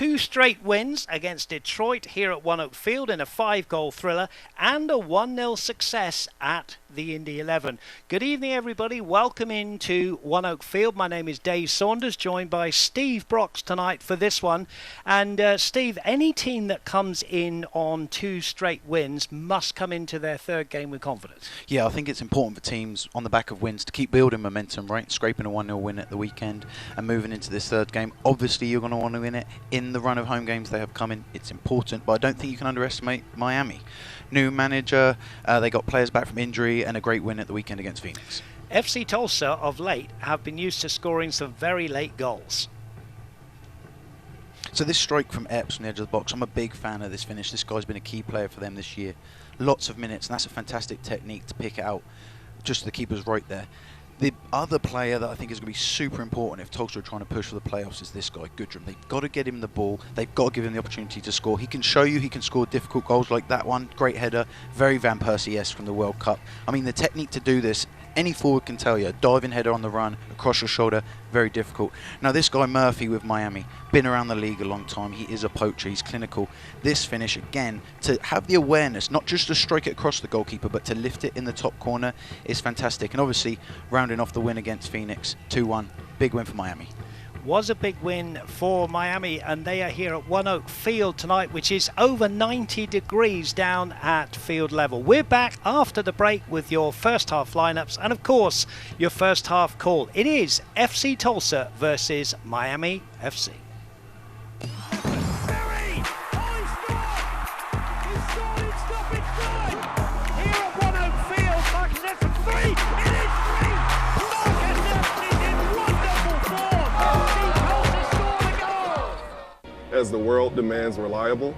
2 straight wins against Detroit here at One Oak Field in a 5-goal thriller and a 1-0 success at the Indy 11. Good evening, everybody. Welcome into One Oak Field. My name is Dave Saunders, joined by Steve Brox tonight for this one. And Steve, any team that comes in on 2 straight wins must come into their third game with confidence. Yeah, I think it's important for teams on the back of wins to keep building momentum, right? Scraping a 1-0 win at the weekend and moving into this third game. Obviously, you're going to want to win it in the run of home games they have coming. It's important, but I don't think you can underestimate Miami. New manager, they got players back from injury, and a great win at the weekend against Phoenix. FC Tulsa of late have been used to scoring some very late goals. So this strike from Epps from the edge of the box, I'm a big fan of this finish. This guy's been a key player for them this year. Lots of minutes, and that's a fantastic technique to pick it out. Just the keeper's right there. The other player that I think is going to be super important if Tulsa are trying to push for the playoffs is this guy, Goodrum. They've got to get him the ball. They've got to give him the opportunity to score. He can show you he can score difficult goals like that one. Great header, very Van Persie-esque from the World Cup. I mean, the technique to do this, any forward can tell you. Diving header on the run, across your shoulder, very difficult. Now this guy Murphy with Miami, been around the league a long time. He is a poacher, he's clinical. This finish, again, to have the awareness, not just to strike it across the goalkeeper, but to lift it in the top corner is fantastic. And obviously, rounding off the win against Phoenix, 2-1, big win for Miami. Was a big win for Miami, and they are here at One Oak Field tonight, which is over 90 degrees down at field level. We're back after the break with your first half lineups and of course your first half call. It is FC Tulsa versus Miami FC. As the world demands reliable,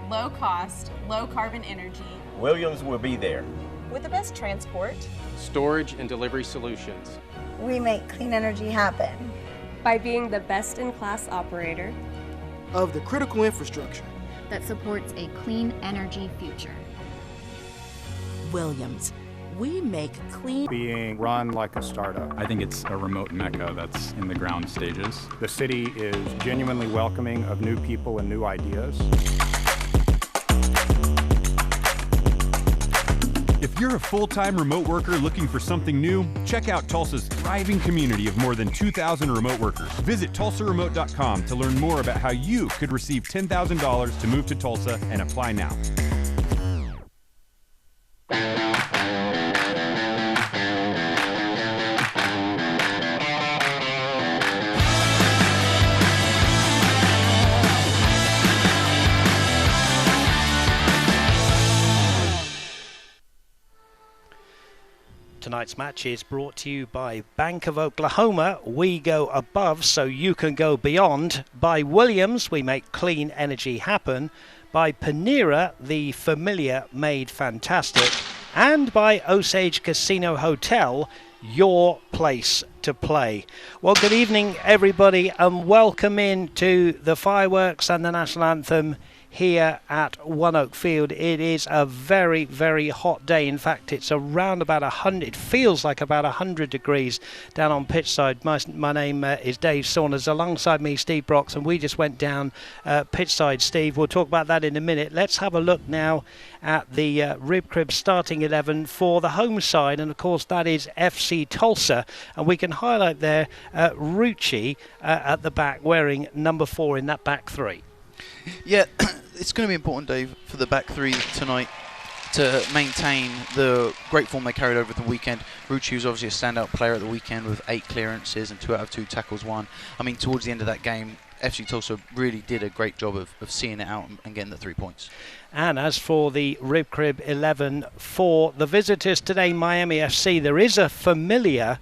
low cost, low carbon energy, Williams will be there. with the best transport, storage and delivery solutions. We make clean energy happen. By being the best-in-class operator of the critical infrastructure that supports a clean energy future. Williams, we make clean. Being run like a startup. I think it's a remote mecca that's in the ground stages. The city is genuinely welcoming of new people and new ideas. If you're a full-time remote worker looking for something new, check out Tulsa's thriving community of more than 2,000 remote workers. Visit TulsaRemote.com to learn more about how you could receive $10,000 to move to Tulsa and apply now. Tonight's match is brought to you by Bank of Oklahoma. We go above so you can go beyond. By Williams, we make clean energy happen. By Panera, the familiar made fantastic. And by Osage Casino Hotel, your place to play. Well, good evening, everybody, and welcome in to the fireworks and the national anthem here at One Oak Field. It is a very, very hot day. In fact, it's around about 100. It feels like about 100 degrees down on pitch side. My name is Dave Saunders. Alongside me, Steve Brox, and we just went down pitch side. Steve, we'll talk about that in a minute. Let's have a look now at the Rib Crib starting 11 for the home side, and of course that is FC Tulsa. And we can highlight there Rucci at the back wearing number 4 in that back three. Yeah, it's going to be important, Dave, for the back three tonight to maintain the great form they carried over the weekend. Rucci was obviously a standout player at the weekend with 8 clearances and 2 out of 2 tackles won. I mean, towards the end of that game, FC Tulsa really did a great job of seeing it out and getting the 3 points. And as for the Rib Crib 11 for the visitors today, Miami FC, there is a familiar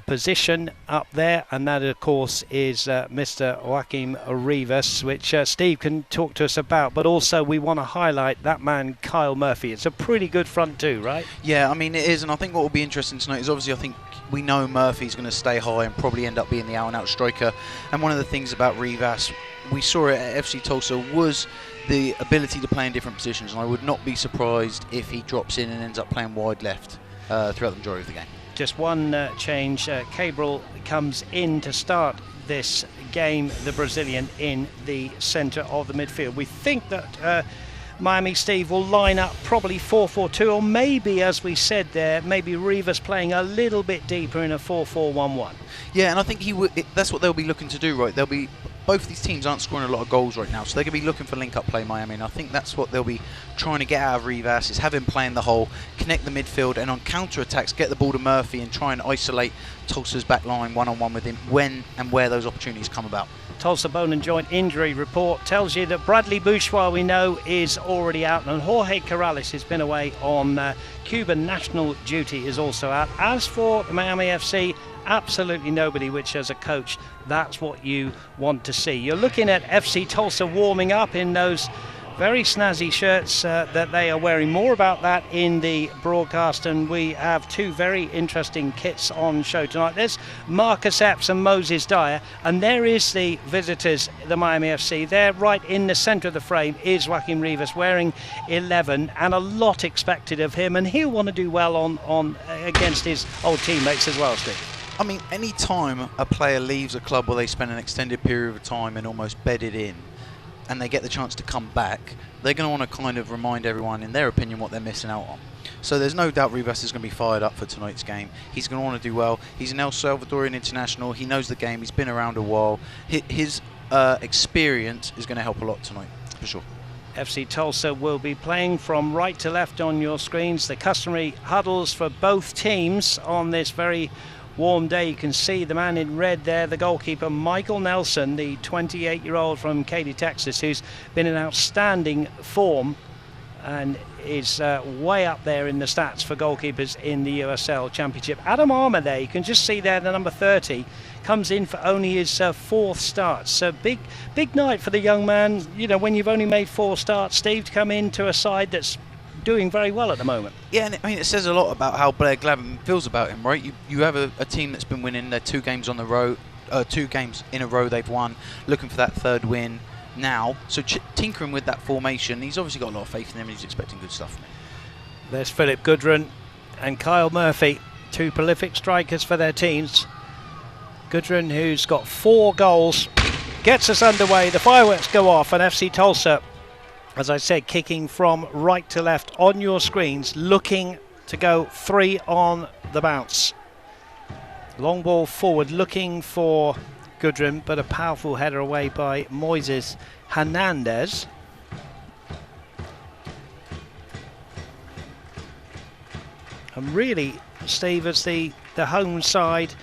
position up there, and that of course is Mr. Joaquim Rivas, which Steve can talk to us about, but also we want to highlight that man Kyle Murphy. It's a pretty good front two, right? Yeah, I mean it is, and I think what will be interesting tonight is obviously I think we know Murphy's going to stay high and probably end up being the out-and-out striker, and one of the things about Rivas, we saw it at FC Tulsa, was the ability to play in different positions, and I would not be surprised if he drops in and ends up playing wide left throughout the majority of the game. Just one change. Cabral comes in to start this game the Brazilian in the centre of the midfield. We think that Miami, Steve, will line up probably 4-4-2, or maybe, as we said there, maybe Rivas playing a little bit deeper in a 4-4-1-1. Yeah, and I think that's what they'll be looking to do, right? Both these teams aren't scoring a lot of goals right now, so they're going to be looking for link-up play, Miami, and I think that's what they'll be trying to get out of Rivas, is have him play in the hole, connect the midfield, and on counter-attacks get the ball to Murphy and try and isolate Tulsa's back line one-on-one with him when and where those opportunities come about. Tulsa bone and joint injury report tells you that Bradley Bourgeois, we know, is already out, and Jorge Corrales has been away on Cuban national duty, is also out. As for the Miami FC, absolutely nobody, which as a coach, that's what you want to see. You're looking at FC Tulsa warming up in those very snazzy shirts that they are wearing. More about that in the broadcast, and we have two very interesting kits on show tonight. There's Marcus Epps and Moses Dyer, and there is the visitors, the Miami FC. There, right in the centre of the frame, is Joaquin Rivas wearing 11, and a lot expected of him, and he'll want to do well on against his old teammates as well, Steve. I mean, any time a player leaves a club where they spend an extended period of time and almost bedded in, and they get the chance to come back, they're going to want to kind of remind everyone, in their opinion, what they're missing out on. So there's no doubt Rivas is going to be fired up for tonight's game. He's going to want to do well. He's an El Salvadorian international. He knows the game. He's been around a while. His experience is going to help a lot tonight, for sure. FC Tulsa will be playing from right to left on your screens. The customary huddles for both teams on this very warm day. You can see the man in red there, the goalkeeper Michael Nelson, the 28-year-old from Katy, Texas, who's been in outstanding form and is way up there in the stats for goalkeepers in the USL Championship. Adam Armour there, you can just see there the number 30, comes in for only his fourth start. So big night for the young man, you know, when you've only made 4 starts, Steve, to come into a side that's doing very well at the moment. Yeah, and I mean, it says a lot about how Blair Glavin feels about him, right? You have a team that's been winning their 2 games on the road, 2 games in a row they've won, looking for that 3rd win now. So tinkering with that formation, he's obviously got a lot of faith in him and he's expecting good stuff from him. There's Philip Gudrun and Kyle Murphy, 2 prolific strikers for their teams. Gudrun, who's got 4 goals, gets us underway. The fireworks go off, and FC Tulsa, as I said, kicking from right to left on your screens, looking to go 3 on the bounce. Long ball forward, looking for Gudrun, but a powerful header away by Moises Hernandez. And really, Steve, as the home side,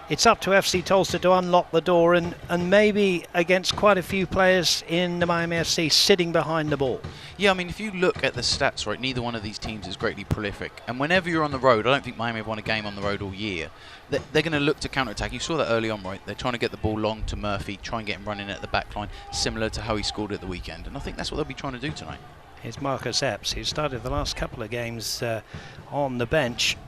it's up to FC Tulsa to unlock the door, and maybe against quite a few players in the Miami FC sitting behind the ball. Yeah, I mean, if you look at the stats, right, neither one of these teams is greatly prolific. And whenever you're on the road, I don't think Miami have won a game on the road all year. They're going to look to counter-attack. You saw that early on, right? They're trying to get the ball long to Murphy, try and get him running at the back line, similar to how he scored at the weekend. And I think that's what they'll be trying to do tonight. Here's Marcus Epps, who started the last couple of games on the bench.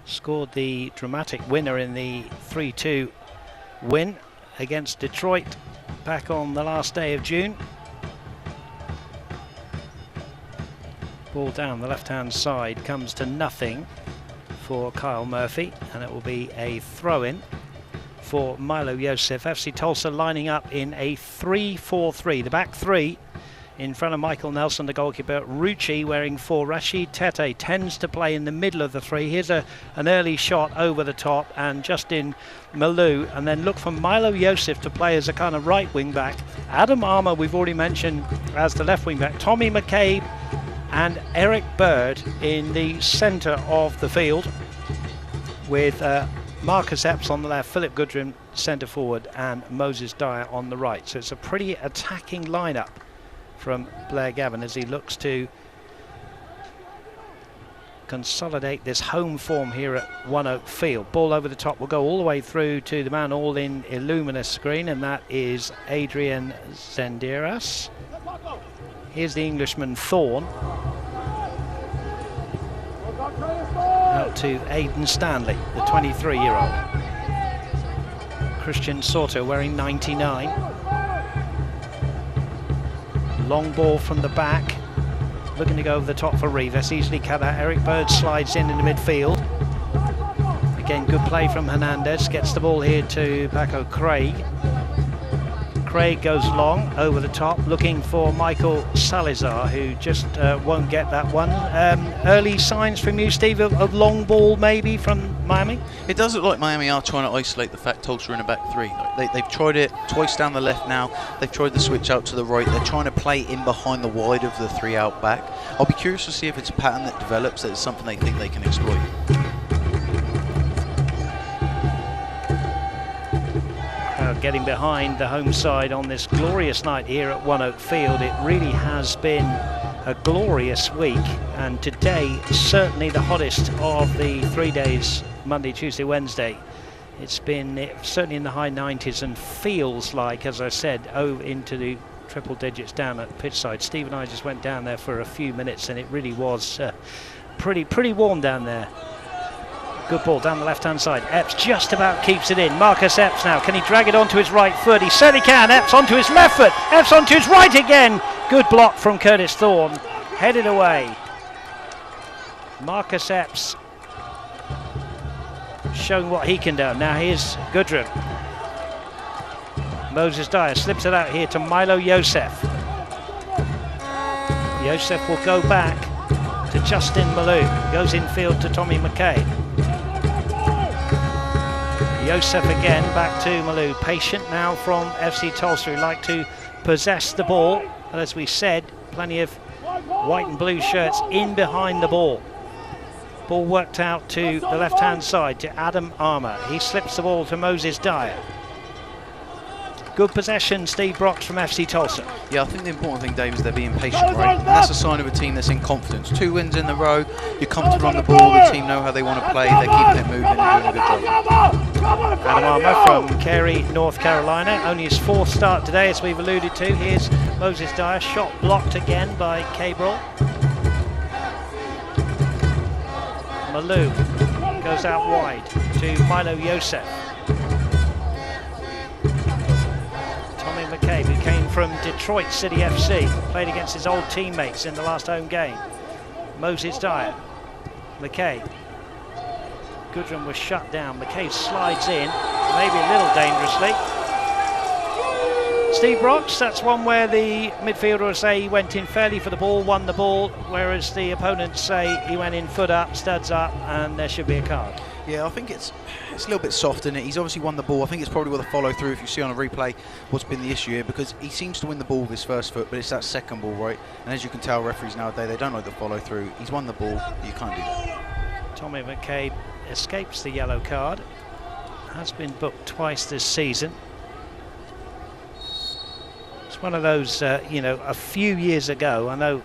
Scored the dramatic winner in the 3-2 win against Detroit back on the last day of June. Ball down the left-hand side comes to nothing for Kyle Murphy, and it will be a throw-in for Milo Joseph. FC Tulsa lining up in a 3-4-3. The back 3 in front of Michael Nelson, the goalkeeper. Rucci wearing 4. Rashid Tete tends to play in the middle of the 3. Here's an early shot over the top, and Justin Malou, and then look for Milo Joseph to play as a kind of right wing back. Adam Armour, we've already mentioned, as the left wing back. Tommy McCabe and Eric Bird in the centre of the field, with Marcus Epps on the left, Philip Gudrun centre forward, and Moses Dyer on the right. So it's a pretty attacking lineup from Blair Gavin as he looks to consolidate this home form here at One Oak Field. Ball over the top will go all the way through to the man all in Illuminous green, and that is Adrian Zenderas. Here's the Englishman Thorne. Out to Aidan Stanley, the 23-year-old. Christian Soto wearing 99. Long ball from the back, looking to go over the top for Rivas, easily cut out. Eric Bird slides in the midfield. Again, good play from Hernandez, gets the ball here to Paco Craig. Craig goes long over the top, looking for Michael Salazar, who just won't get that one. Early signs from you, Steve, of long ball maybe from Miami? It does look like Miami are trying to isolate the fact Tulsa are in a back three. They've tried it twice down the left now. They've tried the switch out to the right. They're trying to play in behind the wide of the three out back. I'll be curious to see if it's a pattern that develops, that is something they think they can exploit. Getting behind the home side on this glorious night here at One Oak Field. It really has been a glorious week, and today certainly the hottest of the 3 days, Monday, Tuesday, Wednesday. It's been certainly in the high 90s and feels like, as I said, into the triple digits down at pitch side. Steve and I just went down there for a few minutes and it really was pretty warm down there. Good ball down the left-hand side. Epps just about keeps it in. Marcus Epps now. Can he drag it onto his right foot? He certainly can. Epps onto his left foot. Epps onto his right again. Good block from Curtis Thorne. Headed away. Marcus Epps showing what he can do. Now here's Goodrum. Moses Dyer slips it out here to Milo Yosef. Yosef will go back to Justin Malou. Goes infield to Tommy McKay. Yosef again, back to Malou. Patient now from FC Tulsa, who like to possess the ball. And as we said, plenty of white and blue shirts in behind the ball. Ball worked out to the left-hand side to Adam Armour. He slips the ball to Moses Dyer. Good possession, Steve Brox from FC Tulsa. Yeah, I think the important thing, Dave, is they're being patient, right? And that's a sign of a team that's in confidence. 2 wins in a row, you're comfortable on the ball, the team know how they want to play, they're keeping it moving and doing a good job. Adam Armour from Cary, North Carolina. Only his 4th start today, as we've alluded to. Here's Moses Dyer, shot blocked again by Cabral. Malou goes out wide to Milo Yosef. Tommy McCabe, who came from Detroit City FC, played against his old teammates in the last home game. Moses Dyer, McCabe. Goodrum was shut down. McCabe slides in, maybe a little dangerously. Steve Brox, that's one where the midfielder will say he went in fairly for the ball, won the ball, whereas the opponents say he went in foot up, studs up, and there should be a card. Yeah, I think it's a little bit soft, isn't it? He's obviously won the ball. I think it's probably with a follow through. If you see on a replay what's been the issue here, because he seems to win the ball with his first foot, but it's that second ball, right? And as you can tell, referees nowadays, they don't like the follow through. He's won the ball, you can't do that. Tommy McCabe escapes the yellow card. Has been booked twice this season. It's one of those, a few years ago, I know,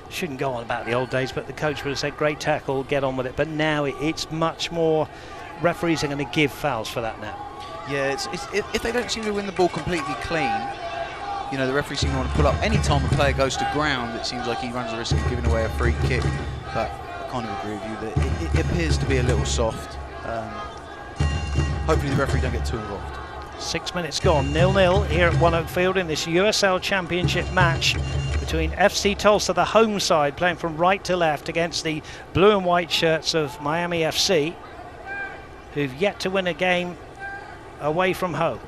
shouldn't go on about the old days, but the coach would have said, great tackle, get on with it. But now it's much more, referees are going to give fouls for that now. Yeah, if they don't seem to win the ball completely clean, the referee seems to want to pull up. Any time a player goes to ground, it seems like he runs the risk of giving away a free kick. But I kind of agree with you that it appears to be a little soft. Hopefully the referee don't get too involved. 6 minutes gone, 0-0 here at One Oak Field in this USL Championship match between FC Tulsa, the home side, playing from right to left against the blue and white shirts of Miami FC, who've yet to win a game away from home.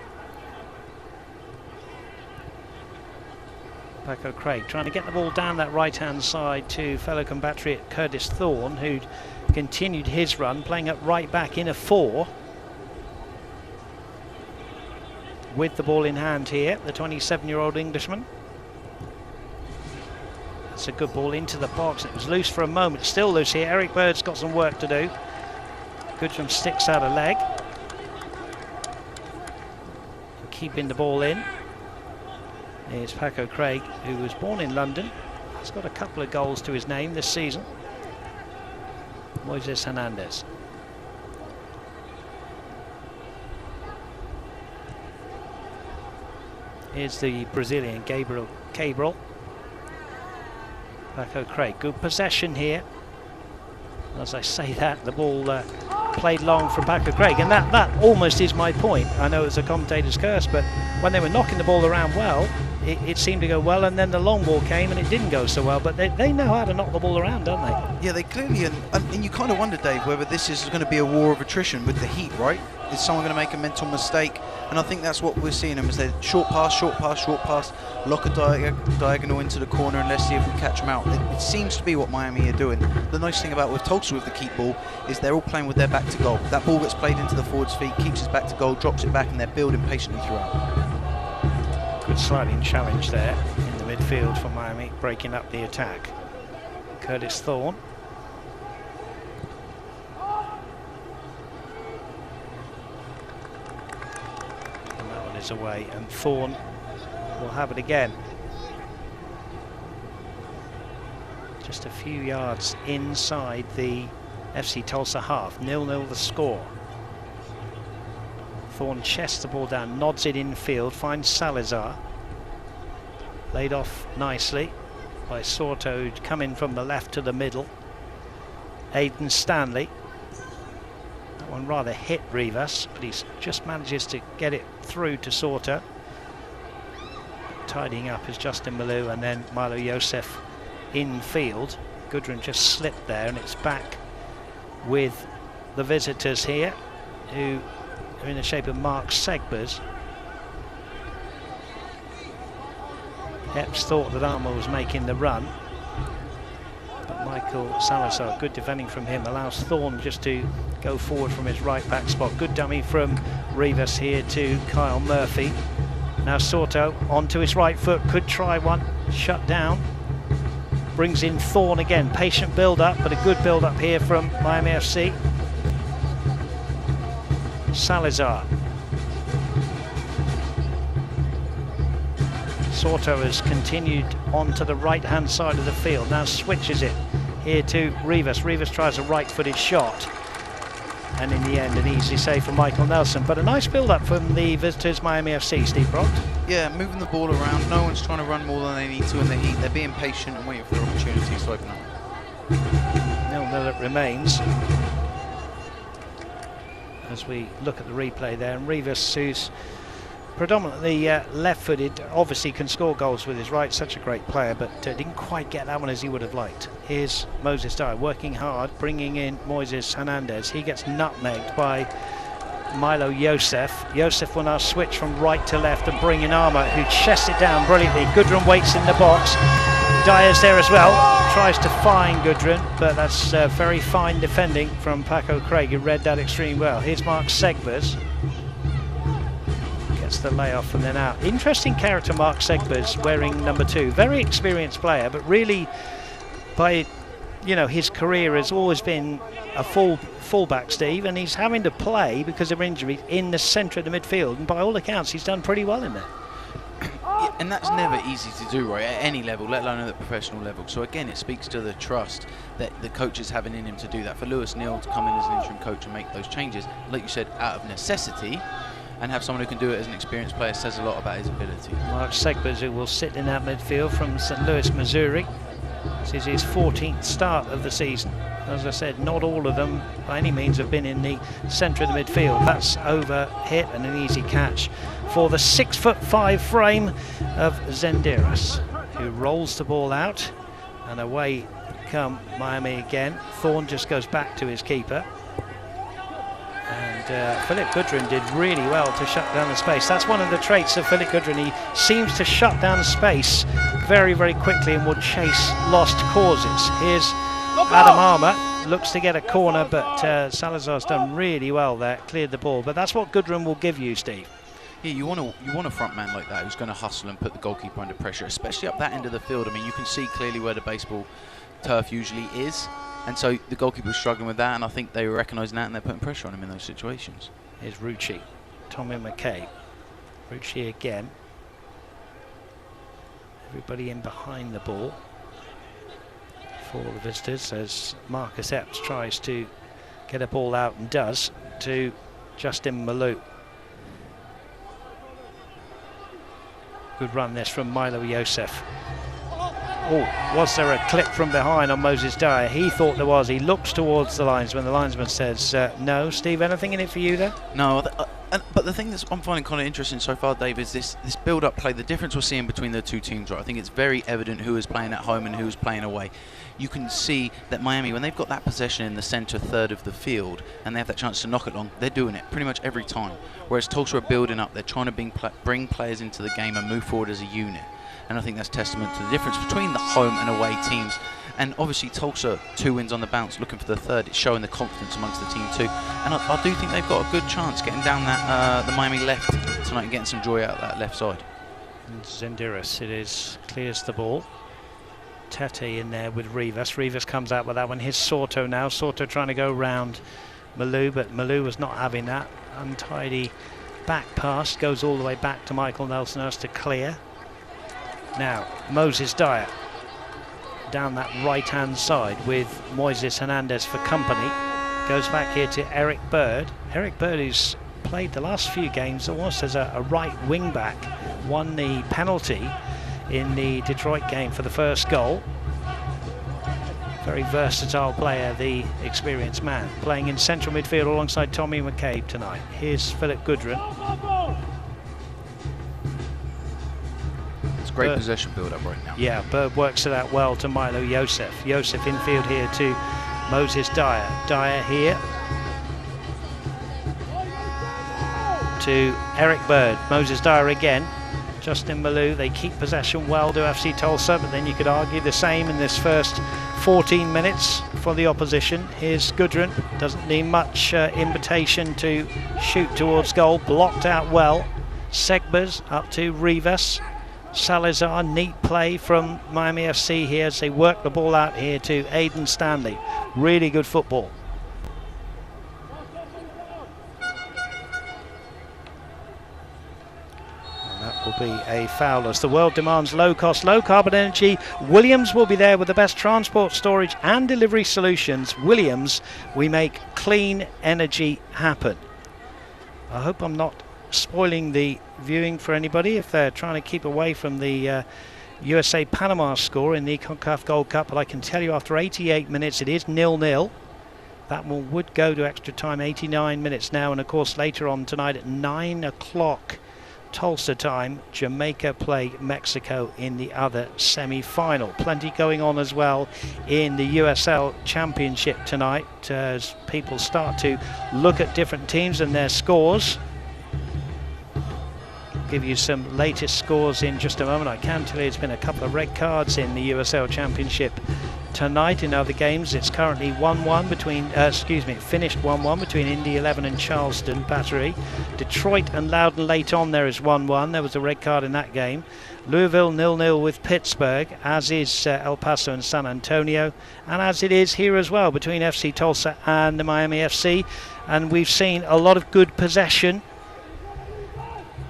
Paco Craig trying to get the ball down that right-hand side to fellow compatriot Curtis Thorne, who'd continued his run, playing at right back in a 4. With the ball in hand here, the 27-year-old Englishman. That's a good ball into the box. It was loose for a moment, still loose here. Eric Bird's got some work to do. Goodrum sticks out a leg. Keeping the ball in. Here's Paco Craig, who was born in London. He's got a couple of goals to his name this season. Moises Hernandez. Here's the Brazilian Gabriel Cabral. Paco Craig, good possession here. As I say that, the ball played long from Paco Craig, and that almost is my point. I know it's a commentator's curse, but when they were knocking the ball around well, it seemed to go well, and then the long ball came and it didn't go so well. But they know how to knock the ball around, don't they? Yeah, they clearly, and you kind of wonder, Dave, whether this is going to be a war of attrition with the heat, right? Is someone going to make a mental mistake? And I think that's what we're seeing them, is they short pass, lock a diagonal into the corner, and let's see if we catch them out. It seems to be what Miami are doing. The nice thing about with Tulsa with the keep ball is they're all playing with their back to goal. That ball gets played into the forward's feet, keeps his back to goal, drops it back, and they're building patiently throughout. Good sliding challenge there in the midfield for Miami, breaking up the attack. Curtis Thorne. And that one is away, and Thorne will have it again. Just a few yards inside the FC Tulsa half. 0-0 the score. Thorne chests the ball down, nods it infield, finds Salazar. Laid off nicely by Sorto, coming from the left to the middle. Aidan Stanley. That one rather hit Rivas, but he just manages to get it through to Sorto. Tidying up is Justin Malou, and then Milo Yosef infield. Gudrun just slipped there, and it's back with the visitors here, who are in the shape of Mark Segbers. Epps thought that Armour was making the run, but Michael Salazar, good defending from him, allows Thorne just to go forward from his right back spot. Good dummy from Rivas here to Kyle Murphy. Now Sorto onto his right foot, could try one, shut down. Brings in Thorne again, patient build-up, but a good build-up here from Miami FC. Salazar. Sorto has continued on to the right-hand side of the field, now switches it here to Rivas. Rivas tries a right-footed shot, and in the end an easy save from Michael Nelson. But a nice build-up from the visitors, Miami FC, Steve Brock. Yeah, moving the ball around, no one's trying to run more than they need to in the heat. They're being patient and waiting for their opportunities to open up. 0-0 it remains. As we look at the replay there, and Rivas, who's predominantly left-footed, obviously can score goals with his right, such a great player, but didn't quite get that one as he would have liked. Here's Moses Dyer working hard, bringing in Moises Hernandez. He gets nutmegged by Milo Yosef. Yosef will now switch from right to left and bring in Armour, who chests it down brilliantly. Gudrun waits in the box. Dyer's there as well, tries to find Gudrun, but that's very fine defending from Paco Craig, who read that extremely well. Here's Mark Segbers. Gets the layoff from then out. Interesting character, Mark Segbers, wearing number 2. Very experienced player, but really, by his career has always been a fullback, Steve, and he's having to play because of injuries in the centre of the midfield, and by all accounts he's done pretty well in there. Yeah, and that's never easy to do, right, at any level, let alone at the professional level. So again, it speaks to the trust that the coach is having in him to do that. For Lewis Neal to come in as an interim coach and make those changes, like you said, out of necessity, and have someone who can do it as an experienced player, says a lot about his ability. Mark Segbers, who will sit in that midfield from St. Louis, Missouri. This is his 14th start of the season. As I said, not all of them by any means have been in the centre of the midfield. That's over hit and an easy catch for the 6'5" frame of Zenderas, who rolls the ball out, and away come Miami again. Thorne just goes back to his keeper. And Philip Gudrun did really well to shut down the space. That's one of the traits of Philip Gudrun. He seems to shut down space very, very quickly and will chase lost causes. Here's Adam Armour, looks to get a corner, but Salazar's done really well there, cleared the ball. But that's what Gudrun will give you, Steve. Yeah, you want a front man like that who's going to hustle and put the goalkeeper under pressure, especially up that end of the field. I mean, you can see clearly where the baseball turf usually is. And so the goalkeeper's struggling with that, and I think they were recognising that and they're putting pressure on him in those situations. Here's Rucci, Tommy McCabe. Rucci again. Everybody in behind the ball for the visitors as Marcus Epps tries to get a ball out, and does, to Justin Malou. Good run this from Milo Yosef. Oh, was there a clip from behind on Moses Dyer? He thought there was. He looks towards the linesman. The linesman says no. Steve, anything in it for you there? No, But the thing that I'm finding kind of interesting so far, Dave, is this build-up play. The difference we're seeing between the two teams, right? I think it's very evident who is playing at home and who is playing away. You can see that Miami, when they've got that possession in the centre third of the field and they have that chance to knock it long, they're doing it pretty much every time. Whereas Tulsa are building up. They're trying to bring players into the game and move forward as a unit. And I think that's testament to the difference between the home and away teams. And obviously Tulsa, 2 wins on the bounce, looking for the third. It's showing the confidence amongst the team too. And I do think they've got a good chance getting down that the Miami left tonight and getting some joy out of that left side. And Zendiris, it is, clears the ball. Tete in there with Rivas. Rivas comes out with that one. Here's Soto now. Soto trying to go round Malou, but Malou was not having that. Untidy back pass, goes all the way back to Michael Nelson, has to clear. Now, Moses Dyer down that right-hand side with Moises Hernandez for company. Goes back here to Eric Bird. Eric Bird, who's played the last few games almost as a right wing-back, won the penalty in the Detroit game for the first goal. Very versatile player, the experienced man. Playing in central midfield alongside Tommy McCabe tonight. Here's Philip Goodrin. Great possession build-up right now. Yeah, Bird works it out well to Milo Yosef. Yosef infield here to Moses Dyer. Dyer here to Eric Bird. Moses Dyer again. Justin Malou. They keep possession well to FC Tulsa, but then you could argue the same in this first 14 minutes for the opposition. Here's Goodrin. Doesn't need much invitation to shoot towards goal. Blocked out well. Segbers up to Rivas. Salazar, neat play from Miami FC here as they work the ball out here to Aidan Stanley. Really good football. And that will be a foul as the world demands low cost, low carbon energy. Williams will be there with the best transport, storage and delivery solutions. Williams, we make clean energy happen. I hope I'm not spoiling the viewing for anybody if they're trying to keep away from the USA Panama score in the CONCACAF Gold Cup, but I can tell you after 88 minutes it is 0-0. That one would go to extra time, 89 minutes now, and of course later on tonight at 9 o'clock Tulsa time, Jamaica play Mexico in the other semi-final. Plenty going on as well in the USL Championship tonight as people start to look at different teams and their scores. Give you some latest scores in just a moment. I can tell you there's been a couple of red cards in the USL Championship tonight. In other games, it's currently 1-1 between, finished 1-1 between Indy 11 and Charleston Battery. Detroit and Loudoun late on there is 1-1. There was a red card in that game. Louisville 0-0 with Pittsburgh, as is El Paso and San Antonio, and as it is here as well between FC Tulsa and the Miami FC. And we've seen a lot of good possession.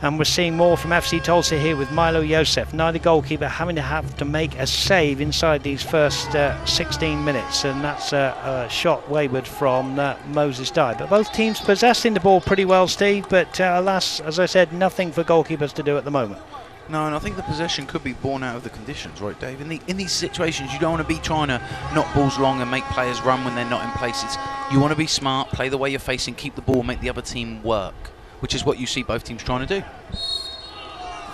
And we're seeing more from FC Tulsa here with Milo Yosef, neither goalkeeper having to make a save inside these first 16 minutes. And that's a shot wayward from Moses Dye. But both teams possessing the ball pretty well, Steve. But alas, as I said, nothing for goalkeepers to do at the moment. No, and I think the possession could be born out of the conditions, right, Dave? In these situations, you don't want to be trying to knock balls long and make players run when they're not in places. You want to be smart, play the way you're facing, keep the ball, make the other team work, which is what you see both teams trying to do.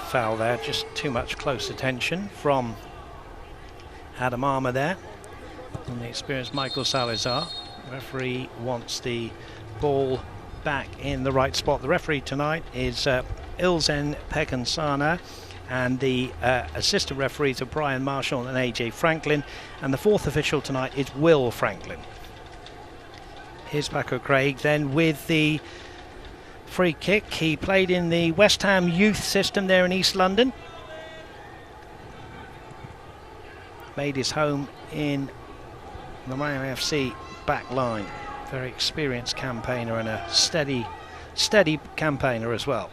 Foul there, just too much close attention from Adam Armour there. And the experienced Michael Salazar. Referee wants the ball back in the right spot. The referee tonight is Ilzen Pekansana, and the assistant referees are Brian Marshall and AJ Franklin, and the fourth official tonight is Will Franklin. Here's Paco Craig then with the free kick. He played in the West Ham youth system there in East London. Made his home in the Miami FC back line. Very experienced campaigner and a steady campaigner as well.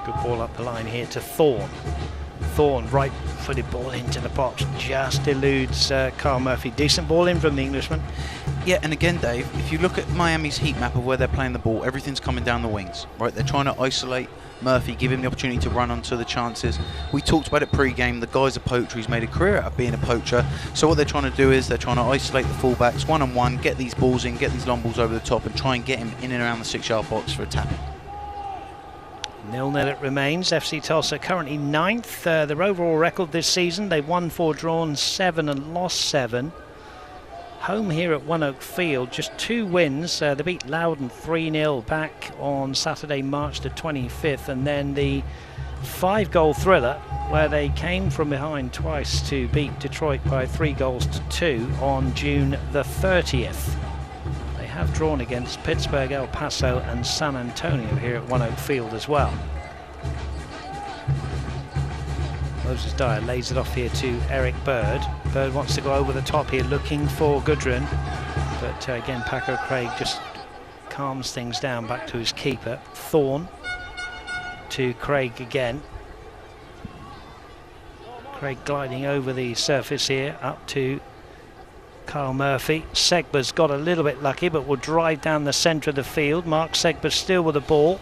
Good ball up the line here to Thorne. Thorne, right-footed ball into the box, just eludes Carl Murphy. Decent ball in from the Englishman. Yeah, and again, Dave, if you look at Miami's heat map of where they're playing the ball, everything's coming down the wings, right? They're trying to isolate Murphy, give him the opportunity to run onto the chances. We talked about it pre-game. The guy's a poacher. He's made a career out of being a poacher. So what they're trying to do is they're trying to isolate the fullbacks one-on-one, get these balls in, get these long balls over the top, and try and get him in and around the 6-yard box for a tap. 0-0 it remains. FC Tulsa currently 9th. Their overall record this season, they've won 4, drawn 7 and lost 7. Home here at One Oak Field, just 2 wins. They beat Loudoun 3-0 back on Saturday, March the 25th, and then the 5-goal thriller where they came from behind twice to beat Detroit by 3-2 on June the 30th. They have drawn against Pittsburgh, El Paso and San Antonio here at One Oak Field as well. Moses Dyer lays it off here to Eric Bird. Bird wants to go over the top here, looking for Gudrun. But again, Paco Craig just calms things down back to his keeper. Thorne to Craig again. Craig gliding over the surface here, up to Kyle Murphy. Segba's got a little bit lucky, but will drive down the centre of the field. Mark Segba still with the ball.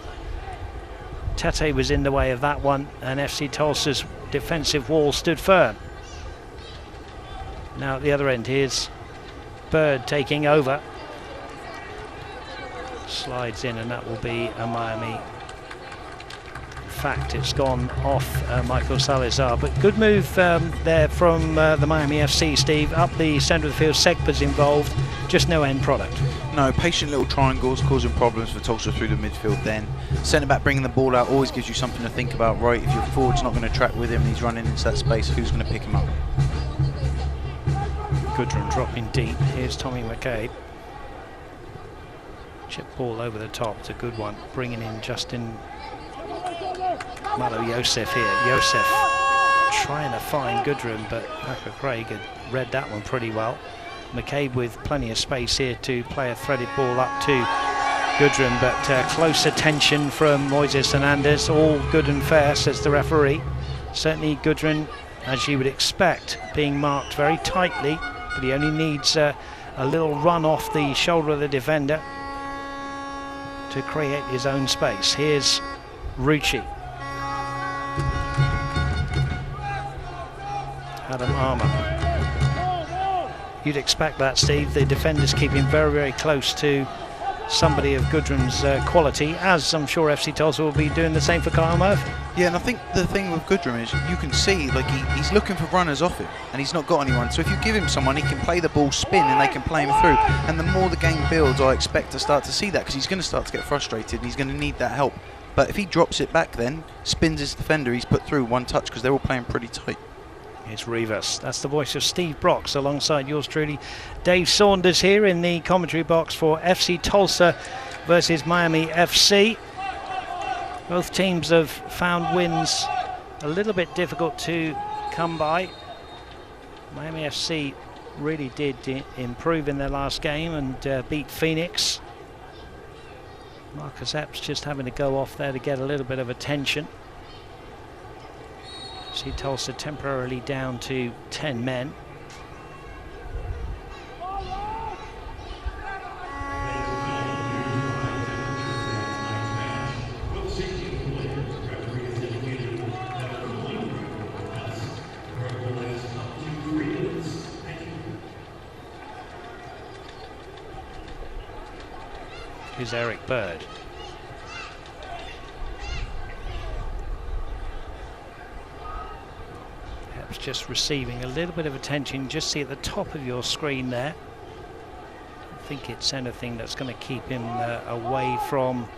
Tete was in the way of that one, and FC Tulsa's defensive wall stood firm. Now at the other end, here's Bird taking over. Slides in, and that will be a Miami. In fact, it's gone off Michael Salazar, but good move there from the Miami FC, Steve. Up the centre of the field, Segba's involved, just no end product. No, patient little triangles causing problems for Tulsa through the midfield then. Centre-back bringing the ball out always gives you something to think about, right? If your forward's not going to track with him and he's running into that space, who's going to pick him up? Gudrun dropping deep. Here's Tommy McCabe. Chip ball over the top. It's a good one. Bringing in Justin Malo Yosef here. Yosef trying to find Gudrun, but Paco Craig had read that one pretty well. McCabe with plenty of space here to play a threaded ball up to Gudrun, but close attention from Moises Hernandez. All good and fair, says the referee. Certainly Gudrun, as you would expect, being marked very tightly, but he only needs a little run off the shoulder of the defender to create his own space. Here's Rucci. Adam Armour. You'd expect that, Steve. The defenders keeping very, very close to somebody of Gudrun's quality, as I'm sure FC Tulsa will be doing the same for Kyle Murphy. Yeah, and I think the thing with Gudrun is you can see like he's looking for runners off him, and he's not got anyone. So if you give him someone, he can play the ball spin and they can play him through. And the more the game builds, I expect to start to see that, because he's going to start to get frustrated and he's going to need that help. But if he drops it back then, spins his defender, he's put through one touch, because they're all playing pretty tight. It's Rivas. That's the voice of Steve Brox alongside yours truly, Dave Saunders, here in the commentary box for FC Tulsa versus Miami FC. Both teams have found wins a little bit difficult to come by. Miami FC really did improve in their last game and beat Phoenix. Marcus Epps just having to go off there to get a little bit of attention. See Tulsa temporarily down to 10 men. Here's Eric Bird. Just receiving a little bit of attention. Just see at the top of your screen there. I think it's anything that's going to keep him away from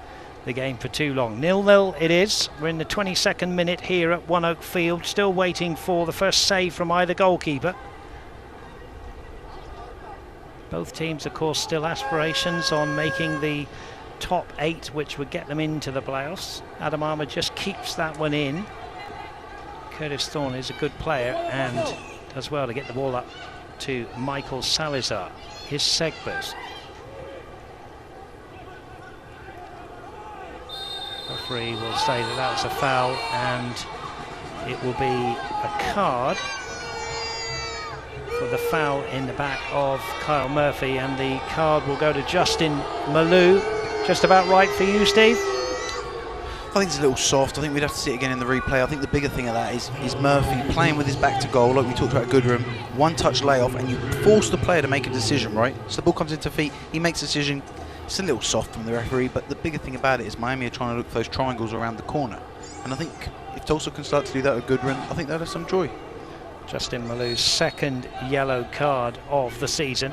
the game for too long. 0-0 it is. We're in the 22nd minute here at One Oak Field, still waiting for the first save from either goalkeeper. Both teams, of course, still aspirations on making the top 8, which would get them into the playoffs. Adam Armour just keeps that one in. Curtis Thorne is a good player and does well to get the ball up to Michael Salazar. His Segbers. Referee will say that that was a foul, and it will be a card for the foul in the back of Kyle Murphy, and the card will go to Justin Malou. Just about right for you, Steve? I think it's a little soft. I think we'd have to see it again in the replay. I think the bigger thing of that is Murphy playing with his back to goal, like we talked about at Goodrum. One touch layoff, and you force the player to make a decision, right? So the ball comes into feet, he makes a decision. It's a little soft from the referee, but the bigger thing about it is Miami are trying to look for those triangles around the corner. And I think if Tulsa can start to do that with Goodrum, I think they'll have some joy. Justin Malou's second yellow card of the season.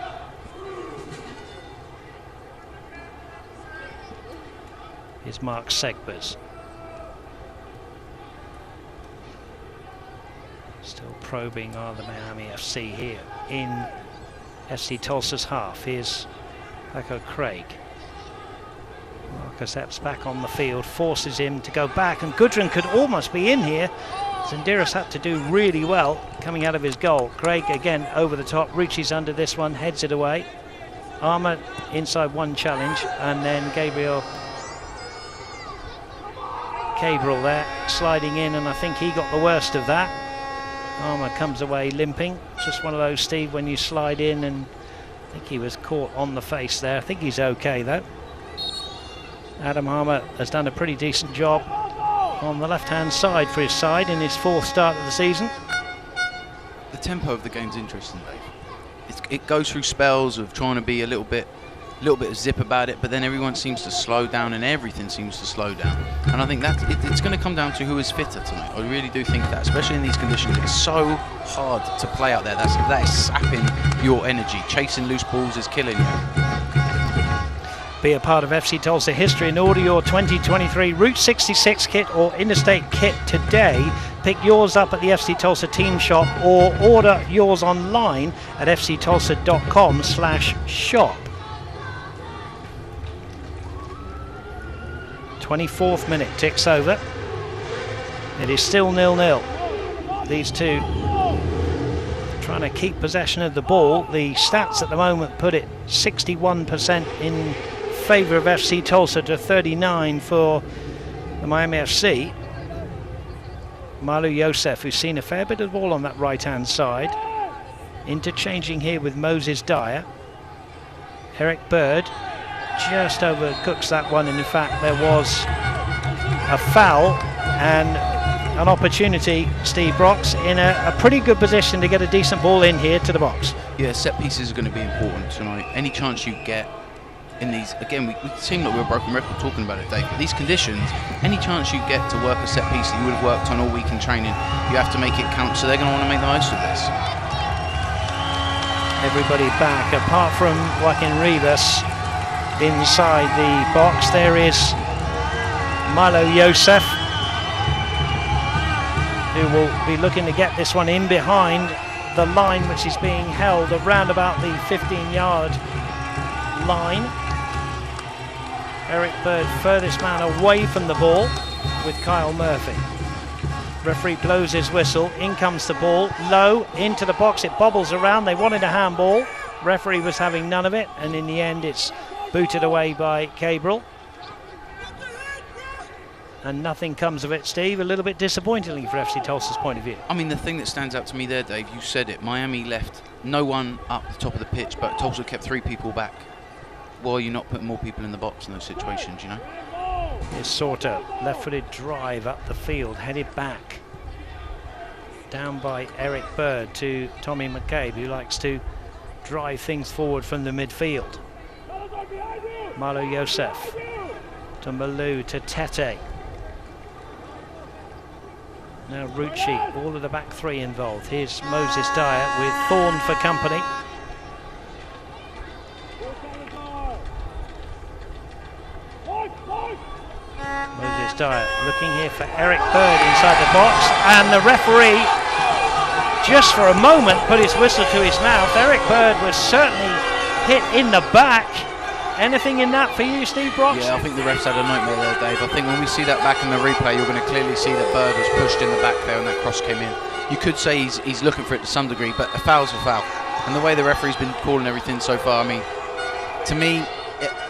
Is Mark Segbers. Still probing are the Miami FC here in FC Tulsa's half. Here's Paco Craig. Marcus Epps back on the field, forces him to go back, and Goodrum could almost be in here. Zendiris had to do really well coming out of his goal. Craig again over the top, reaches under this one, heads it away. Armour inside one challenge, and then Gabriel Cabral there sliding in, and I think he got the worst of that. Armour comes away limping. Just one of those, Steve, when you slide in, and I think he was caught on the face there. I think he's okay though. Adam Armour has done a pretty decent job on the left-hand side for his side in his fourth start of the season. The tempo of the game's interesting, Dave. It goes through spells of trying to be a little bit of zip about it, but then everyone seems to slow down and everything seems to slow down. And I think that it's going to come down to who is fitter tonight. I really do think that, especially in these conditions. It's so hard to play out there. That is sapping your energy. Chasing loose balls is killing you. Be a part of FC Tulsa history and order your 2023 Route 66 kit or Interstate kit today. Pick yours up at the FC Tulsa team shop or order yours online at fctulsa.com/shop. 24th minute ticks over. It is still 0-0. These two trying to keep possession of the ball. The stats at the moment put it 61% in favour of FC Tulsa to 39 for the Miami FC. Malu Yosef, who's seen a fair bit of the ball on that right-hand side, interchanging here with Moses Dyer. Eric Bird just overcooks that one, and in fact there was a foul and an opportunity, Steve Brox, in a pretty good position to get a decent ball in here to the box. Yeah, set pieces are going to be important tonight. Any chance you get in these, again, we seem like we're a broken record talking about it, Dave, but these conditions, any chance you get to work a set piece that you would have worked on all week in training, you have to make it count, so they're going to want to make the most of this. Everybody back, apart from Joaquin Rivas inside the box. There is Milo Yosef, who will be looking to get this one in behind the line, which is being held around about the 15-yard line. Eric Bird, furthest man away from the ball with Kyle Murphy. Referee blows his whistle. In comes the ball, low into the box. It bobbles around. They wanted a handball. Referee was having none of it, and in the end it's booted away by Cabral. And nothing comes of it, Steve. A little bit disappointingly for FC Tulsa's point of view. I mean, the thing that stands out to me there, Dave, you said it. Miami left no one up the top of the pitch, but Tulsa kept 3 people back. Why are you not putting more people in the box in those situations, you know? Here's Sorter, left-footed drive up the field, headed back. Down by Eric Bird to Tommy McCabe, who likes to drive things forward from the midfield. Malo Yosef to Malou to Tete. Now Rucci, all of the back 3 involved. Here's Moses Dyer with Thorne for company. Moses Dyer looking here for Eric Bird inside the box, and the referee just for a moment put his whistle to his mouth. Eric Bird was certainly hit in the back. Anything in that for you, Steve Brox? Yeah, I think the refs had a nightmare there, Dave. I think when we see that back in the replay, you're going to clearly see that Bird was pushed in the back there and that cross came in. You could say he's looking for it to some degree, but a foul's a foul. And the way the referee's been calling everything so far, I mean, to me,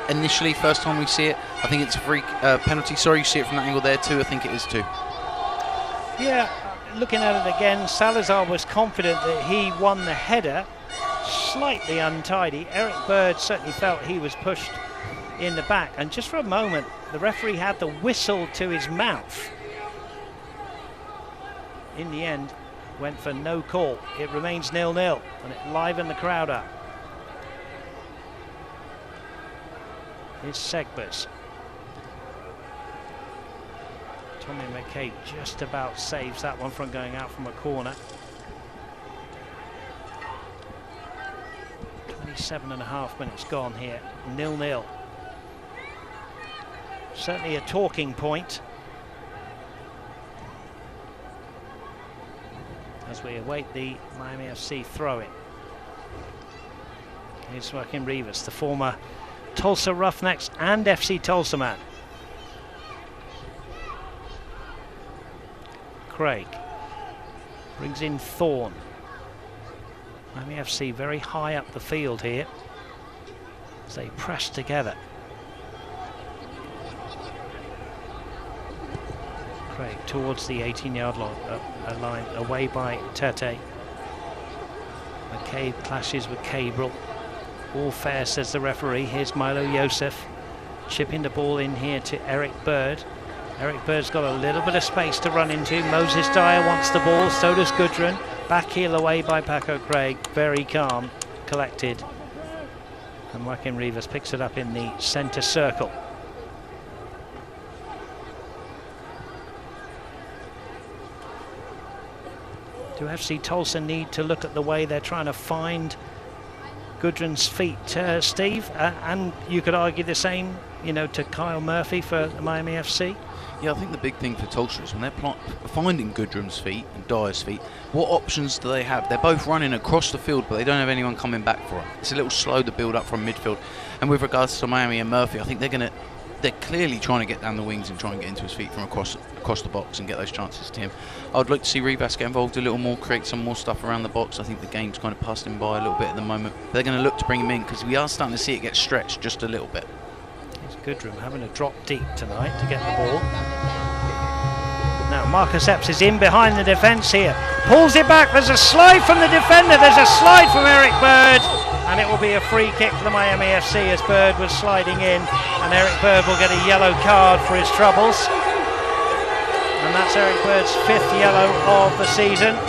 initially, first time we see it, I think it's a free penalty. Sorry, you see it from that angle there too. I think it is too. Yeah, looking at it again, Salazar was confident that he won the header, slightly untidy. Eric Bird certainly felt he was pushed in the back, and just for a moment the referee had the whistle to his mouth. In the end, went for no call. It remains 0-0, and it livened the crowd up. It's Segbers. Tommy McKay just about saves that one from going out from a corner. 27.5 minutes gone here, 0-0. Certainly a talking point as we await the Miami FC throw-in. Here's Joaquin Rivas, the former Tulsa Roughnecks and FC Tulsa man. Craig brings in Thorne. Miami FC very high up the field here as they press together. Craig towards the 18-yard line, away by Tete. McCabe clashes with Cabrel. All fair, says the referee. Here's Milo Yosef chipping the ball in here to Eric Bird. Eric Bird's got a little bit of space to run into. Moses Dyer wants the ball, so does Gudrun. Back heel away by Paco Craig, very calm, collected. And Joaquin Rivas picks it up in the centre circle. Do FC Tulsa need to look at the way they're trying to find Gudrun's feet, Steve? And you could argue the same, you know, to Kyle Murphy for Miami FC? Yeah, I think the big thing for Tulsa is when they're finding Gudrun's feet and Dyer's feet, what options do they have? They're both running across the field, but they don't have anyone coming back for them. It's a little slow to build up from midfield. And with regards to Miami and Murphy, I think they're clearly trying to get down the wings and try and get into his feet from across the box and get those chances to him. I'd like to see Rivas get involved a little more, create some more stuff around the box. I think the game's kind of passed him by a little bit at the moment. They're going to look to bring him in because we are starting to see it get stretched just a little bit. Here's Gudrun having to drop deep tonight to get the ball. Now Marcus Epps is in behind the defence here. Pulls it back, there's a slide from the defender, there's a slide from Eric Bird. And it will be a free kick for the Miami FC as Bird was sliding in. And Eric Bird will get a yellow card for his troubles. And that's Eric Bird's 5th yellow of the season.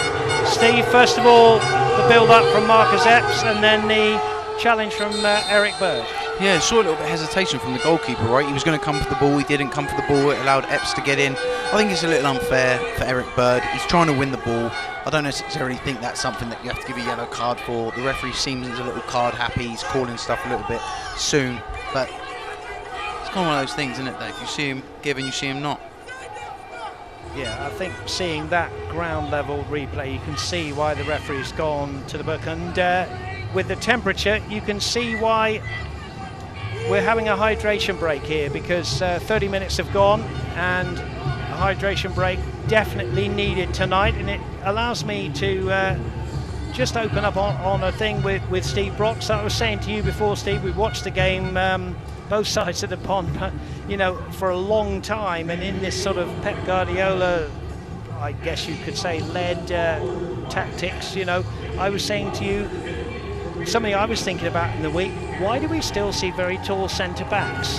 Steve, first of all, the build-up from Marcus Epps and then the challenge from Eric Bird. Yeah, saw a little bit of hesitation from the goalkeeper, right? He was going to come for the ball, he didn't come for the ball, it allowed Epps to get in. I think it's a little unfair for Eric Bird. He's trying to win the ball. I don't necessarily think that's something that you have to give a yellow card for. The referee seems a little card happy, he's calling stuff a little bit soon, but it's kind of one of those things, isn't it, Dave? You see him give and you see him not. Yeah, I think seeing that ground level replay, you can see why the referee's gone to the book, and with the temperature, you can see why we're having a hydration break here, because 30 minutes have gone and a hydration break definitely needed tonight, and it allows me to just open up on a thing with Steve Brock. So I was saying to you before, Steve, we watched the game both sides of the pond, you know, for a long time, and in this sort of Pep Guardiola, I guess you could say, led tactics, you know, I was saying to you, something I was thinking about in the week, why do we still see very tall centre-backs?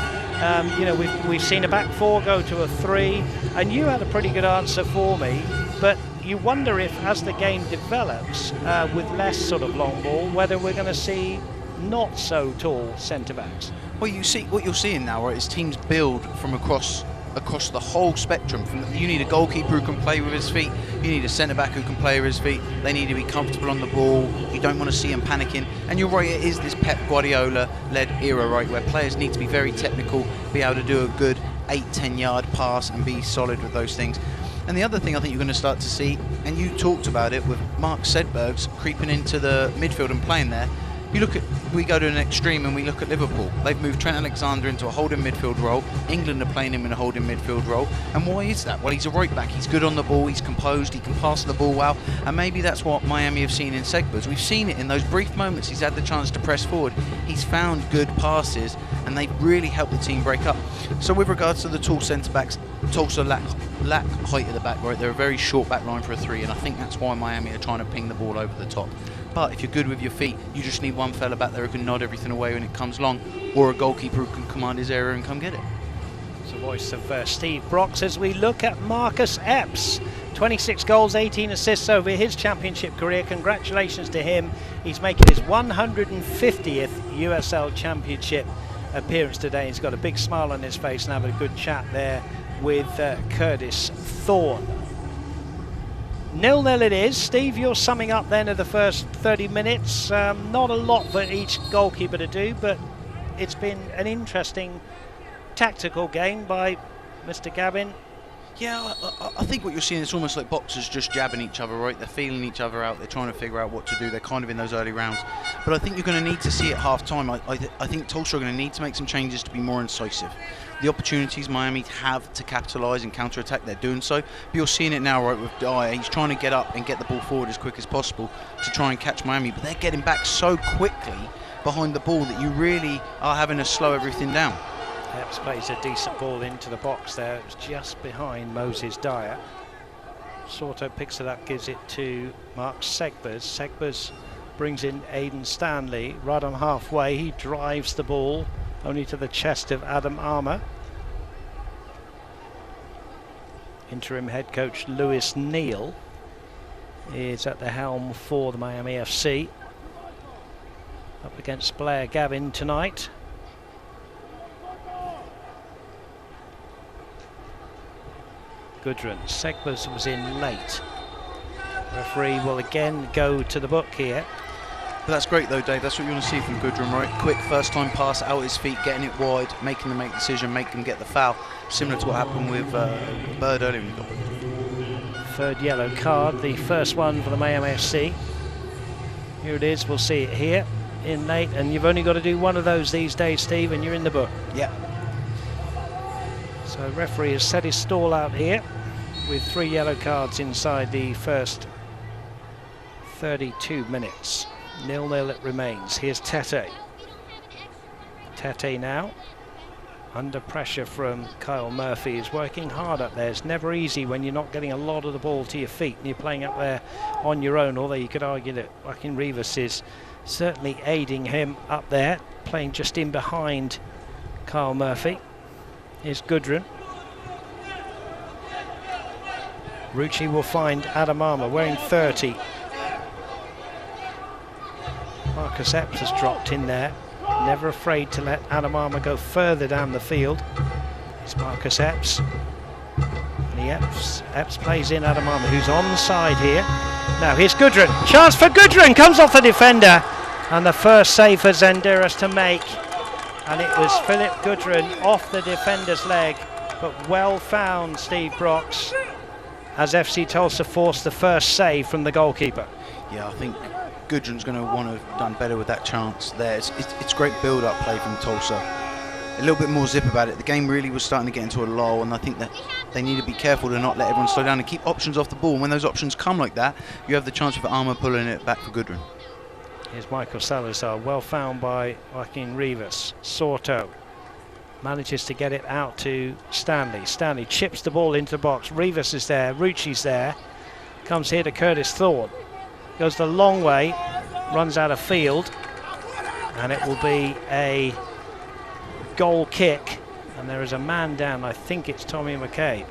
You know, we've seen a back four go to a three, and you had a pretty good answer for me, but you wonder if, as the game develops, with less sort of long ball, whether we're going to see not so tall centre-backs. Well, you see what you're seeing now, right, is teams build from across the whole spectrum. You need a goalkeeper who can play with his feet, you need a centre-back who can play with his feet, they need to be comfortable on the ball, you don't want to see them panicking. And you're right, it is this Pep Guardiola-led era, right, where players need to be very technical, be able to do a good 8-10 yard pass and be solid with those things. And the other thing I think you're going to start to see, and you talked about it with Mark Sedbergs creeping into the midfield and playing there, we go to an extreme and we look at Liverpool. They've moved Trent Alexander into a holding midfield role. England are playing him in a holding midfield role. And why is that? Well, he's a right back. He's good on the ball. He's composed. He can pass the ball well. And maybe that's what Miami have seen in Segbers. We've seen it in those brief moments he's had the chance to press forward. He's found good passes and they really help the team break up. So with regards to the tall centre-backs, Tulsa lack height at the back, right? They're a very short back line for a 3, and I think that's why Miami are trying to ping the ball over the top. But if you're good with your feet, you just need one fella back there who can nod everything away when it comes long, or a goalkeeper who can command his area and come get it. It's the voice of Steve Brox as we look at Marcus Epps. 26 goals, 18 assists over his championship career. Congratulations to him. He's making his 150th USL Championship appearance today. He's got a big smile on his face and having a good chat there with Curtis Thorne. 0-0 it is. Steve, you're summing up then of the first 30 minutes. Not a lot for each goalkeeper to do, but it's been an interesting tactical game by Mr. Gavin. Yeah, I think what you're seeing is almost like boxers just jabbing each other, right? They're feeling each other out. They're trying to figure out what to do. They're kind of in those early rounds. But I think you're going to need to see at half-time. I think Tulsa are going to need to make some changes to be more incisive. The opportunities Miami have to capitalise and counter-attack, they're doing so. But you're seeing it now, right, with Dyer. He's trying to get up and get the ball forward as quick as possible to try and catch Miami. But they're getting back so quickly behind the ball that you really are having to slow everything down. Epps plays a decent ball into the box there. It was just behind Moses Dyer. Soto picks it up, gives it to Mark Segbers. Segbers brings in Aidan Stanley right on halfway. He drives the ball only to the chest of Adam Armour. Interim head coach Lewis Neal is at the helm for the Miami FC. Up against Blair Gavin tonight. Gudrun. Segbers was in late. Referee will again go to the book here. But that's great though, Dave. That's what you want to see from Gudrun, right? Quick first time pass out his feet, getting it wide, making them make the decision, make them get the foul. Similar to what happened with Bird earlier in the goal. Third yellow card, the first one for the Miami FC. Here it is, we'll see it here in late, and you've only got to do one of those these days, Steve, and you're in the book. Yeah. So referee has set his stall out here with 3 yellow cards inside the first 32 minutes. 0-0 it remains. Here's Tete. Tete now under pressure from Kyle Murphy. Is working hard up there. It's never easy when you're not getting a lot of the ball to your feet and you're playing up there on your own, although you could argue that Joaquin Rivas is certainly aiding him up there, playing just in behind Kyle Murphy. Here's Gudrun. Rucci will find Adam Armour wearing 30. Marcus Epps has dropped in there, never afraid to let Adam Armour go further down the field. It's Marcus Epps. And Epps plays in Adam Armour, who's onside here. Now here's Gudrun. Chance for Gudrun, comes off the defender. And the first save for Zenderas to make. And it was Philip Gudrun off the defender's leg, but well found, Steve Brox, as FC Tulsa forced the first save from the goalkeeper. Yeah, I think Gudrun's going to want to have done better with that chance there. It's great build-up play from Tulsa. A little bit more zip about it. The game really was starting to get into a lull, and I think that they need to be careful to not let everyone slow down and keep options off the ball. And when those options come like that, you have the chance of Armour pulling it back for Gudrun. Here's Michael Salazar, well found by Joaquin Rivas. Soto manages to get it out to Stanley. Stanley chips the ball into the box. Rivas is there, Rucci's there. Comes here to Curtis Thorne. Goes the long way, runs out of field, and it will be a goal kick. And there is a man down, I think it's Tommy McCabe.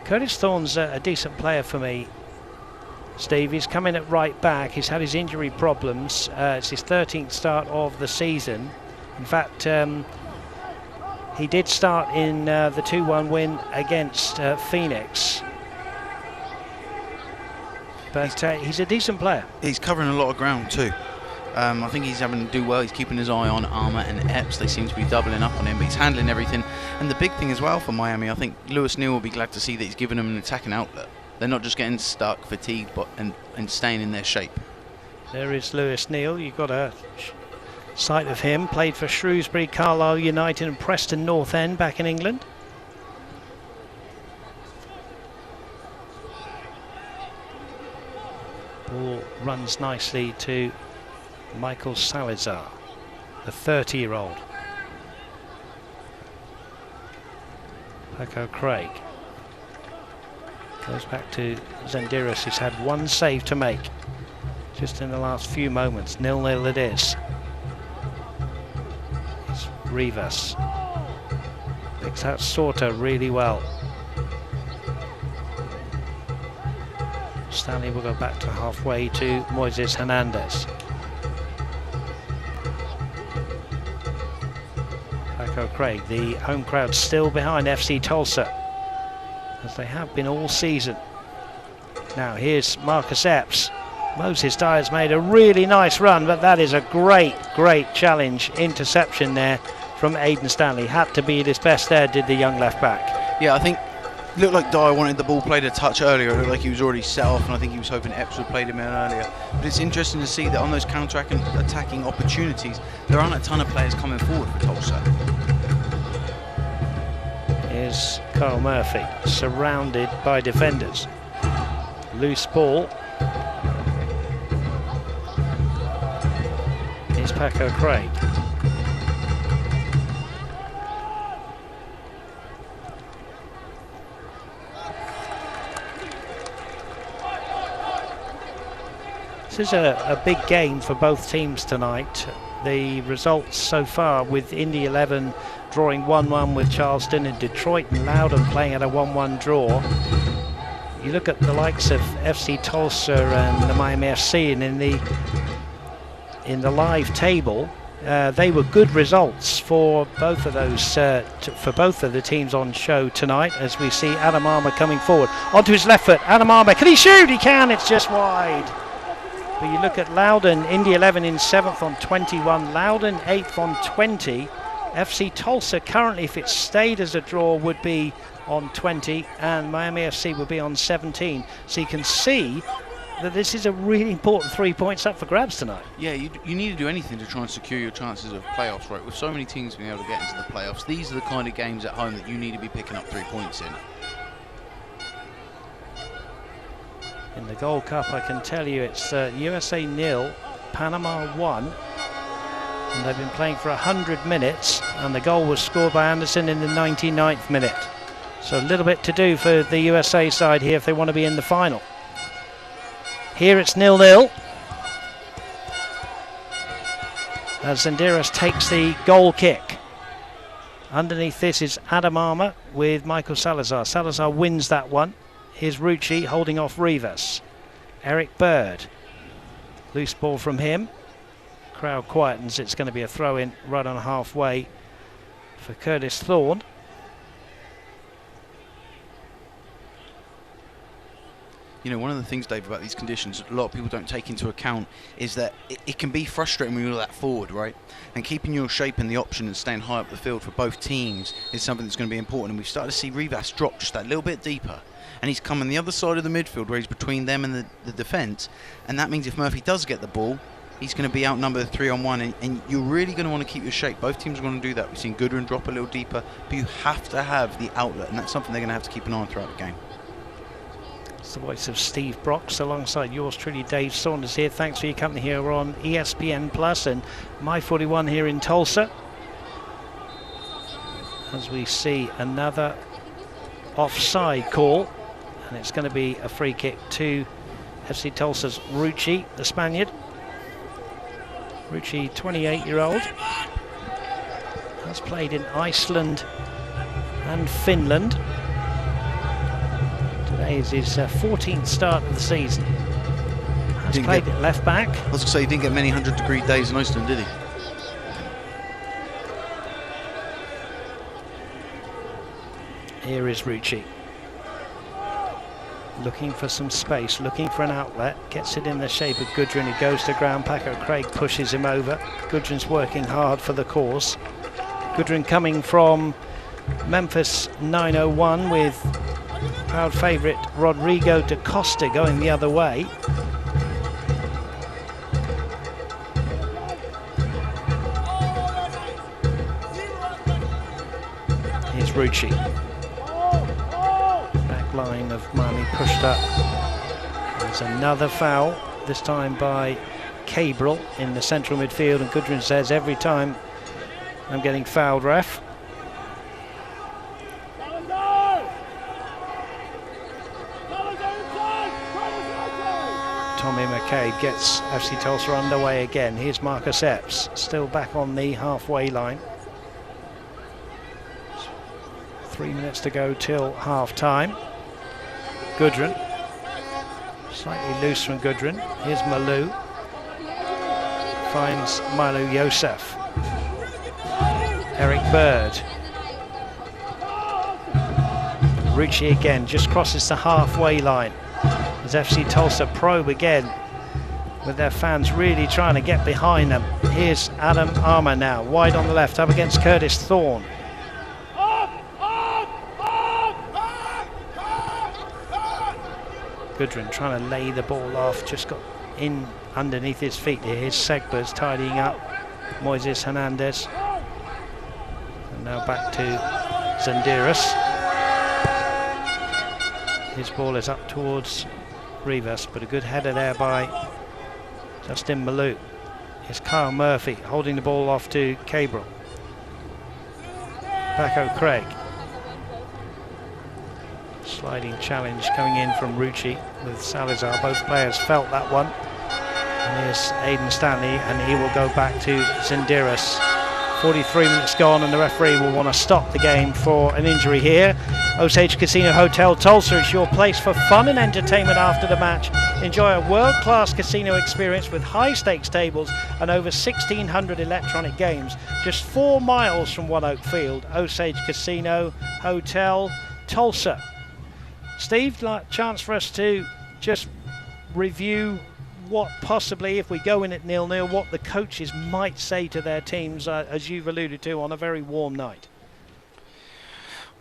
Curtis Thorne's a decent player for me, Steve. He's come in at right back. He's had his injury problems. It's his 13th start of the season. In fact, he did start in the 2-1 win against Phoenix. But he's a decent player. He's covering a lot of ground too. I think he's having to do well. He's keeping his eye on Armour and Epps. They seem to be doubling up on him, but he's handling everything. And the big thing as well for Miami, I think Lewis Neal will be glad to see that he's given them an attacking outlet. They're not just getting stuck, fatigued, and staying in their shape. There is Lewis Neal. You've got a sight of him. Played for Shrewsbury, Carlisle United and Preston North End back in England. Ball runs nicely to Michael Salazar, the 30-year-old. Paco Craig goes back to Zendiris, who's had one save to make just in the last few moments. 0-0 it is. It's Rivas. Picks out Sorta really well. Stanley will go back to halfway to Moises Hernandez. Paco Craig, the home crowd still behind FC Tulsa, as they have been all season. Now here's Marcus Epps. Moses Dyer's made a really nice run, but that is a great challenge. Interception there from Aidan Stanley. Had to be at his best there, did the young left back. Yeah, I think it looked like Dyer wanted the ball played a touch earlier. It looked like he was already set off, and I think he was hoping Epps would played him in earlier. But it's interesting to see that on those counter-attacking opportunities, there aren't a ton of players coming forward for Tulsa. Here's Kyle Murphy, surrounded by defenders. Loose ball. Here's Paco Craig. This is a big game for both teams tonight. The results so far, with Indy 11 drawing 1-1 with Charleston, and Detroit and Loudoun playing at a 1-1 draw. You look at the likes of FC Tulsa and the Miami FC, and in the live table, they were good results for both of those, for both of the teams on show tonight. As we see Adam Armour coming forward onto his left foot. Adam Armour, can he shoot? He can. It's just wide. But you look at Loudoun, Indy 11 in 7th on 21, Loudoun 8th on 20. FC Tulsa currently, if it stayed as a draw, would be on 20, and Miami FC would be on 17. So you can see that this is a really important 3 points up for grabs tonight. Yeah, you need to do anything to try and secure your chances of playoffs, right? With so many teams being able to get into the playoffs, these are the kind of games at home that you need to be picking up 3 points in. In the Gold Cup, I can tell you it's USA 0, Panama 1, and they've been playing for 100 minutes, and the goal was scored by Anderson in the 99th minute. So a little bit to do for the USA side here if they want to be in the final. Here it's 0-0. As Zendiris takes the goal kick. Underneath this is Adam Armour with Michael Salazar. Salazar wins that one. Here's Rucci holding off Rivas. Eric Bird. Loose ball from him. Crowd quietens. It's going to be a throw in right on halfway for Curtis Thorne. You know, one of the things, Dave, about these conditions a lot of people don't take into account is that it can be frustrating when you're that forward, right? And keeping your shape and the option and staying high up the field for both teams is something that's going to be important. And we've started to see Rivas drop just that little bit deeper. And he's come on the other side of the midfield where he's between them and the defence. And that means if Murphy does get the ball, he's going to be outnumbered 3-on-1. And you're really going to want to keep your shape. Both teams are going to do that. We've seen Goodwin drop a little deeper. But you have to have the outlet. And that's something they're going to have to keep an eye on throughout the game. It's the voice of Steve Brox alongside yours truly, Dave Saunders here. Thanks for your company here on ESPN Plus and My41 here in Tulsa. As we see another offside call, and it's going to be a free kick to FC Tulsa's Rucci, the Spaniard. Rucci, 28-year-old, has played in Iceland and Finland. Today is his 14th start of the season. Has played at left back. I was going to say, he didn't get many 100-degree days in Iceland, did he? Here is Rucci. Looking for some space, looking for an outlet. Gets it in the shape of Goodwin. He goes to ground. Paco Craig pushes him over. Goodwin's working hard for the cause. Goodwin coming from Memphis 901 with crowd favourite Rodrigo da Costa going the other way. Here's Rucci. Back line of Miami pushed up. There's another foul, this time by Cabral in the central midfield, and Gudrun says every time I'm getting fouled, ref. Tommy McCabe gets FC Tulsa underway again. Here's Marcus Epps, still back on the halfway line. 3 minutes to go till half time. Gudrun, slightly loose from Gudrun. Here's Malou, finds Milo Yosef. Eric Bird. Rucci again, just crosses the halfway line. As FC Tulsa probe again, with their fans really trying to get behind them. Here's Adam Armour now, wide on the left, up against Curtis Thorne. Gudrun trying to lay the ball off, just got in underneath his feet here. Here's Segbers tidying up Moises Hernandez. And now back to Zandiris. His ball is up towards Rivas, but a good header there by Justin Malou. Here's Kyle Murphy holding the ball off to Cabral. Paco Craig. Sliding challenge coming in from Rucci with Salazar. Both players felt that one. And here's Aidan Stanley, and he will go back to Zindiris. 43 minutes gone, and the referee will want to stop the game for an injury here. Osage Casino Hotel Tulsa is your place for fun and entertainment after the match. Enjoy a world-class casino experience with high-stakes tables and over 1,600 electronic games. Just 4 miles from One Oak Field. Osage Casino Hotel Tulsa. Steve, chance for us to just review what possibly, if we go in at 0-0, what the coaches might say to their teams, as you've alluded to, on a very warm night.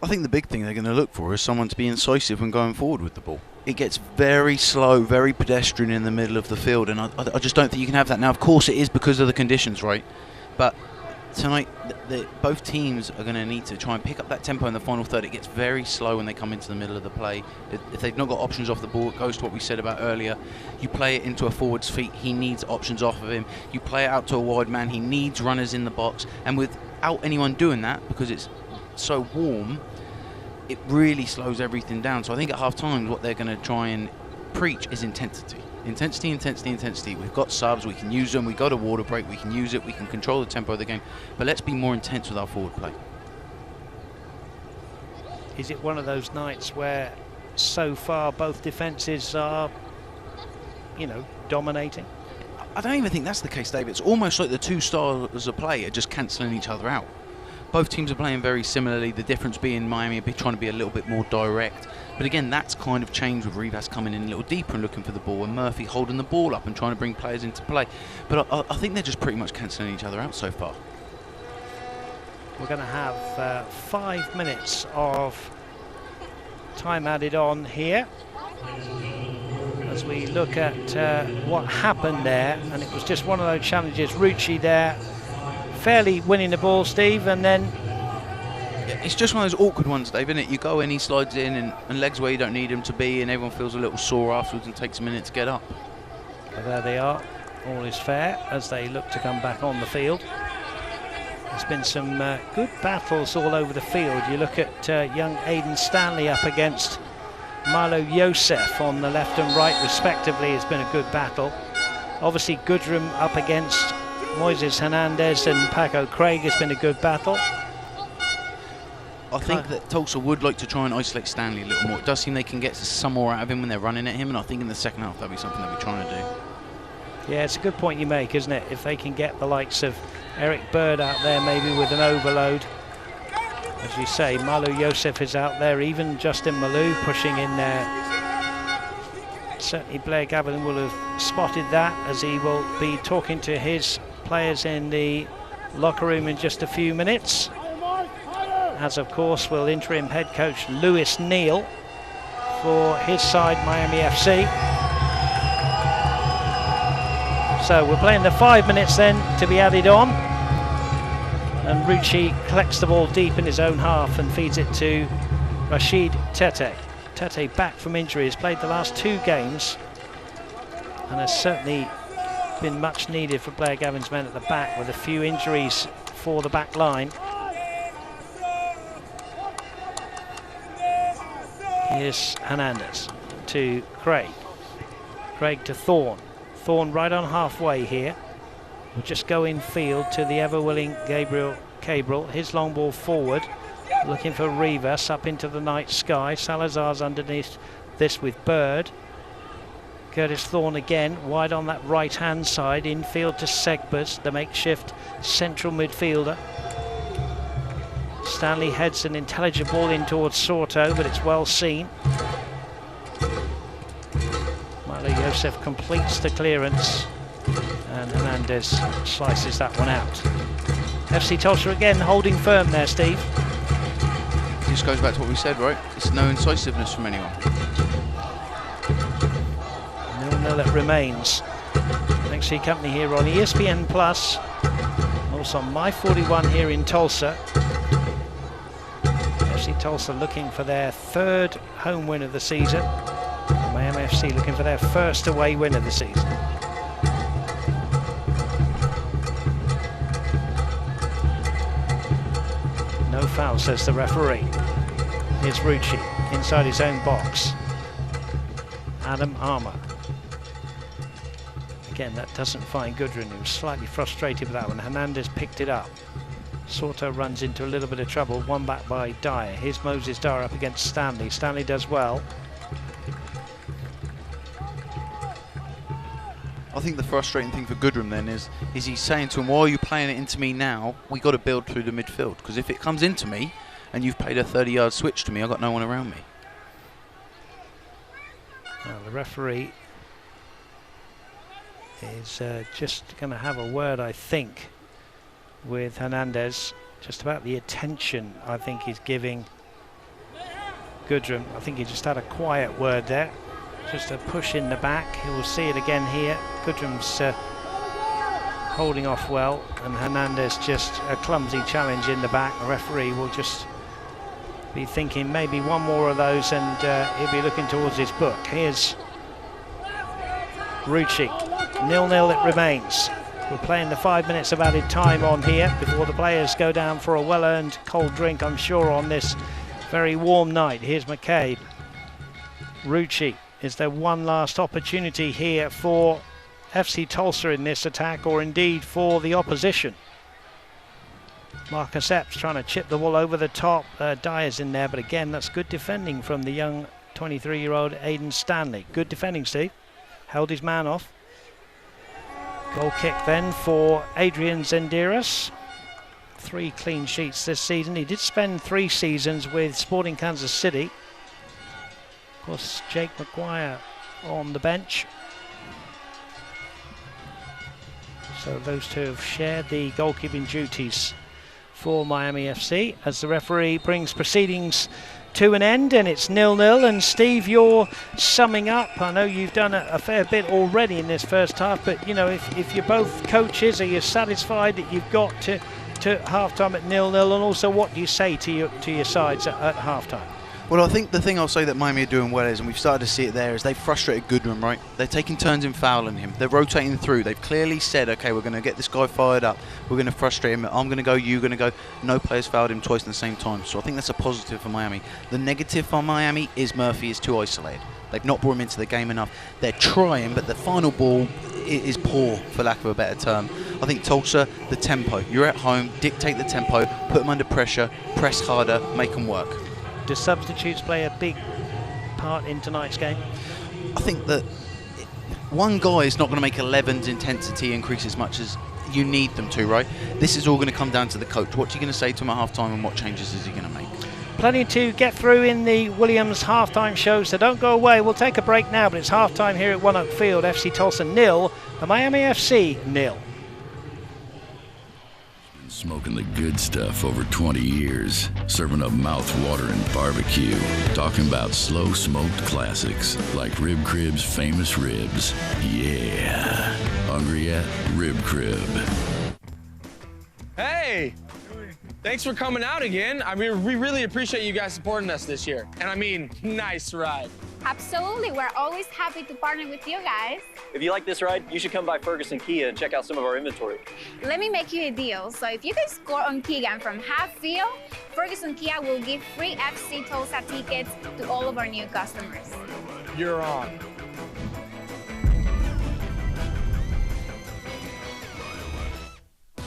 I think the big thing they're going to look for is someone to be incisive when going forward with the ball. It gets very slow, very pedestrian in the middle of the field, and I just don't think you can have that. Now, of course, it is because of the conditions, right? But tonight, both teams are going to need to try and pick up that tempo in the final third. It gets very slow when they come into the middle of the play. If they've not got options off the ball, it goes to what we said about earlier. You play it into a forward's feet, he needs options off of him. You play it out to a wide man, he needs runners in the box. And without anyone doing that, because it's so warm, it really slows everything down. So I think at half-time, what they're going to try and preach is intensity. Intensity, intensity, intensity. We've got subs, we can use them. We've got a water break, we can use it. We can control the tempo of the game. But let's be more intense with our forward play. Is it one of those nights where so far both defences are, dominating? I don't even think that's the case, Dave. It's almost like the two styles of play are just cancelling each other out. Both teams are playing very similarly, the difference being Miami trying to be a little bit more direct. But again, that's kind of changed with Rivas coming in a little deeper and looking for the ball, and Murphy holding the ball up and trying to bring players into play. But I think they're just pretty much cancelling each other out so far. We're going to have 5 minutes of time added on here as we look at what happened there, and it was just one of those challenges. Rucci there fairly winning the ball, Steve, and then it's just one of those awkward ones, Dave, isn't it? You go in, he slides in, and legs where you don't need him to be, and everyone feels a little sore afterwards and takes a minute to get up. But there they are, all is fair as they look to come back on the field. There's been some good battles all over the field. You look at young Aidan Stanley up against Milo Yosef on the left and right respectively. It's been a good battle. Obviously Gudrun up against Moises Hernandez and Paco Craig has been a good battle. I think that Tulsa would like to try and isolate Stanley a little more. It does seem they can get some more out of him when they're running at him, and I think in the second half that'll be something they'll be trying to do. Yeah, it's a good point you make, isn't it? If they can get the likes of Eric Bird out there maybe with an overload. As you say, Milo Yosef is out there, even Justin Malou pushing in there. Certainly Blair Gavin will have spotted that, as he will be talking to his players in the locker room in just a few minutes. As of course will interim head coach Lewis Neal for his side, Miami FC. So we're playing the 5 minutes then to be added on, and Rucci collects the ball deep in his own half and feeds it to Rashid Tete. Tete back from injury, has played the last 2 games and has certainly been much needed for Blair Gavin's men at the back, with a few injuries for the back line. Here's Hernandez to Craig. Craig to Thorne. Thorne right on halfway here. Will just go in field to the ever-willing Gabriel Cabral. His long ball forward, looking for Rivas up into the night sky. Salazar's underneath this with Bird. Curtis Thorne again, wide on that right-hand side, infield to Segbers, the makeshift central midfielder. Stanley heads an intelligent ball in towards Soto, but it's well seen. Milo Yosef completes the clearance, and Hernandez slices that one out. FC Tulsa again holding firm there, Steve. It just goes back to what we said, right? It's no incisiveness from anyone. 0-0 it remains. Thanks for your company here on ESPN Plus. Also on My 41 here in Tulsa. FC Tulsa looking for their third home win of the season. Miami FC looking for their first away win of the season. No foul, says the referee. Here's Rucci inside his own box. Adam Armour. Again, that doesn't find Goodwin. He was slightly frustrated with that one. Hernandez picked it up. Soto runs into a little bit of trouble. One back by Dyer. Here's Moses Dyer up against Stanley. Stanley does well. I think the frustrating thing for Goodwin then is he's saying to him, why are you playing it into me now? We got to build through the midfield, because if it comes into me and you've played a 30-yard switch to me, I've got no one around me. Well, the referee is just going to have a word, I think, with Hernandez, just about the attention I think he's giving Goodrum. I think he just had a quiet word there, just a push in the back. We'll see it again here. Goodrum's holding off well, and Hernandez just a clumsy challenge in the back. The referee will just be thinking maybe one more of those, and he'll be looking towards his book. Here's Rucci. 0-0 it remains. We're playing the 5 minutes of added time on here before the players go down for a well-earned cold drink, I'm sure, on this very warm night. Here's McCabe. Rucci. Is there one last opportunity here for FC Tulsa in this attack, or indeed for the opposition? Marcus Epps trying to chip the ball over the top. Dyer's in there, but again, that's good defending from the young 23-year-old Aidan Stanley. Good defending, Steve. Held his man off. Goal kick then for Adrian Zenderas. 3 clean sheets this season. He did spend 3 seasons with Sporting Kansas City. Of course, Jake McGuire on the bench. So those two have shared the goalkeeping duties for Miami FC as the referee brings proceedings to an end, and it's 0-0. And Steve, you're summing up. I know you've done a fair bit already in this first half, but you know, if you're both coaches, are you satisfied that you've got to half-time at 0-0, and also what do you say to your sides at half-time? Well, I think the thing I'll say that Miami are doing well is, and we've started to see it there, is they've frustrated Goodwin, right? They're taking turns in fouling him. They're rotating through. They've clearly said, okay, we're going to get this guy fired up. We're going to frustrate him. I'm going to go, you're going to go. No players fouled him twice at the same time. So I think that's a positive for Miami. The negative for Miami is Murphy is too isolated. They've not brought him into the game enough. They're trying, but the final ball is poor, for lack of a better term. I think Tulsa, the tempo. You're at home, dictate the tempo, put them under pressure, press harder, make them work. Do substitutes play a big part in tonight's game? I think that one guy is not going to make 11's intensity increase as much as you need them to, right? This is all going to come down to the coach. What's he going to say to him at half-time, and what changes is he going to make? Plenty to get through in the Williams half-time show, so don't go away. We'll take a break now, but it's half-time here at One Oak Field. FC Tulsa 0, the Miami FC 0. Smoking the good stuff over 20 years, serving up mouth-watering barbecue, talking about slow-smoked classics like Rib Crib's famous ribs. Yeah. Hungry yet? Rib Crib. Hey! Thanks for coming out again. I mean, we really appreciate you guys supporting us this year. And I mean, nice ride. Absolutely, we're always happy to partner with you guys. If you like this ride, you should come by Ferguson Kia and check out some of our inventory. Let me make you a deal. So if you guys score on Keegan from half field, Ferguson Kia will give free FC Tulsa tickets to all of our new customers. You're on.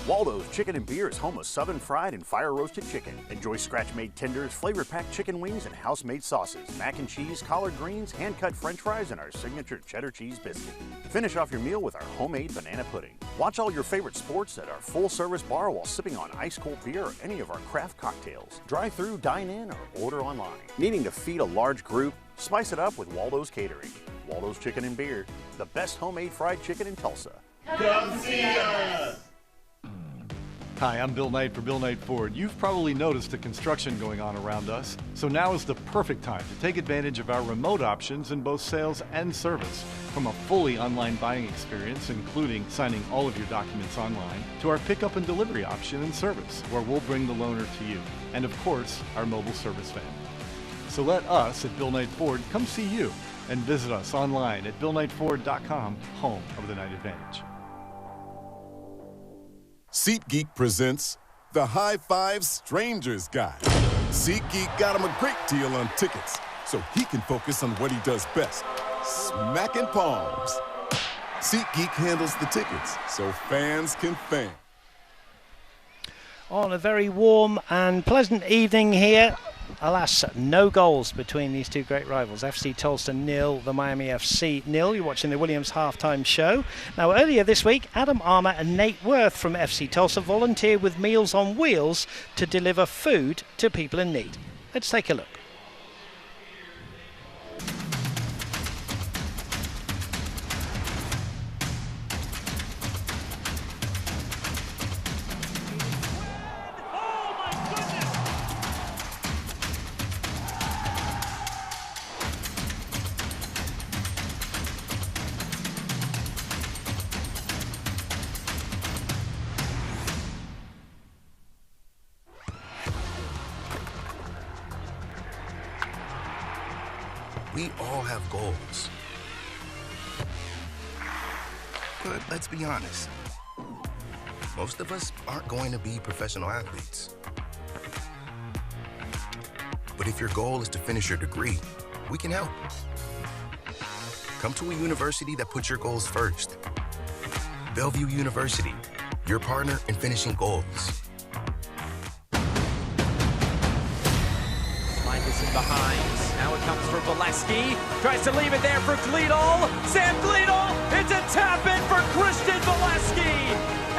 Waldo's Chicken and Beer is home of Southern Fried and Fire Roasted Chicken. Enjoy scratch-made tenders, flavor-packed chicken wings, and house-made sauces, mac and cheese, collard greens, hand-cut french fries, and our signature cheddar cheese biscuit. Finish off your meal with our homemade banana pudding. Watch all your favorite sports at our full-service bar while sipping on ice-cold beer or any of our craft cocktails. Drive-through, dine-in, or order online. Needing to feed a large group? Spice it up with Waldo's Catering. Waldo's Chicken and Beer, the best homemade fried chicken in Tulsa. Come see us! Hi, I'm Bill Knight for Bill Knight Ford. You've probably noticed the construction going on around us, so now is the perfect time to take advantage of our remote options in both sales and service. From a fully online buying experience, including signing all of your documents online, to our pickup and delivery option and service, where we'll bring the loaner to you. And of course, our mobile service van. So let us at Bill Knight Ford come see you and visit us online at BillKnightFord.com, home of the Knight Advantage. SeatGeek presents the High Five Strangers Guide. SeatGeek got him a great deal on tickets, so he can focus on what he does best, smacking palms. SeatGeek handles the tickets, so fans can fan. On a very warm and pleasant evening here. Alas, no goals between these two great rivals. FC Tulsa 0, the Miami FC 0. You're watching the Williams halftime show. Now, earlier this week, Adam Armour and Nate Worth from FC Tulsa volunteered with Meals on Wheels to deliver food to people in need. Let's take a look. We all have goals. But let's be honest, most of us aren't going to be professional athletes. But if your goal is to finish your degree, we can help. Come to a university that puts your goals first. Bellevue University, your partner in finishing goals. Slide this in behind. Now it comes for Valesky. Tries to leave it there for Gleedall. Sam Gleedall. It's a tap in for Christian Valesky.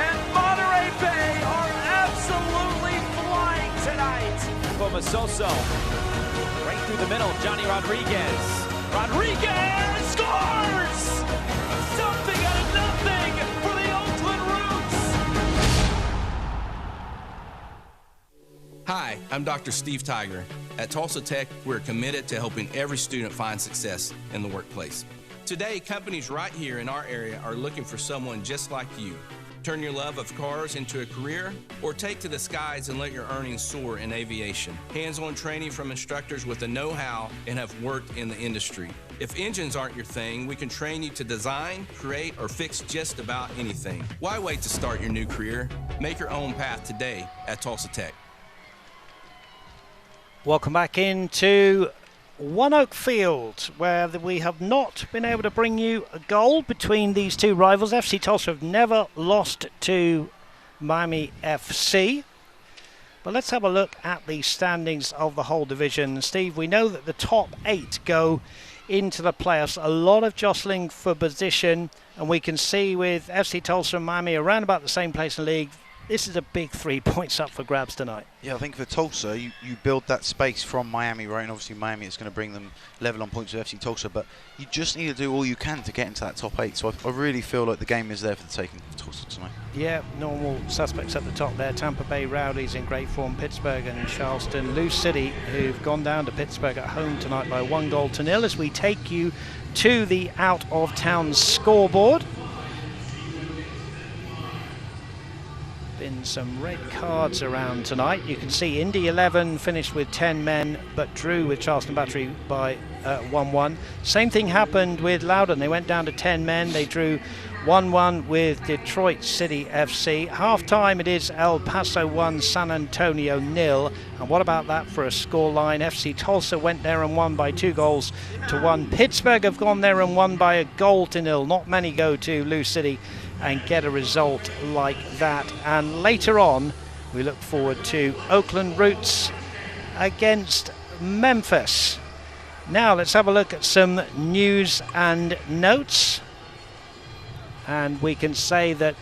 And Monterey Bay are absolutely flying tonight. Bomasoso. Right through the middle. Johnny Rodriguez. Rodriguez scores! Something out of nothing for the Oakland Roots. Hi, I'm Dr. Steve Tiger. At Tulsa Tech, we're committed to helping every student find success in the workplace. Today, companies right here in our area are looking for someone just like you. Turn your love of cars into a career, or take to the skies and let your earnings soar in aviation. Hands-on training from instructors with the know-how and have worked in the industry. If engines aren't your thing, we can train you to design, create, or fix just about anything. Why wait to start your new career? Make your own path today at Tulsa Tech. Welcome back into One Oak Field, where we have not been able to bring you a goal between these two rivals. FC Tulsa have never lost to Miami FC. But let's have a look at the standings of the whole division. Steve, we know that the top 8 go into the playoffs. A lot of jostling for position, and we can see with FC Tulsa and Miami around about the same place in the league. This is a big 3 points up for grabs tonight. Yeah, I think for Tulsa, you build that space from Miami, right? And obviously Miami is going to bring them level on points with FC Tulsa, but you just need to do all you can to get into that top 8. So I really feel like the game is there for the taking for Tulsa tonight. Yeah, normal suspects at the top there. Tampa Bay Rowdies in great form. Pittsburgh and Charleston. Lou City, who've gone down to Pittsburgh at home tonight by 1-0 as we take you to the out-of-town scoreboard. Been and some red cards around tonight. You can see Indy 11 finished with 10 men but drew with Charleston Battery by 1-1. Same thing happened with Loudoun. They went down to 10 men. They drew 1-1 with Detroit City FC. Half-time it is El Paso 1, San Antonio 0. And what about that for a scoreline? FC Tulsa went there and won by 2-1. Pittsburgh have gone there and won by 1-0. Not many go to Lou City and get a result like that. And later on, we look forward to Oakland Roots against Memphis. Now let's have a look at some news and notes. And we can say that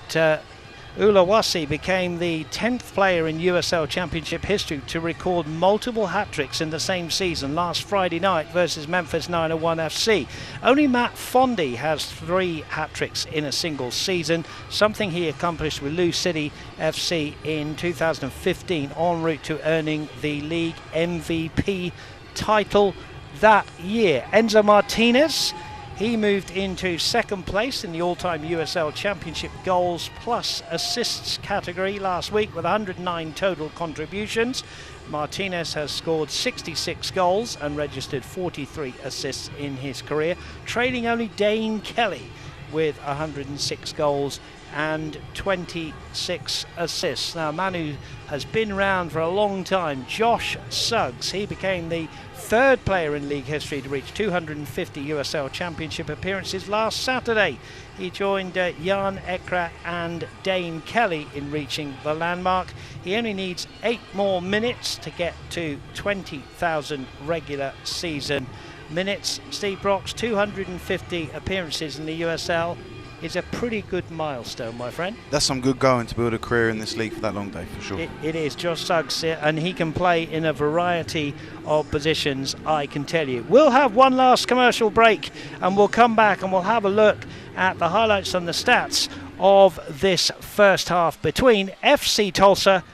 Uluwasi became the 10th player in USL Championship history to record multiple hat-tricks in the same season last Friday night versus Memphis 901 FC. Only Matt Fondy has 3 hat-tricks in a single season, something he accomplished with Lou City FC in 2015 en route to earning the league MVP title that year. Enzo Martinez, he moved into second place in the all-time USL Championship goals plus assists category last week with 109 total contributions. Martinez has scored 66 goals and registered 43 assists in his career, trailing only Dane Kelly with 106 goals and 26 assists. Now, Manu has been around for a long time. Josh Suggs, he became the 3rd player in league history to reach 250 USL Championship appearances last Saturday. He joined Jan Ekra and Dane Kelly in reaching the landmark. He only needs 8 more minutes to get to 20,000 regular season minutes. Steve Brock's 250 appearances in the USL is a pretty good milestone, my friend. That's some good going to build a career in this league for that long, Dave, for sure. It is. Josh Suggs, and he can play in a variety of positions, I can tell you. We'll have one last commercial break, and we'll come back and we'll have a look at the highlights and the stats of this first half between FC Tulsa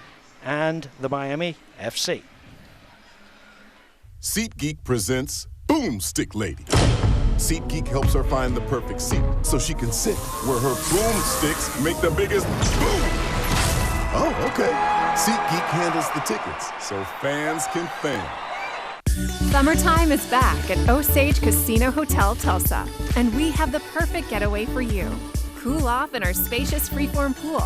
and the Miami FC. SeatGeek presents Boomstick Lady. SeatGeek helps her find the perfect seat so she can sit where her boomsticks make the biggest boom. Oh, okay. SeatGeek handles the tickets so fans can fan. Summertime is back at Osage Casino Hotel Tulsa, and we have the perfect getaway for you. Cool off in our spacious freeform pool,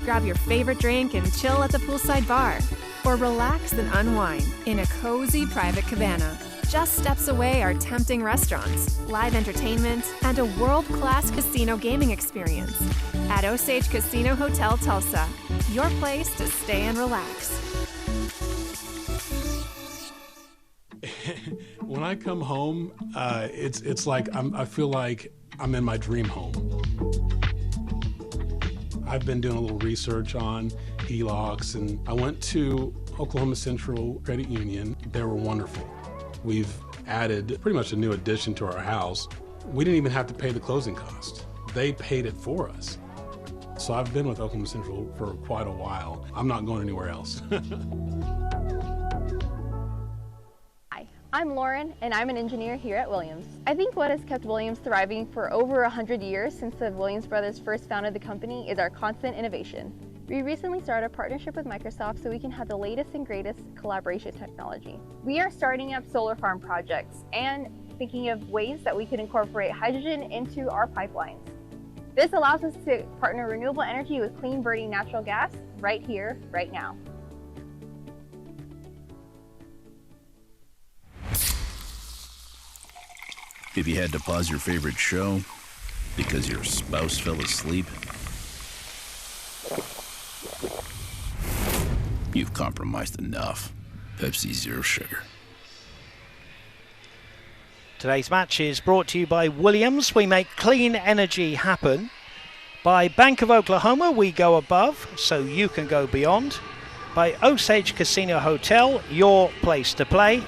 grab your favorite drink and chill at the poolside bar, or relax and unwind in a cozy private cabana. Just steps away are tempting restaurants, live entertainment, and a world-class casino gaming experience. At Osage Casino Hotel Tulsa, your place to stay and relax. When I come home, it's like I feel like I'm in my dream home. I've been doing a little research on HELOCs, and I went to Oklahoma Central Credit Union. They were wonderful. We've added pretty much a new addition to our house. We didn't even have to pay the closing cost. They paid it for us. So I've been with Oklahoma Central for quite a while. I'm not going anywhere else. Hi, I'm Lauren, and I'm an engineer here at Williams. I think what has kept Williams thriving for over 100 years since the Williams brothers first founded the company is our constant innovation. We recently started a partnership with Microsoft so we can have the latest and greatest collaboration technology. We are starting up solar farm projects and thinking of ways that we can incorporate hydrogen into our pipelines. This allows us to partner renewable energy with clean burning natural gas right here, right now. If you had to pause your favorite show because your spouse fell asleep, you've compromised enough. Pepsi Zero Sugar. Today's match is brought to you by Williams. We make clean energy happen. By Bank of Oklahoma, we go above so you can go beyond. By Osage Casino Hotel, your place to play.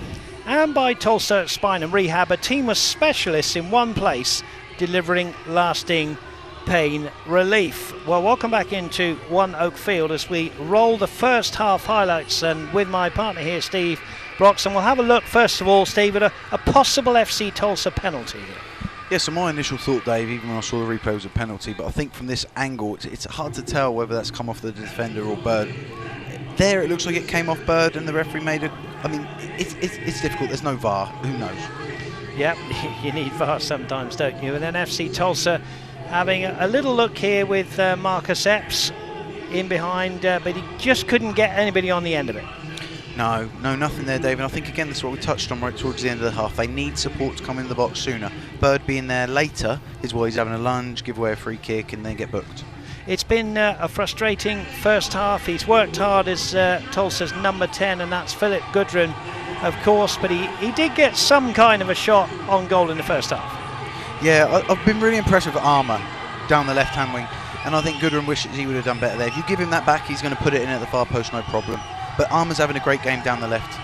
And by Tulsa Spine and Rehab, a team of specialists in one place delivering lasting pain relief. Well, welcome back into One Oak Field as we roll the first half highlights, and with my partner here, Steve Brox, and we'll have a look first of all, Steve, at a possible FC Tulsa penalty here. Yeah, so my initial thought, Dave, even when I saw the replay, was a penalty, but I think from this angle, it's hard to tell whether that's come off the defender or Bird. There, it looks like it came off Bird, and the referee made I mean, it's difficult. There's no VAR. Who knows? Yep, you need VAR sometimes, don't you? And then FC Tulsa having a little look here with Marcus Epps in behind, but he just couldn't get anybody on the end of it. No, nothing there, Dave. And I think, again, that's what we touched on right towards the end of the half. They need support to come in the box sooner. Bird being there later is why he's having a lunge, give away a free kick, and then get booked. It's been a frustrating first half. He's worked hard as Tulsa's number 10, and that's Philip Gudrun, of course, but he did get some kind of a shot on goal in the first half. Yeah, I've been really impressed with Armour down the left-hand wing, and I think Gudrun wishes he would have done better there. If you give him that back, he's going to put it in at the far post, no problem. But Armour's having a great game down the left.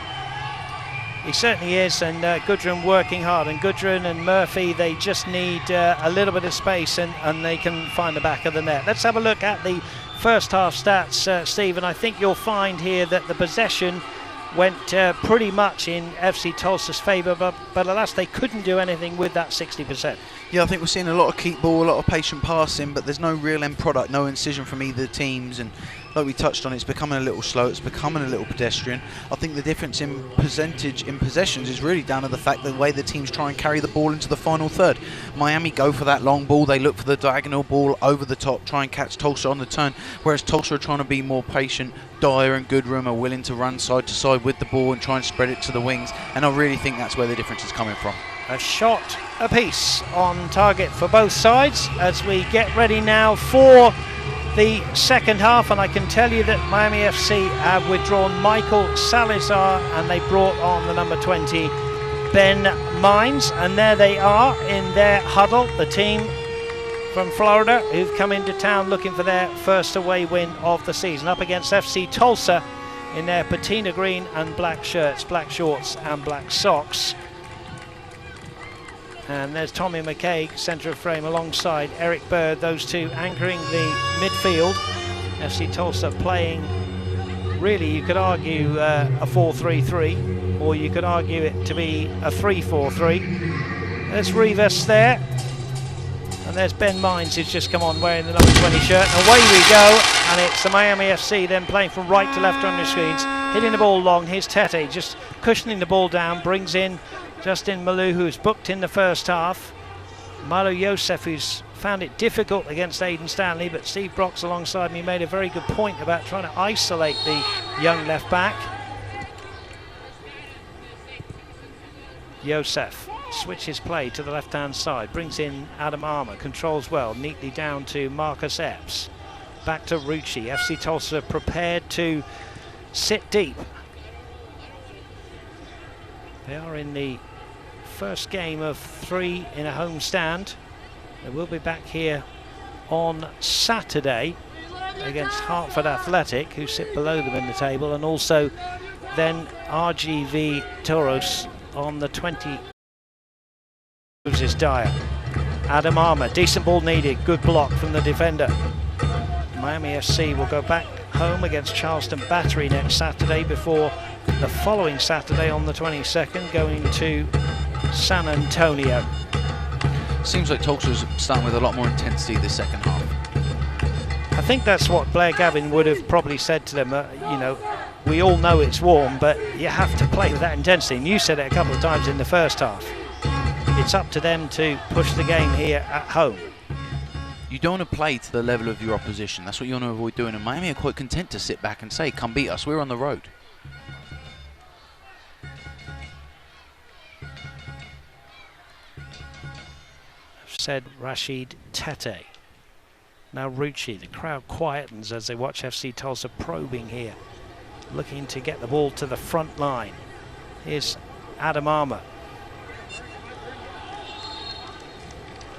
He certainly is, and Gudrun working hard. And Gudrun and Murphy, they just need a little bit of space, and they can find the back of the net. Let's have a look at the first half stats, Steve, and I think you'll find here that the possession went pretty much in FC Tulsa's favour, but alas, they couldn't do anything with that 60%. Yeah, I think we're seeing a lot of keep ball, a lot of patient passing, but there's no real end product, no incision from either teams, and like we touched on, it's becoming a little slow, it's becoming a little pedestrian. I think the difference in percentage in possessions is really down to the fact that the way the teams try and carry the ball into the final third. Miami go for that long ball, they look for the diagonal ball over the top, try and catch Tulsa on the turn, whereas Tulsa are trying to be more patient. Dyer and Goodrum are willing to run side to side with the ball and try and spread it to the wings, and I really think that's where the difference is coming from. A shot apiece on target for both sides as we get ready now for the second half, and I can tell you that Miami FC have withdrawn Michael Salazar and they brought on the number 20 Ben Mines, and there they are in their huddle, the team from Florida who've come into town looking for their first away win of the season, up against FC Tulsa in their patina green and black shirts, black shorts and black socks. And there's Tommy McKay, centre of frame, alongside Eric Bird, those two anchoring the midfield. FC Tulsa playing, really you could argue a 4-3-3, or you could argue it to be a 3-4-3. There's Rivas there, and there's Ben Mines who's just come on wearing the number 20 shirt. And away we go, and it's the Miami FC then playing from right to left on the screens, hitting the ball long. Here's Tete just cushioning the ball down, brings in Justin Malou, who's booked in the first half. Milo Yosef, who's found it difficult against Aidan Stanley, but Steve Brock's alongside me made a very good point about trying to isolate the young left back. Yosef switches play to the left hand side, brings in Adam Armour, controls well, neatly down to Marcus Epps. Back to Rucci. FC Tulsa prepared to sit deep. They are in the first game of 3 in a home stand. They will be back here on Saturday against Hartford Athletic, who sit below them in the table, and also then RGV Toros on the 20. Loses Dyer. Adam Armour, decent ball needed, good block from the defender. Miami FC will go back home against Charleston Battery next Saturday before the following Saturday on the 22nd going to San Antonio. Seems like Tulsa's starting with a lot more intensity this second half. I think that's what Blair Gavin would have probably said to them. You know, we all know it's warm, but you have to play with that intensity. And you said it a couple of times in the first half. It's up to them to push the game here at home. You don't want to play to the level of your opposition. That's what you want to avoid doing. And Miami are quite content to sit back and say, come beat us, we're on the road. Said Rashid Tete. Now Rucci, the crowd quietens as they watch FC Tulsa probing here, looking to get the ball to the front line. Here's Adam Armour.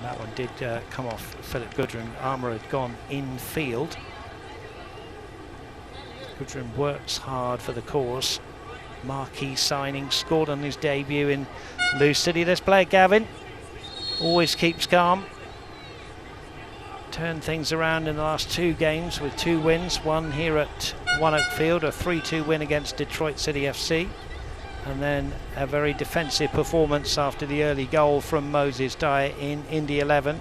That one did come off Philip Gudrun. Armour had gone in field. Gudrun works hard for the cause. Marquee signing, scored on his debut in Lou City. Let's play Gavin. Always keeps calm. Turned things around in the last 2 games with 2 wins. One here at One Oak Field, a 3-2 win against Detroit City FC. And then a very defensive performance after the early goal from Moses Dyer in Indy 11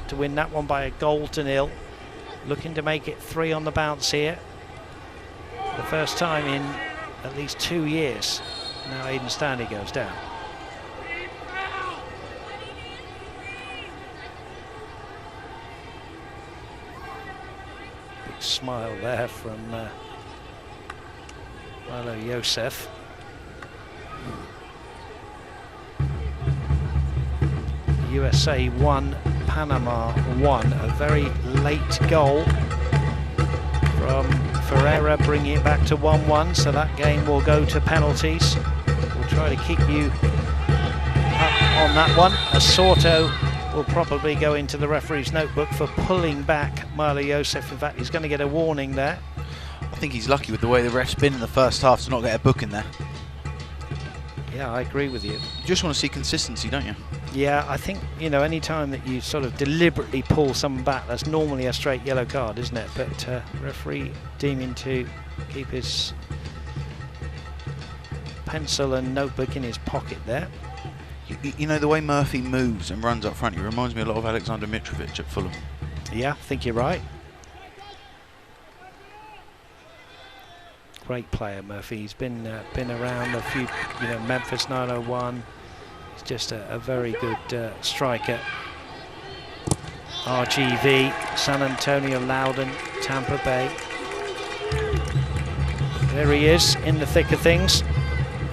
to win that one by a 0-0. Looking to make it 3 on the bounce here. The first time in at least 2 years. Now Aidan Stanley goes down. Big smile there from Milo Joseph. USA 1, Panama 1. A very late goal from Ferreira, bringing it back to 1-1, so that game will go to penalties. We'll try to keep you up on that one. Asorto will probably go into the referee's notebook for pulling back Milo Joseph. In fact, he's going to get a warning there. I think he's lucky with the way the ref's been in the first half to not get a book in there. Yeah, I agree with you. You just want to see consistency, don't you? Yeah, I think, you know, any time that you sort of deliberately pull someone back, that's normally a straight yellow card, isn't it? But referee deeming to keep his pencil and notebook in his pocket there. You know, the way Murphy moves and runs up front, he reminds me a lot of Alexander Mitrovic at Fulham. Yeah, I think you're right. Great player, Murphy. He's been around a few, you know, Memphis 901. He's just a very good striker. RGV, San Antonio, Loudoun, Tampa Bay. There he is in the thick of things.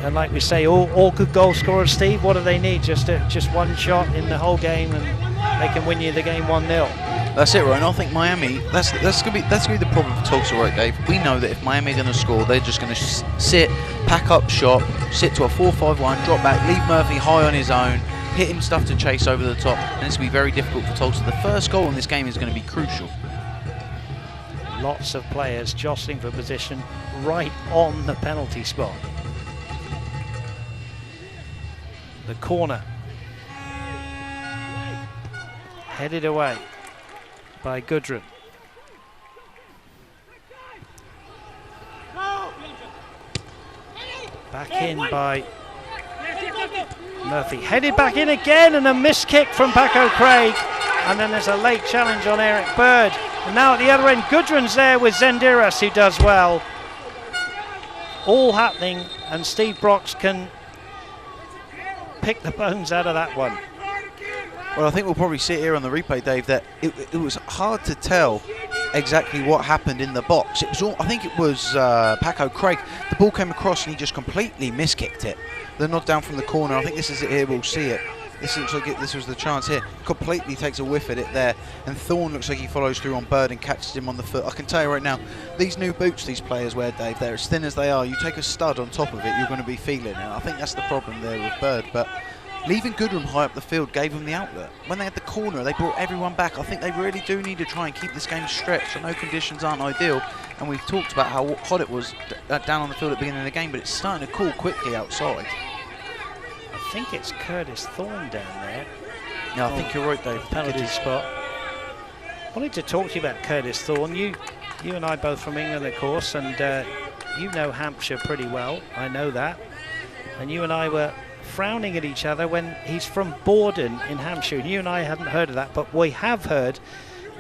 And like we say, all good goal scorers, Steve. What do they need? Just one shot in the whole game, and they can win you the game 1-0. That's it, right? And I think Miami, that's gonna be the problem for Tulsa, right, Dave? We know that if Miami are going to score, they're just going to sit, pack up shop, sit to a 4-5-1, drop back, leave Murphy high on his own, hit him stuff to chase over the top, and it's going to be very difficult for Tulsa. The first goal in this game is going to be crucial. Lots of players jostling for position right on the penalty spot. The corner. Headed away by Gudrun. Back in by Murphy. Headed back in again, and a missed kick from Paco Craig. And then there's a late challenge on Eric Bird. And now at the other end, Gudrun's there with Zendiras, who does well. All happening, and Steve Brox can pick the bones out of that one. Well, I think we'll probably see it here on the replay, Dave, that it was hard to tell exactly what happened in the box. It was all, I think it was Paco Craig. The ball came across and he just completely miskicked it. The nod down from the corner. I think this is it here. We'll see it. This looks like this was the chance here. Completely takes a whiff at it there. And Thorne looks like he follows through on Bird and catches him on the foot. I can tell you right now, these new boots these players wear, Dave, they're as thin as they are. You take a stud on top of it, you're going to be feeling it. I think that's the problem there with Bird. But leaving Goodrum high up the field gave them the outlet. When they had the corner, they brought everyone back. I think they really do need to try and keep this game stretched. I know conditions aren't ideal, and we've talked about how hot it was down on the field at the beginning of the game, but it's starting to cool quickly outside. I think it's Curtis Thorne down there. Yeah, I think you're right, Dave. Penalty spot. I wanted to talk to you about Curtis Thorne. You and I both from England, of course, and you know Hampshire pretty well. I know that. And you and I were frowning at each other when he's from Borden in Hampshire. And you and I hadn't heard of that, but we have heard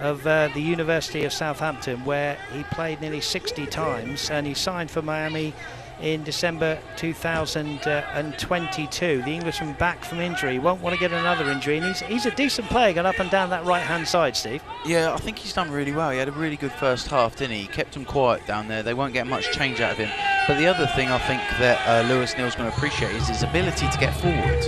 of the University of Southampton, where he played nearly 60 times, and he signed for Miami in December 2022. The Englishman back from injury, won't want to get another injury, and he's a decent player going up and down that right hand side, Steve. Yeah, I think he's done really well. He had a really good first half, didn't he? He kept him quiet down there. They won't get much change out of him. But the other thing I think that Lewis Neal's going to appreciate is his ability to get forward.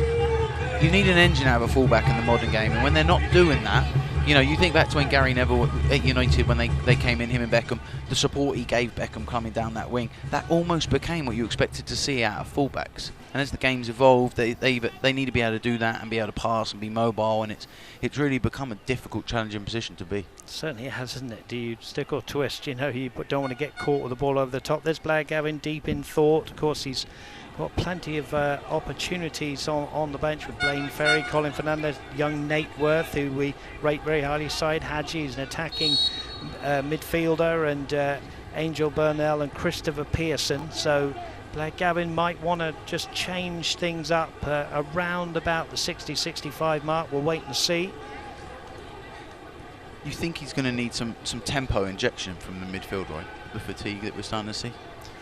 You need an engine out of a fullback in the modern game, and when they're not doing that, you know, you think back to when Gary Neville at United, when they came in, him and Beckham, the support he gave Beckham coming down that wing, that almost became what you expected to see out of fullbacks. And as the game's evolved, they need to be able to do that and be able to pass and be mobile, and it's really become a difficult, challenging position to be. Certainly it has, hasn't it? Do you stick or twist? You know, you don't want to get caught with the ball over the top. There's Blairgavin deep in thought. Of course, he's got plenty of opportunities on the bench with Blaine Ferry, Colin Fernandez, young Nate Worth, who we rate very highly. Said Hadji is an attacking midfielder, and Angel Burnell and Christopher Pearson. So Blair Gavin might want to just change things up around about the 60-65 mark. We'll wait and see. You think he's going to need some tempo injection from the midfield, right? The fatigue that we're starting to see?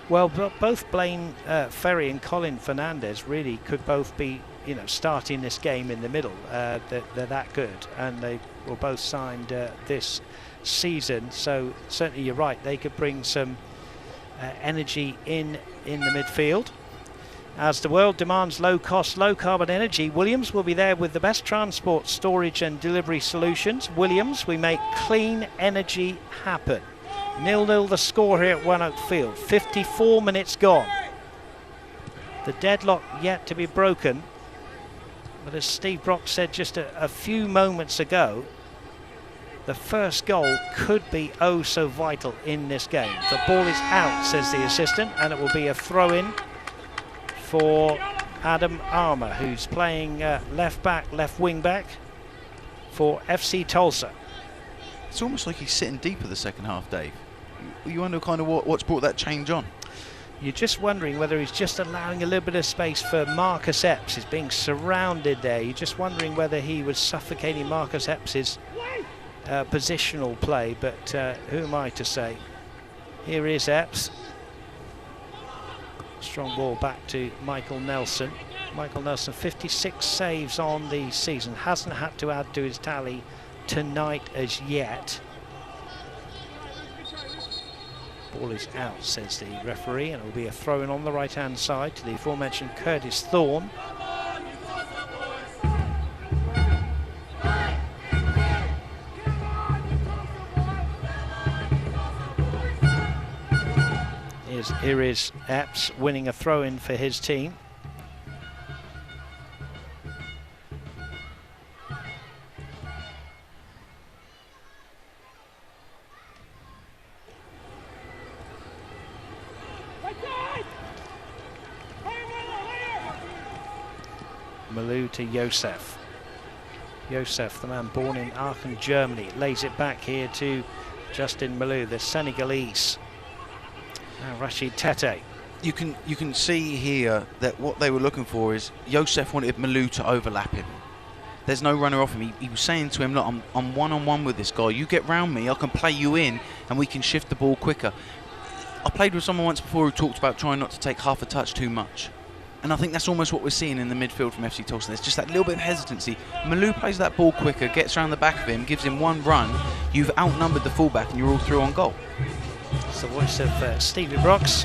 Well, both Blaine Ferry and Colin Fernandez really could both be, starting this game in the middle. They're that good, and they were both signed this season. So certainly you're right, they could bring some energy in the midfield. As the world demands low-cost, low-carbon energy, Williams will be there with the best transport, storage and delivery solutions. Williams, we make clean energy happen. 0-0 the score here at One Oak Field. 54 minutes gone. The deadlock yet to be broken. But as Steve Brock said just a few moments ago, the first goal could be oh so vital in this game. The ball is out, says the assistant, and it will be a throw-in for Adam Armour, who's playing left back, left wing back for FC Tulsa. It's almost like he's sitting deeper the second half, Dave. You wonder kind of what's brought that change on. You're just wondering whether he's just allowing a little bit of space for Marcus Epps. He's being surrounded there. You're just wondering whether he was suffocating Marcus Epps's positional play, but who am I to say? Here is Epps. Strong ball back to Michael Nelson. Michael Nelson, 56 saves on the season. Hasn't had to add to his tally tonight as yet. Ball is out, says the referee, and it will be a throw-in on the right-hand side to the aforementioned Curtis Thorne. Here is Epps winning a throw-in for his team. Malou to Yosef. Yosef, the man born in Aachen, Germany, lays it back here to Justin Malou, the Senegalese. Now Rashid Tete. You can see here that what they were looking for is Yosef wanted Malou to overlap him. There's no runner off him. He was saying to him, look, I'm one-on-one with this guy. You get round me, I can play you in, and we can shift the ball quicker. I played with someone once before who talked about trying not to take half a touch too much. And I think that's almost what we're seeing in the midfield from FC Tulsa. There's just that little bit of hesitancy. Malou plays that ball quicker, gets around the back of him, gives him one run. You've outnumbered the fullback and you're all through on goal. It's the voice of Stevie Brooks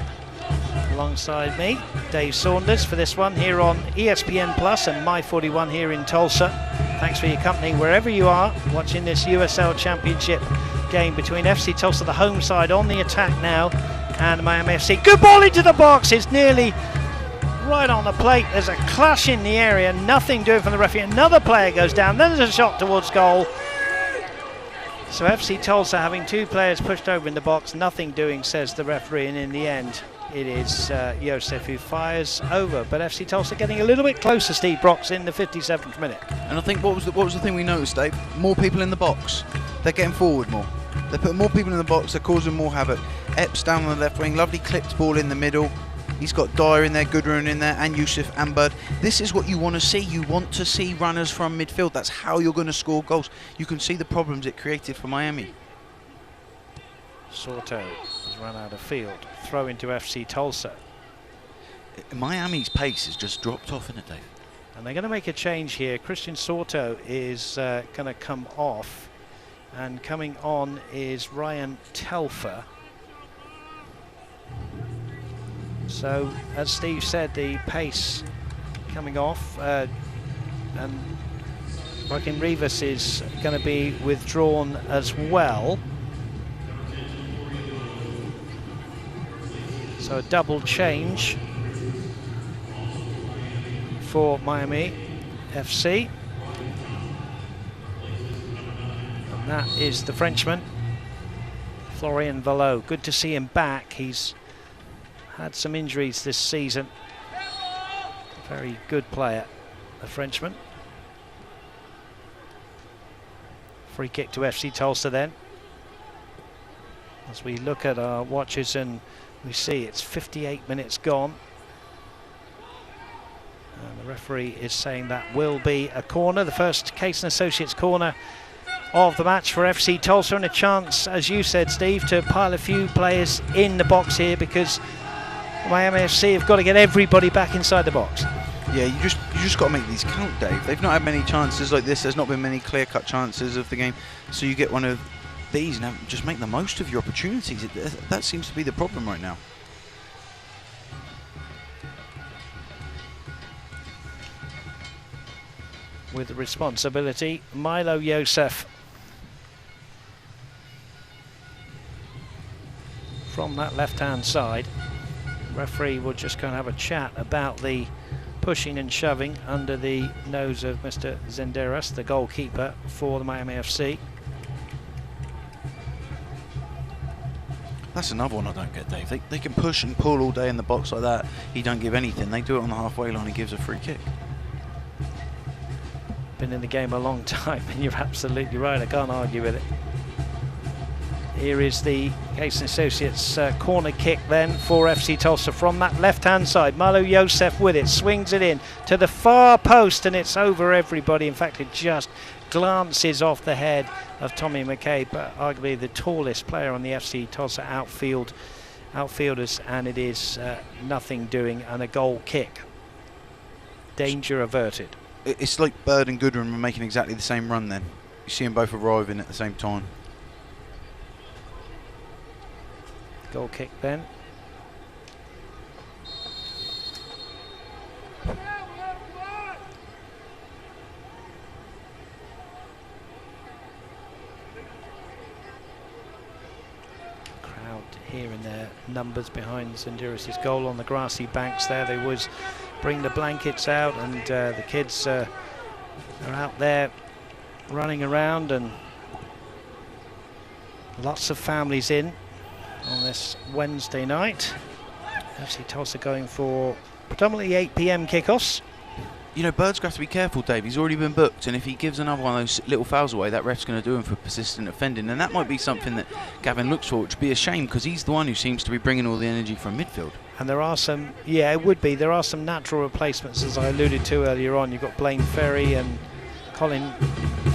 alongside me, Dave Saunders, for this one here on ESPN Plus and My41 here in Tulsa. Thanks for your company wherever you are watching this USL Championship game between FC Tulsa, the home side, on the attack now, and Miami FC. Good ball into the box. It's nearly right on the plate. There's a clash in the area. Nothing doing from the referee. Another player goes down. Then there's a shot towards goal. So FC Tulsa having two players pushed over in the box. Nothing doing, says the referee. And in the end, it is Yosef who fires over. But FC Tulsa getting a little bit closer, Steve Brox, in the 57th minute. And I think what was the thing we noticed, Dave? More people in the box. They're getting forward more. They're putting more people in the box. They're causing more havoc. Epps down on the left wing. Lovely clipped ball in the middle. He's got Dyer in there, Goodrun in there, and Yusuf and Bud. This is what you want to see. You want to see runners from midfield. That's how you're going to score goals. You can see the problems it created for Miami. Soto has run out of field. Throw into FC Tulsa. Miami's pace has just dropped off, isn't it, Dave? And they're going to make a change here. Christian Soto is going to come off. And coming on is Ryan Telfer. So, as Steve said, the pace coming off, and Joaquin Rivas is going to be withdrawn as well. So a double change for Miami FC. And that is the Frenchman, Florian Valot. Good to see him back. He's had some injuries this season. Very good player, the Frenchman. Free kick to FC Tulsa then. As we look at our watches and we see it's 58 minutes gone. And the referee is saying that will be a corner, the first Case & Associates corner of the match for FC Tulsa, and a chance, as you said, Steve, to pile a few players in the box here, because Miami FC have got to get everybody back inside the box. Yeah, you just got to make these count, Dave. They've not had many chances like this. There's not been many clear-cut chances of the game. So you get one of these and just make the most of your opportunities. That seems to be the problem right now. With the responsibility, Milo Yosef. From that left-hand side, referee will just go and have a chat about the pushing and shoving under the nose of Mr. Zenderas, the goalkeeper for the Miami FC. That's another one I don't get, Dave. They can push and pull all day in the box like that. He don't give anything. They do it on the halfway line. He gives a free kick. Been in the game a long time, and you're absolutely right. I can't argue with it. Here is the Case & Associates corner kick then for FC Tulsa from that left-hand side. Milo Yosef with it, swings it in to the far post, and it's over everybody. In fact, it just glances off the head of Tommy McKay, but arguably the tallest player on the FC Tulsa outfielders, and it is nothing doing, and a goal kick. Danger averted. It's like Bird and Goodwin were making exactly the same run then. You see them both arriving at the same time. Goal kick then. Crowd here in their numbers behind Zenderas' goal on the grassy banks there. They always bring the blankets out, and the kids are out there running around, and lots of families in on this Wednesday night. FC Tulsa going for predominantly 8 PM kickoffs. You know, Bird's got to be careful, Dave. He's already been booked, and if he gives another one of those little fouls away, that ref's going to do him for persistent offending, and that might be something that Gavin looks for, which would be a shame, because he's the one who seems to be bringing all the energy from midfield. And there are some, yeah, it would be. There are some natural replacements, as I alluded to earlier on. You've got Blaine Ferry and Colin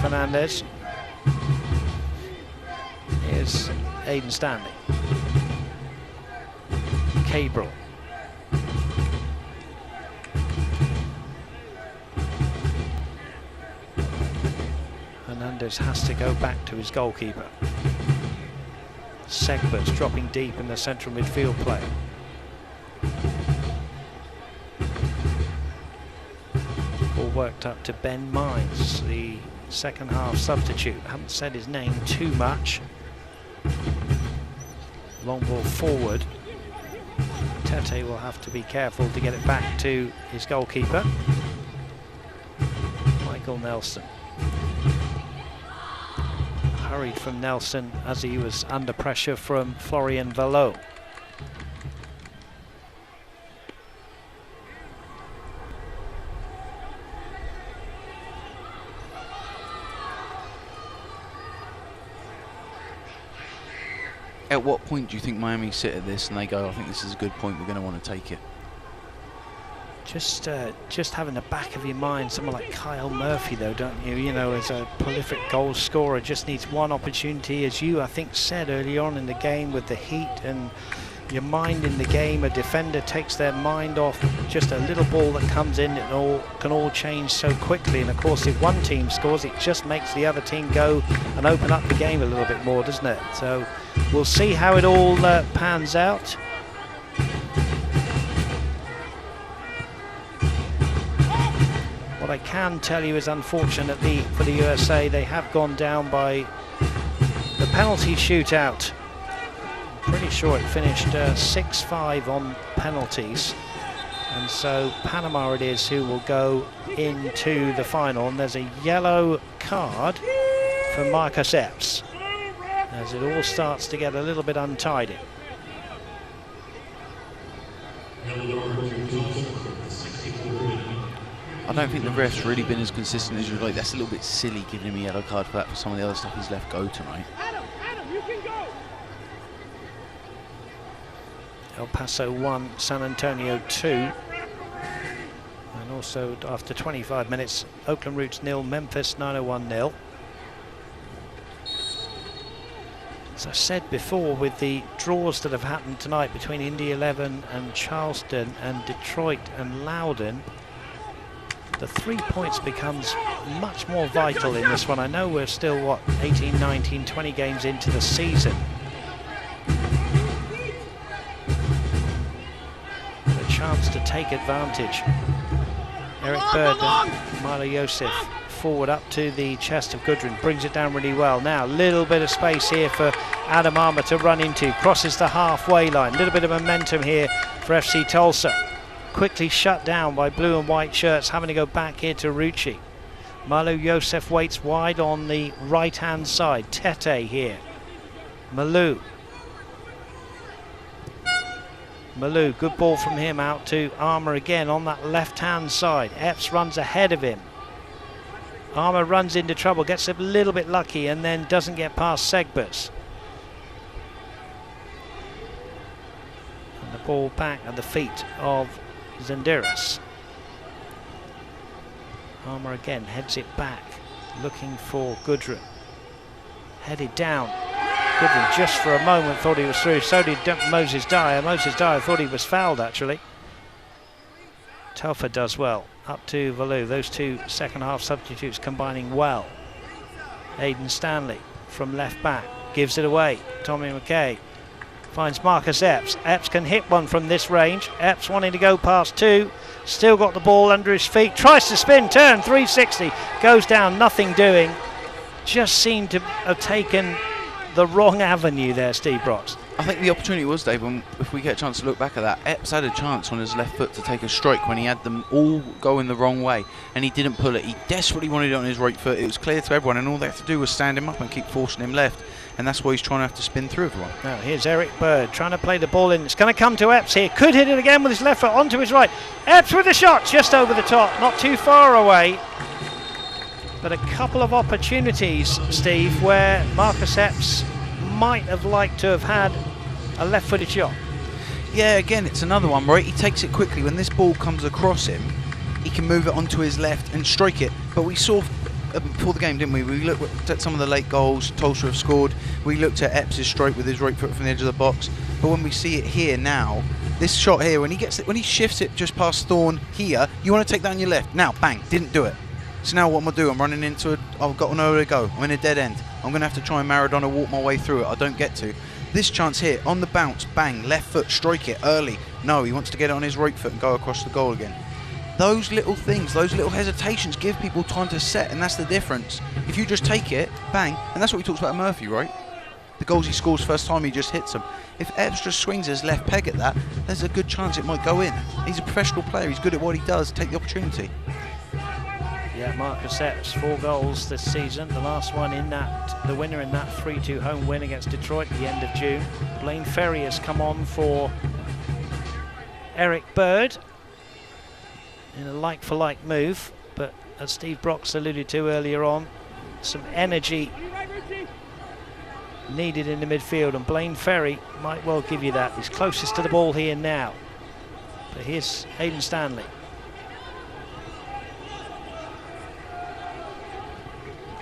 Fernandez. Here's Aidan Stanley. Cabral. Fernandez has to go back to his goalkeeper. Segbert's dropping deep in the central midfield play. Ball worked up to Ben Mines, the second half substitute. Haven't said his name too much. Long ball forward. Tete will have to be careful to get it back to his goalkeeper, Michael Nelson. Hurried from Nelson as he was under pressure from Florian Vallot. At what point do you think Miami sit at this and they go, I think this is a good point, we're going to want to take it? Just having the back of your mind, someone like Kyle Murphy, though, don't you? You know, as a prolific goal scorer, just needs one opportunity, as you, I think, said early on in the game, with the heat and your mind in the game. A defender takes their mind off just a little ball that comes in, it can all change so quickly. And of course, if one team scores, it just makes the other team go and open up the game a little bit more, doesn't it? So we'll see how it all pans out. What I can tell you is, unfortunately for the USA, they have gone down by the penalty shootout. I'm pretty sure it finished 6-5 on penalties, and so Panama it is who will go into the final, and there's a yellow card for Marcus Epps as it all starts to get a little bit untidy. I don't think the ref's really been as consistent as you'd like. That's a little bit silly giving him a yellow card for that, for some of the other stuff he's left go tonight. El Paso 1, San Antonio 2. And also after 25 minutes, Oakland Roots 0, Memphis 901 0. As I said before, with the draws that have happened tonight between Indy 11 and Charleston and Detroit and Loudoun, the 3 points becomes much more vital in this one. I know we're still, what, 18, 19, 20 games into the season. A chance to take advantage. Eric Bird and Milo Yosef forward up to the chest of Gudrun, brings it down really well. Now, a little bit of space here for Adam Armour to run into, crosses the halfway line. A little bit of momentum here for FC Tulsa. Quickly shut down by blue and white shirts, having to go back here to Rucci. Milo Yosef waits wide on the right-hand side. Tete here. Malou, good ball from him out to Armour again on that left-hand side. Epps runs ahead of him. Armour runs into trouble, gets a little bit lucky and then doesn't get past Segbers. And the ball back at the feet of Zenderis. Armour again heads it back, looking for Gudrun. Headed down. Gudrun just for a moment thought he was through, so did Moses Dyer. Moses Dyer thought he was fouled actually. Telfer does well. Up to Valou. Those two second half substitutes combining well. Aidan Stanley from left back gives it away. Tommy McKay finds Marcus Epps. Epps can hit one from this range. Epps wanting to go past two. Still got the ball under his feet. Tries to spin, turn, 360. Goes down, nothing doing. Just seemed to have taken the wrong avenue there, Steve Brox. I think the opportunity was, Dave, if we get a chance to look back at that, Epps had a chance on his left foot to take a strike when he had them all going the wrong way, and he didn't pull it. He desperately wanted it on his right foot. It was clear to everyone, and all they had to do was stand him up and keep forcing him left, and that's why he's trying to have to spin through everyone. Now here's Eric Bird trying to play the ball in. It's going to come to Epps here. Could hit it again with his left foot onto his right. Epps with a shot just over the top, not too far away. But a couple of opportunities, Steve, where Marcus Epps might have liked to have had a left-footed shot. Yeah, again, it's another one, right? He takes it quickly. When this ball comes across him, he can move it onto his left and strike it. But we saw before the game, didn't we? We looked at some of the late goals Tulsa have scored. We looked at Epps' strike with his right foot from the edge of the box. But when we see it here now, this shot here, when he shifts it just past Thorne here, you want to take that on your left. Now, bang, didn't do it. So now what am I doing? I'm running into I've got nowhere to go. I'm in a dead end. I'm going to have to try and Maradona walk my way through it. I don't get to. This chance here, on the bounce, bang, left foot, strike it early. No, he wants to get it on his right foot and go across the goal again. Those little things, those little hesitations give people time to set, and that's the difference. If you just take it, bang, and that's what we talked about Murphy, right? The goals he scores first time, he just hits them. If Epps just swings his left peg at that, there's a good chance it might go in. He's a professional player, he's good at what he does, take the opportunity. Yeah, Marcus Epps, 4 goals this season. The last one in that, the winner in that 3-2 home win against Detroit at the end of June. Blaine Ferry has come on for Eric Bird in a like-for-like move, but as Steve Brox alluded to earlier on, some energy needed in the midfield, and Blaine Ferry might well give you that. He's closest to the ball here now. But here's Aidan Stanley.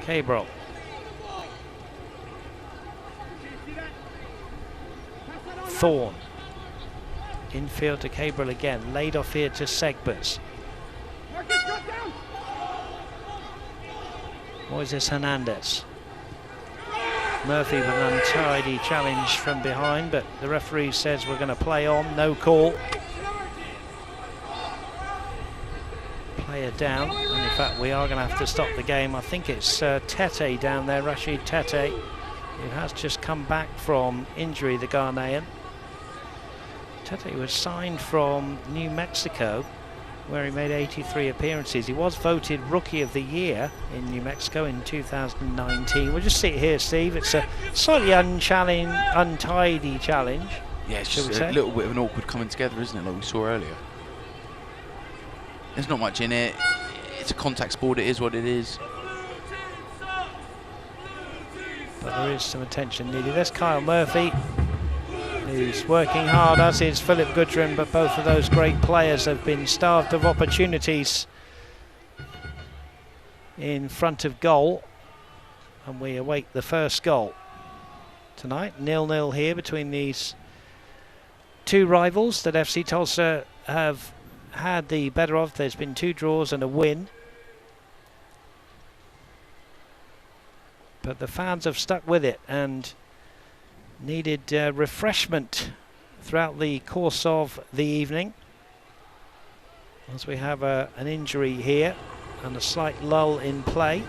Cabral. Thorne. Infield to Cabral again. Laid off here to Segbers. Moises Hernandez. Murphy with an untidy challenge from behind, but the referee says we're going to play on. No call. Player down, and in fact we are going to have to stop the game. I think it's Tete down there, Rashid Tete, who has just come back from injury, the Ghanaian. Tete was signed from New Mexico, where he made 83 appearances. He was voted Rookie of the Year in New Mexico in 2019. We'll just see it here, Steve. It's a slightly untidy challenge. Yeah, it's just a little bit of an awkward coming together, isn't it, like we saw earlier? There's not much in it. It's a contact sport. It is what it is. But there is some attention needed. There's Kyle Murphy. who's working hard, as is Philip Gudrun, but both of those great players have been starved of opportunities in front of goal, and we await the first goal tonight. 0-0 here between these two rivals that FC Tulsa have had the better of. There's been 2 draws and a win, but the fans have stuck with it and needed refreshment throughout the course of the evening, as we have an injury here and a slight lull in play.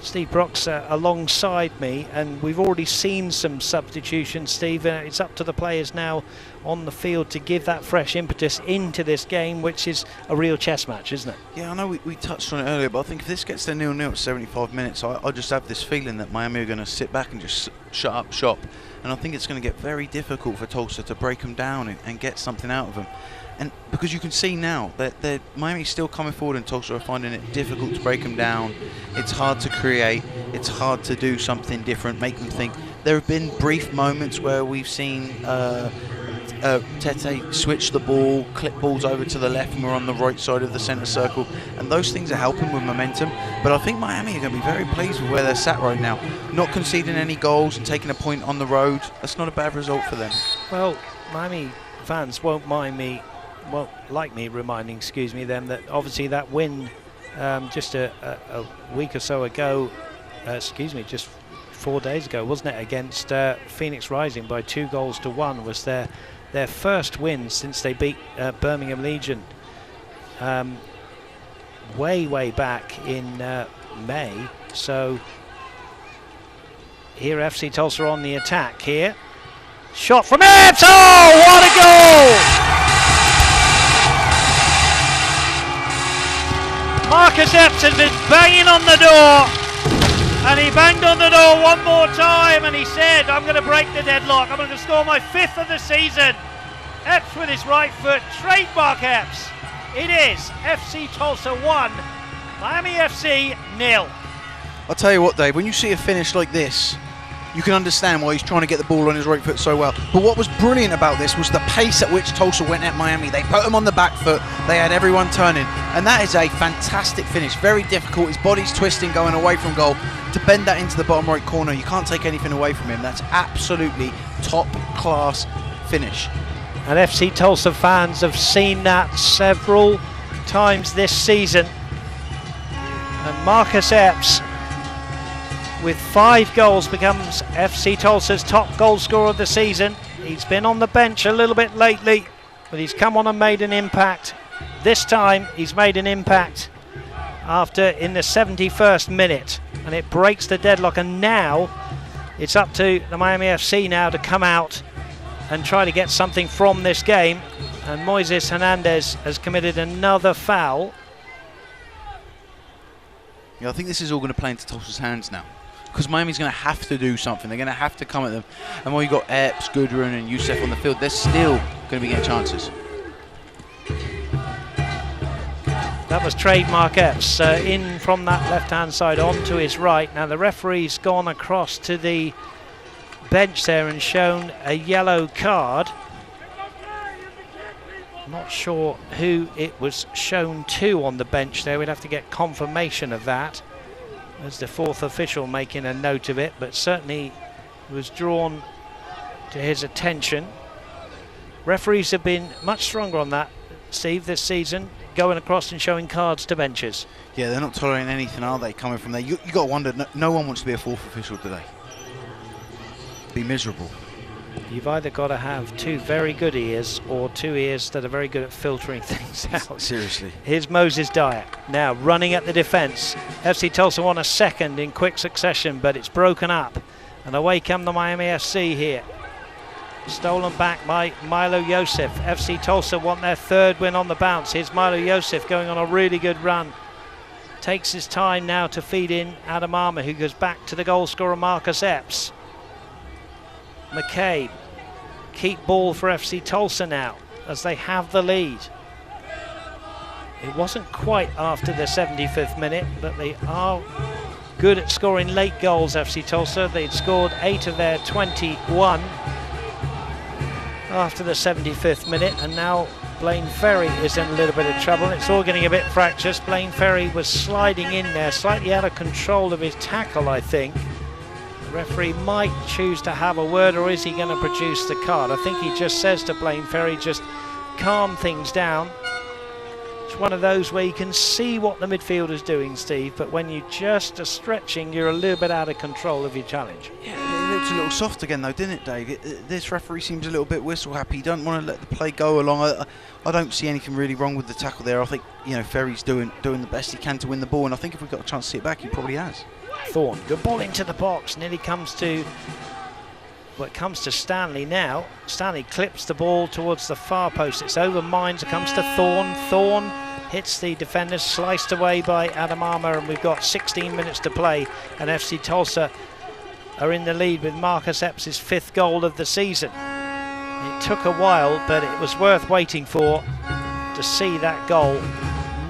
Steve Brock's alongside me, and we've already seen some substitutions, Steve. It's up to the players now on the field to give that fresh impetus into this game, which is a real chess match, isn't it? Yeah, I know we touched on it earlier, but I think if this gets to 0-0 at 75 minutes, I just have this feeling that Miami are going to sit back and just shut up shop. And I think it's going to get very difficult for Tulsa to break them down and get something out of them. And because you can see now that Miami's still coming forward and Tulsa are finding it difficult to break them down. It's hard to create. It's hard to do something different, make them think. There have been brief moments where we've seen Tete switch the ball, clip balls over to the left, and we're on the right side of the centre circle. And those things are helping with momentum. But I think Miami are going to be very pleased with where they're sat right now. Not conceding any goals and taking a point on the road. That's not a bad result for them. Well, Miami fans won't like me reminding, them that obviously that win just a week or so ago, just 4 days ago, wasn't it, against Phoenix Rising by 2-1, was their first win since they beat Birmingham Legion way back in May. So here FC Tulsa on the attack here. Shot from it! Oh, what a goal! Marcus Epps has been banging on the door, and he banged on the door one more time, and he said, I'm going to break the deadlock. I'm going to score my 5th of the season. Epps with his right foot, trademark Epps. It is FC Tulsa 1, Miami FC 0. I'll tell you what, Dave, when you see a finish like this, you can understand why he's trying to get the ball on his right foot so well. But what was brilliant about this was the pace at which Tulsa went at Miami. They put him on the back foot. They had everyone turning. And that is a fantastic finish. Very difficult. His body's twisting going away from goal. To bend that into the bottom right corner, you can't take anything away from him. That's absolutely top-class finish. And FC Tulsa fans have seen that several times this season. And Marcus Epps, with 5 goals, becomes FC Tulsa's top goal scorer of the season. He's been on the bench a little bit lately, but he's come on and made an impact. This time he's made an impact in the 71st minute, and it breaks the deadlock. And now it's up to the Miami FC now to come out and try to get something from this game. And Moises Hernandez has committed another foul. Yeah, I think this is all going to play into Tulsa's hands now, because Miami's going to have to do something. They're going to have to come at them. And while you've got Epps, Gudrun and Youssef on the field, they're still going to be getting chances. That was trademark Epps in from that left-hand side onto his right. Now the referee's gone across to the bench there and shown a yellow card. Not sure who it was shown to on the bench there. We'd have to get confirmation of that. There's the 4th official making a note of it, but certainly it was drawn to his attention. Referees have been much stronger on that, Steve, this season, going across and showing cards to benches. Yeah, they're not tolerating anything, are they, coming from there? You got to wonder, no one wants to be a 4th official today. Be miserable. You've either got to have 2 very good ears or 2 ears that are very good at filtering things out. Seriously. Here's Moses Dyer now running at the defence. FC Tulsa won a second in quick succession, but it's broken up. And away come the Miami FC here. Stolen back by Milo Yosef. FC Tulsa want their 3rd win on the bounce. Here's Milo Yosef going on a really good run. Takes his time now to feed in Adam Armour, who goes back to the goal scorer Marcus Epps. McCabe, keep ball for FC Tulsa now as they have the lead. It wasn't quite after the 75th minute, but they are good at scoring late goals, FC Tulsa. They'd scored 8 of their 21 after the 75th minute, and now Blaine Ferry is in a little bit of trouble. It's all getting a bit fractious. Blaine Ferry was sliding in there, slightly out of control of his tackle, I think. The referee might choose to have a word, or is he going to produce the card? I think he just says to Blaine Ferry, just calm things down. It's one of those where you can see what the midfielder's doing, Steve, but when you just are stretching, you're a little bit out of control of your challenge. Yeah, it looks a little soft again though, didn't it, Dave? This referee seems a little bit whistle happy. He doesn't want to let the play go along. I don't see anything really wrong with the tackle there. I think, you know, Ferry's doing the best he can to win the ball, and I think if we've got a chance to see it back, he probably has. Thorne, good ball into the box, nearly comes to... Well, it comes to Stanley now. Stanley clips the ball towards the far post. It's over Mines. It comes to Thorne. Thorne hits the defender, sliced away by Adam Armour, and we've got 16 minutes to play. And FC Tulsa are in the lead with Marcus Epps' 5th goal of the season. It took a while, but it was worth waiting for to see that goal.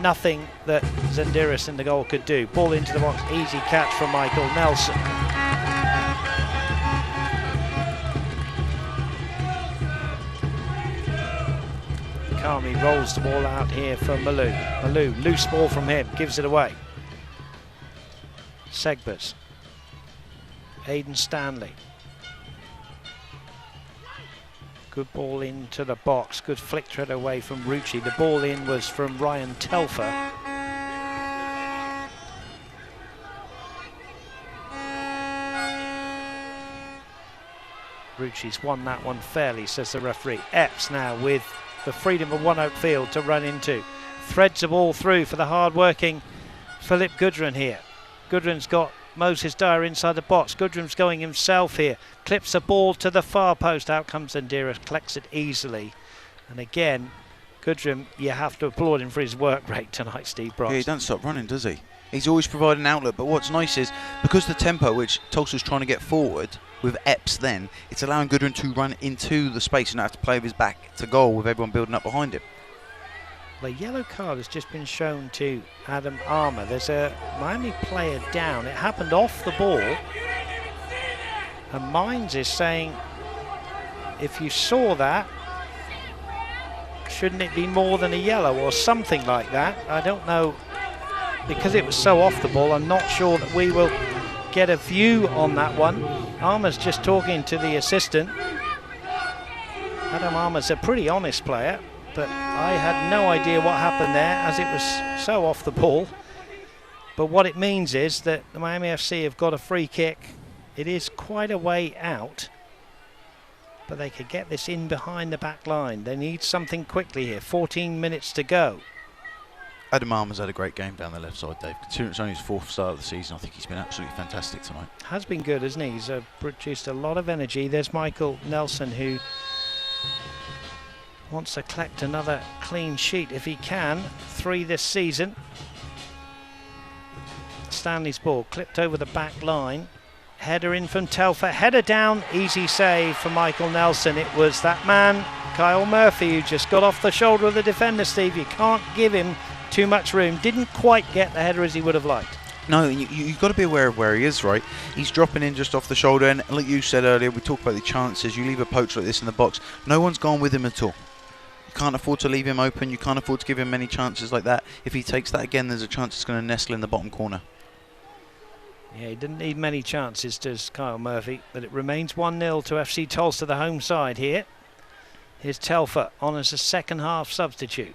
Nothing that Zendiris in the goal could do. Ball into the box, easy catch from Michael Nelson. Kami rolls the ball out here for Malou. Malou, loose ball from him, gives it away. Segbers. Aidan Stanley. Good ball into the box, good flick thread away from Rucci. The ball in was from Ryan Telfer. Rucci's won that one fairly, says the referee. Epps now with the freedom of One Oak Field to run into. Threads the ball through for the hard-working Philip Gudrun here. Gudrun's got Moses Dyer inside the box. Gudrun's going himself here. Clips the ball to the far post. Out comes Zendiris, collects it easily. And again, Gudrun, you have to applaud him for his work rate tonight, Steve Brox. Yeah, he doesn't stop running, does he? He's always providing an outlet, but what's nice is, because the tempo which Tulsa's trying to get forward, with Epps then, it's allowing Gudrun to run into the space and not have to play with his back to goal with everyone building up behind him. The yellow card has just been shown to Adam Armour. There's a Miami player down. It happened off the ball. And Mines is saying, if you saw that, shouldn't it be more than a yellow or something like that? I don't know. Because it was so off the ball, I'm not sure that we will get a view on that one. Armour's just talking to the assistant. Adam Armour's a pretty honest player, but I had no idea what happened there as it was so off the ball. But what it means is that the Miami FC have got a free kick. It is quite a way out, but they could get this in behind the back line. They need something quickly here. 14 minutes to go. Adam Armour's had a great game down the left side, Dave. Considering it's only his 4th start of the season, I think he's been absolutely fantastic tonight. Has been good, hasn't he? He's produced a lot of energy. There's Michael Nelson, who wants to collect another clean sheet if he can. 3 this season. Stanley's ball clipped over the back line. Header in from Telfer. Header down. Easy save for Michael Nelson. It was that man, Kyle Murphy, who just got off the shoulder of the defender, Steve. You can't give him too much room. Didn't quite get the header as he would have liked. No, you've got to be aware of where he is, right? He's dropping in just off the shoulder, and like you said earlier, we talked about the chances. You leave a poach like this in the box, no one's gone with him at all. You can't afford to leave him open. You can't afford to give him many chances like that. If he takes that again, there's a chance it's going to nestle in the bottom corner. Yeah, he didn't need many chances, does Kyle Murphy, but it remains 1-0 to FC Tulsa, the home side here. Here's Telfer on as a second half substitute.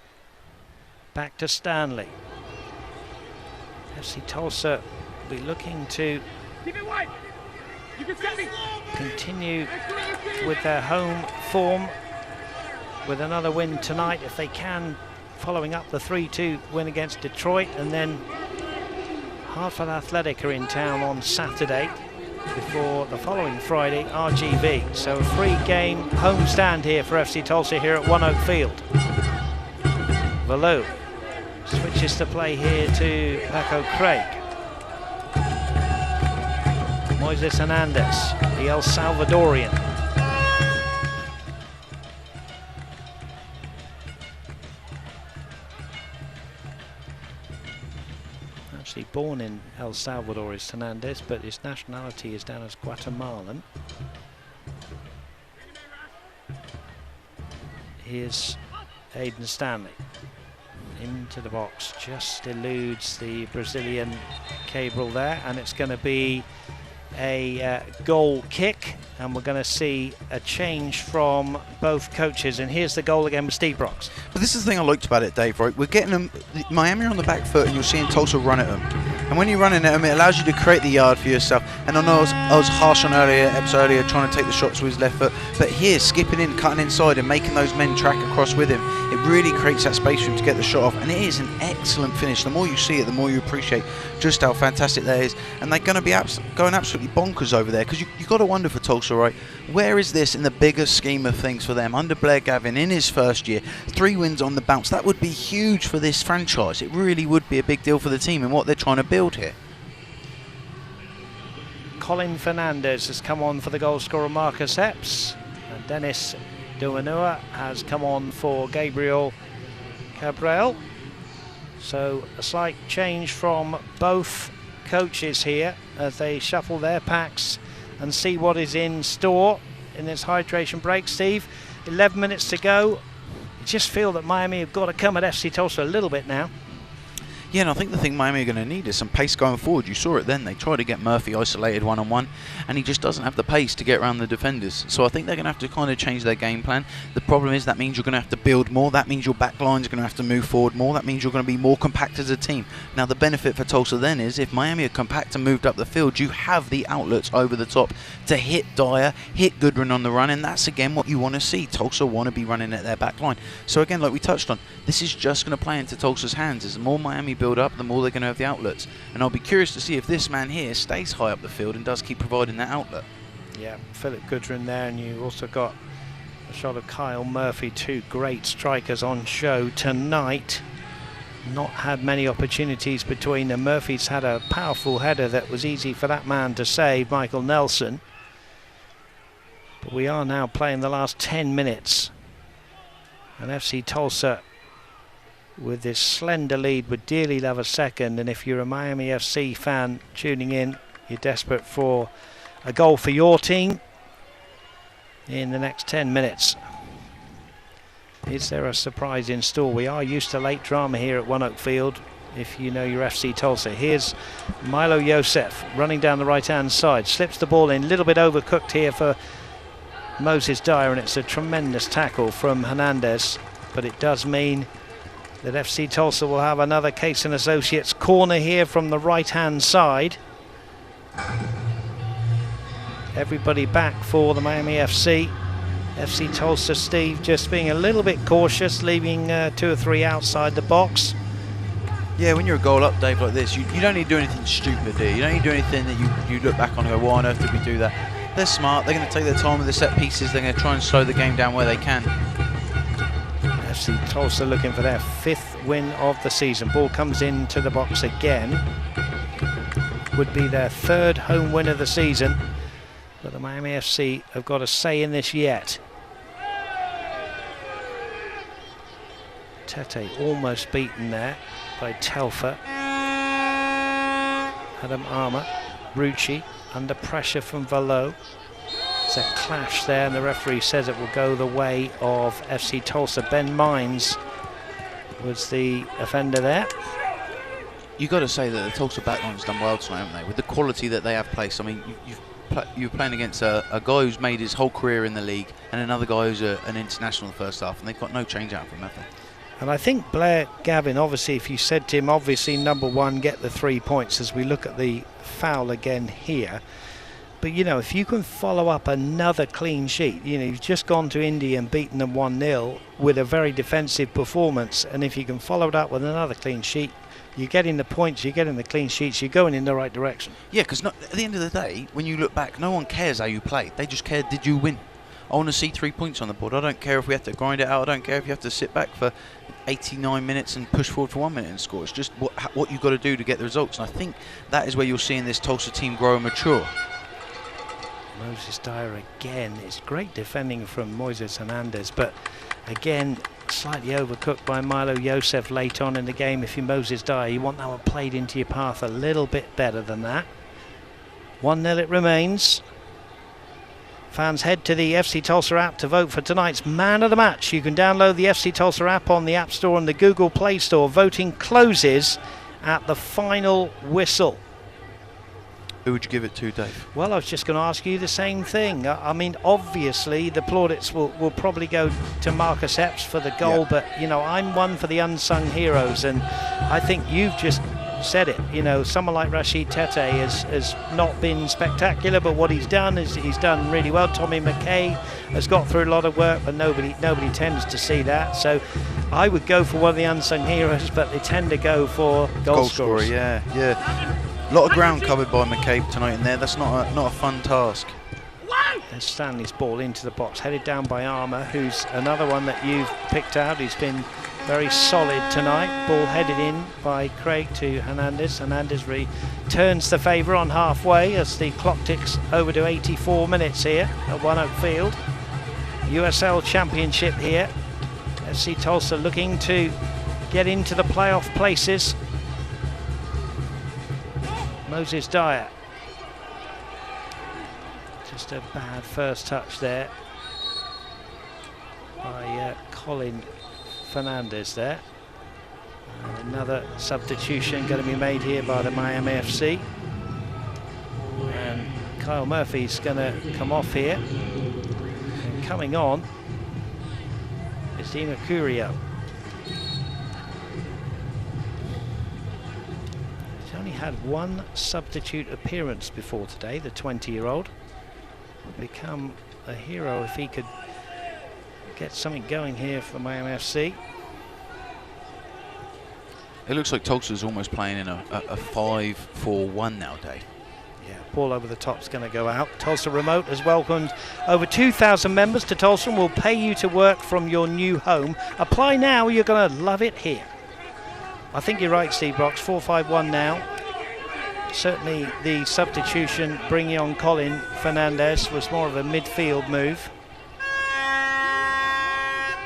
Back to Stanley. FC Tulsa will be looking to continue with their home form with another win tonight if they can, following up the 3-2 win against Detroit, and then Hartford Athletic are in town on Saturday before the following Friday, RGV. So a 3-game home stand here for FC Tulsa here at One Oak Field. Valou switches to play here to Paco Craig. Moises Hernandez, the El Salvadorian. Actually born in El Salvador is Hernandez, but his nationality is down as Guatemalan. is Aidan Stanley. Into the box, just eludes the Brazilian Cabral there, and it's going to be a goal kick, and we're going to see a change from both coaches. And here's the goal again with Steve Brox. But this is the thing I liked about it, Dave, right? We're getting them, Miami are on the back foot, and you're seeing Tulsa run at them. And when you're running at them, it allows you to create the yard for yourself. And I know I was harsh on episodes earlier, trying to take the shots with his left foot. But here, skipping in, cutting inside, and making those men track across with him, it really creates that space for him to get the shot off. And it is an excellent finish. The more you see it, the more you appreciate just how fantastic that is. And they're going to be going absolutely bonkers over there. Because you've got to wonder for Tulsa, right? Where is this in the bigger scheme of things for them? Under Blair Gavin, in his first year, 3 wins on the bounce. That would be huge for this franchise. It really would be a big deal for the team and what they're trying to build here. Colin Fernandez has come on for the goal scorer Marcus Epps, and Dennis Duanua has come on for Gabriel Cabral. So a slight change from both coaches here as they shuffle their packs and see what is in store in this hydration break. Steve, 11 minutes to go. You just feel that Miami have got to come at FC Tulsa a little bit now. Yeah, and I think the thing Miami are going to need is some pace going forward. You saw it then. They tried to get Murphy isolated one-on-one, and he just doesn't have the pace to get around the defenders. So I think they're going to have to kind of change their game plan. The problem is that means you're going to have to build more. That means your back line's going to have to move forward more. That means you're going to be more compact as a team. Now, the benefit for Tulsa then is if Miami are compact and moved up the field, you have the outlets over the top to hit Dyer, hit Goodwin on the run, and that's, again, what you want to see. Tulsa want to be running at their back line. So, again, like we touched on, this is just going to play into Tulsa's hands. As the more Miami build up, the more they're going to have the outlets. And I'll be curious to see if this man here stays high up the field and does keep providing that outlet. Yeah, Philip Goodwin there, and you also got a shot of Kyle Murphy, 2 great strikers on show tonight. Not had many opportunities between them. Murphy's had a powerful header that was easy for that man to save, Michael Nelson. But we are now playing the last 10 minutes. And FC Tulsa, with this slender lead, would dearly love a second. And if you're a Miami FC fan tuning in, you're desperate for a goal for your team in the next 10 minutes. Is there a surprise in store? We are used to late drama here at One Oak Field, if you know your FC Tulsa. Here's Milo Yosef running down the right-hand side. Slips the ball in, a little bit overcooked here for Moses Dyer, and it's a tremendous tackle from Hernandez. But it does mean that FC Tulsa will have another Case & Associates corner here from the right-hand side. Everybody back for the Miami FC. FC Tulsa, Steve, just being a little bit cautious, leaving 2 or 3 outside the box. Yeah, when you're a goal up, Dave, like this, you don't need to do anything stupid, do you? You don't need to do anything that you look back on and go, why on earth did we do that? They're smart. They're going to take their time with the set pieces. They're going to try and slow the game down where they can. FC Tulsa looking for their 5th win of the season. Ball comes into the box again. Would be their 3rd home win of the season. But the Miami FC have got a say in this yet. Tete almost beaten there by Telfer. Adam Armour, Rucci under pressure from Valo. There's a clash there, and the referee says it will go the way of FC Tulsa. Ben Mines was the offender there. You've got to say that the Tulsa backline's done well tonight, haven't they? With the quality that they have placed. I mean, you're playing against a guy who's made his whole career in the league and another guy who's an international in the first half, and they've got no change out from him, have they? And I think Blair Gavin, obviously, if you said to him, obviously, number 1, get the 3 points as we look at the foul again here. But, you know, if you can follow up another clean sheet, you know, you've just gone to Indy and beaten them 1-0 with a very defensive performance. And if you can follow it up with another clean sheet, you're getting the points, you're getting the clean sheets, you're going in the right direction. Yeah, because at the end of the day, when you look back, no one cares how you played. They just care, did you win? I want to see 3 points on the board. I don't care if we have to grind it out. I don't care if you have to sit back for 89 minutes and push forward for 1 minute and score. It's just what you've got to do to get the results. And I think that is where you're seeing this Tulsa team grow and mature. Moses Dyer again. It's great defending from Moises Hernandez, but again, slightly overcooked by Milo Yosef late on in the game. If you're Moses Dyer, you want that one played into your path a little bit better than that. 1-0 it remains. Fans, head to the FC Tulsa app to vote for tonight's Man of the Match. You can download the FC Tulsa app on the App Store and the Google Play Store. Voting closes at the final whistle. Who would you give it to, Dave? Well, I was just going to ask you the same thing. I mean, obviously, the plaudits will probably go to Marcus Epps for the goal, Yeah. but, you know, I'm one for the unsung heroes, and I think you've just said it. You know, someone like Rashid Tete has not been spectacular, but what he's done is he's done really well. Tommy McKay has got through a lot of work, but nobody tends to see that. So I would go for one of the unsung heroes, but they tend to go for goal scorers. Yeah. A lot of ground covered by McCabe tonight in there. That's not a fun task. There's Stanley's ball into the box, headed down by Armour, who's another one that you've picked out. He's been very solid tonight. Ball headed in by Craig to Hernandez. Hernandez returns the favour on halfway as the clock ticks over to 84 minutes here at One Oak Field. USL Championship here. FC Tulsa looking to get into the playoff places. Moses Dyer. Just a bad first touch there by Colin Fernandez there. And another substitution going to be made here by the Miami FC. And Kyle Murphy's going to come off here. And coming on is Dino Curio. He's only had one substitute appearance before today, the 20-year-old. Will become a hero if he could get something going here for Miami FC. It looks like Tulsa's almost playing in a 5-4-1 now, Dave. Yeah, ball over the top's going to go out. Tulsa Remote has welcomed over 2,000 members to Tulsa and will pay you to work from your new home. Apply now, you're going to love it here. I think you're right, Steve Brox. 4-5-1 now. Certainly the substitution bringing on Colin Fernandez was more of a midfield move.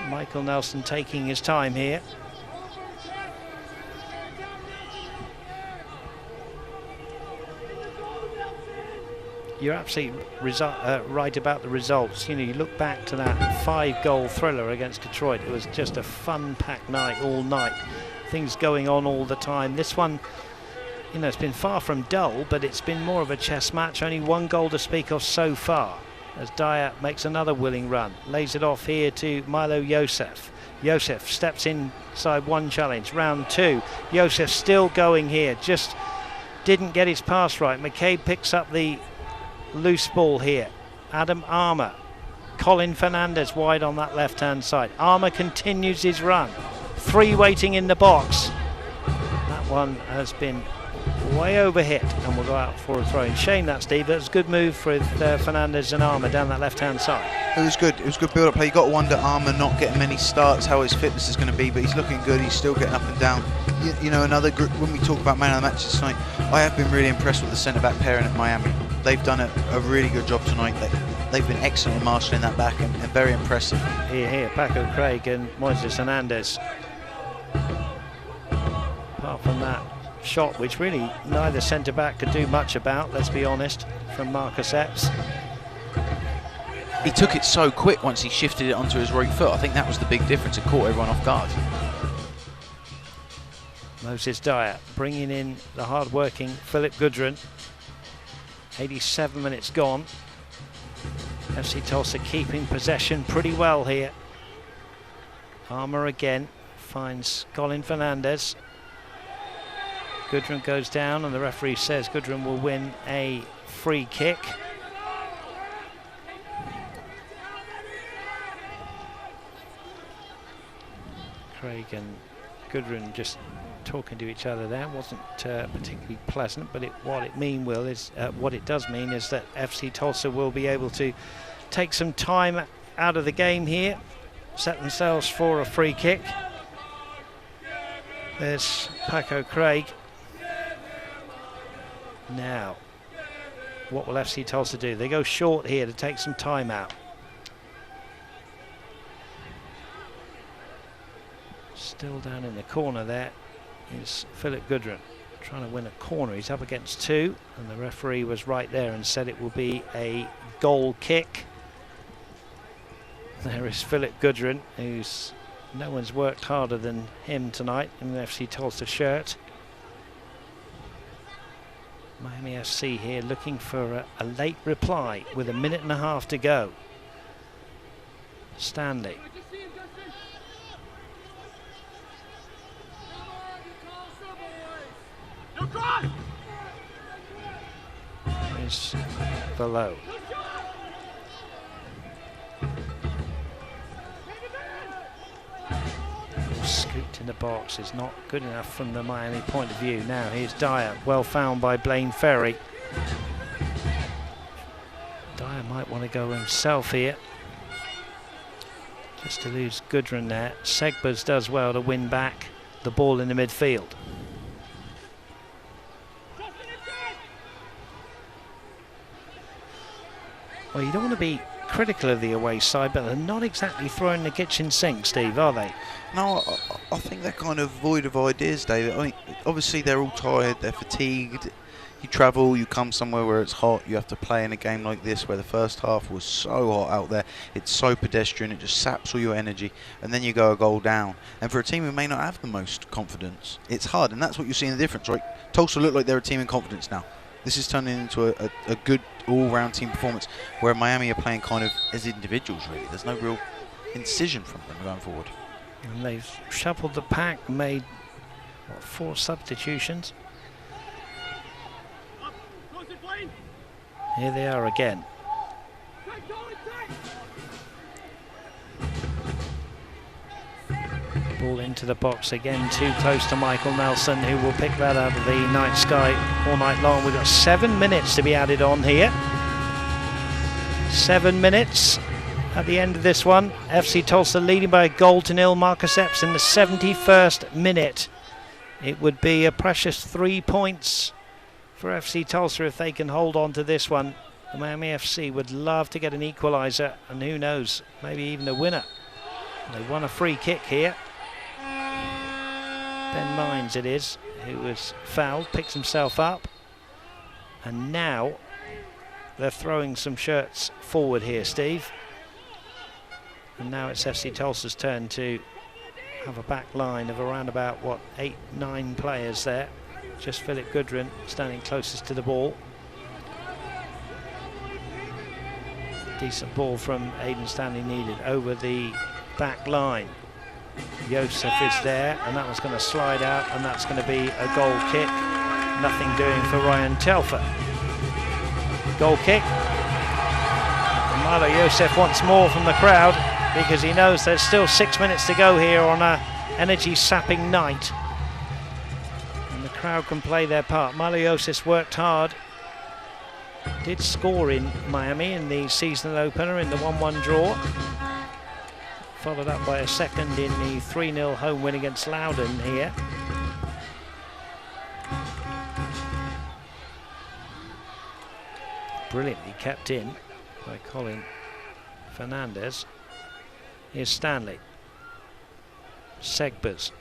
Michael Nelson taking his time here. You're absolutely right about the results. You know, you look back to that 5-goal thriller against Detroit. It was just a fun-packed night all night. Things going on all the time. This one, you know, it's been far from dull, but it's been more of a chess match. Only one goal to speak of so far, as Dyer makes another willing run. Lays it off here to Milo Yosef. Yosef steps inside one challenge. Round two. Yosef still going here. Just didn't get his pass right. McCabe picks up the loose ball here. Adam Armour. Colin Fernandez wide on that left-hand side. Armour continues his run. 3 waiting in the box. That one has been way overhit and will go out for a throw-in. Shame that, Steve. That was a good move with Fernandez and Armour down that left-hand side. It was good. It was good build-up play. You got to wonder Armour not getting many starts, how his fitness is going to be, but he's looking good. He's still getting up and down. You know, another group. When we talk about man of the matches tonight, I have been really impressed with the centre-back pairing at Miami. They've done a really good job tonight. They've been excellent in marshalling that back and very impressive. Here, Paco Craig and Moises Hernandez. Apart from that shot, which really neither centre-back could do much about, let's be honest, from Marcus Epps. He took it so quick once he shifted it onto his right foot. I think that was the big difference. It caught everyone off guard. Moses Dyer bringing in the hard-working Philip Gudrun. 87 minutes gone. FC Tulsa keeping possession pretty well here. Armour again finds Colin Fernandez. Gudrun goes down and the referee says Gudrun will win a free kick. Craig and Gudrun just talking to each other there. Wasn't particularly pleasant, but what it does mean is that FC Tulsa will be able to take some time out of the game here, set themselves for a free kick. There's Paco Craig. Now, what will FC Tulsa do? They go short here to take some time out. Still down in the corner there is Philip Gudrun trying to win a corner. He's up against 2 and the referee was right there and said it will be a goal kick. There is Philip Gudrun, who's no one's worked harder than him tonight in the FC Tulsa shirt. Miami FC here looking for a late reply with 1.5 minutes to go. Stanley. Is below. Scooped in the box is not good enough from the Miami point of view. Now here's Dyer, well found by Blaine Ferry. Dyer might want to go himself here, just to lose Gudrun there. Segbers does well to win back the ball in the midfield. Well, you don't want to be critical of the away side, but they're not exactly throwing the kitchen sink, Steve, are they? No, I think they're kind of void of ideas, David. I mean, obviously they're all tired, they're fatigued. You travel, you come somewhere where it's hot, you have to play in a game like this where the first half was so hot out there. It's so pedestrian, it just saps all your energy, and then you go a goal down. And for a team who may not have the most confidence, it's hard, and that's what you're seeing the difference, right? Tulsa look like they're a team in confidence now. This is turning into a good all-round team performance, where Miami are playing kind of as individuals, really. There's no real incision from them going forward. And they've shuffled the pack, made, what, 4 substitutions. Here they are again. Ball into the box again, too close to Michael Nelson, who will pick that out of the night sky all night long. We've got 7 minutes to be added on here. 7 minutes at the end of this one. FC Tulsa leading by a goal to nil. Marcus Epps in the 71st minute. It would be a precious 3 points for FC Tulsa if they can hold on to this one. The Miami FC would love to get an equaliser, and who knows, maybe even a winner. They won a free kick here. Ben Mines it is, who was fouled, picks himself up, and now they're throwing some shirts forward here, Steve. And now it's FC Tulsa's turn to have a back line of around about, what, 8-9 players there. Just Philip Gudrun standing closest to the ball. Decent ball from Aidan Stanley needed over the back line. Joseph is there, and that one's going to slide out, and that's going to be a goal kick. Nothing doing for Ryan Telfer. Goal kick. And Milo Joseph wants more from the crowd, because he knows there's still 6 minutes to go here on a energy-sapping night. And the crowd can play their part. Milo Joseph worked hard. Did score in Miami in the seasonal opener in the 1-1 draw. Followed up by a second in the 3-0 home win against Loudoun here. Brilliantly kept in by Colin Fernandez. Here's Stanley. Segbers.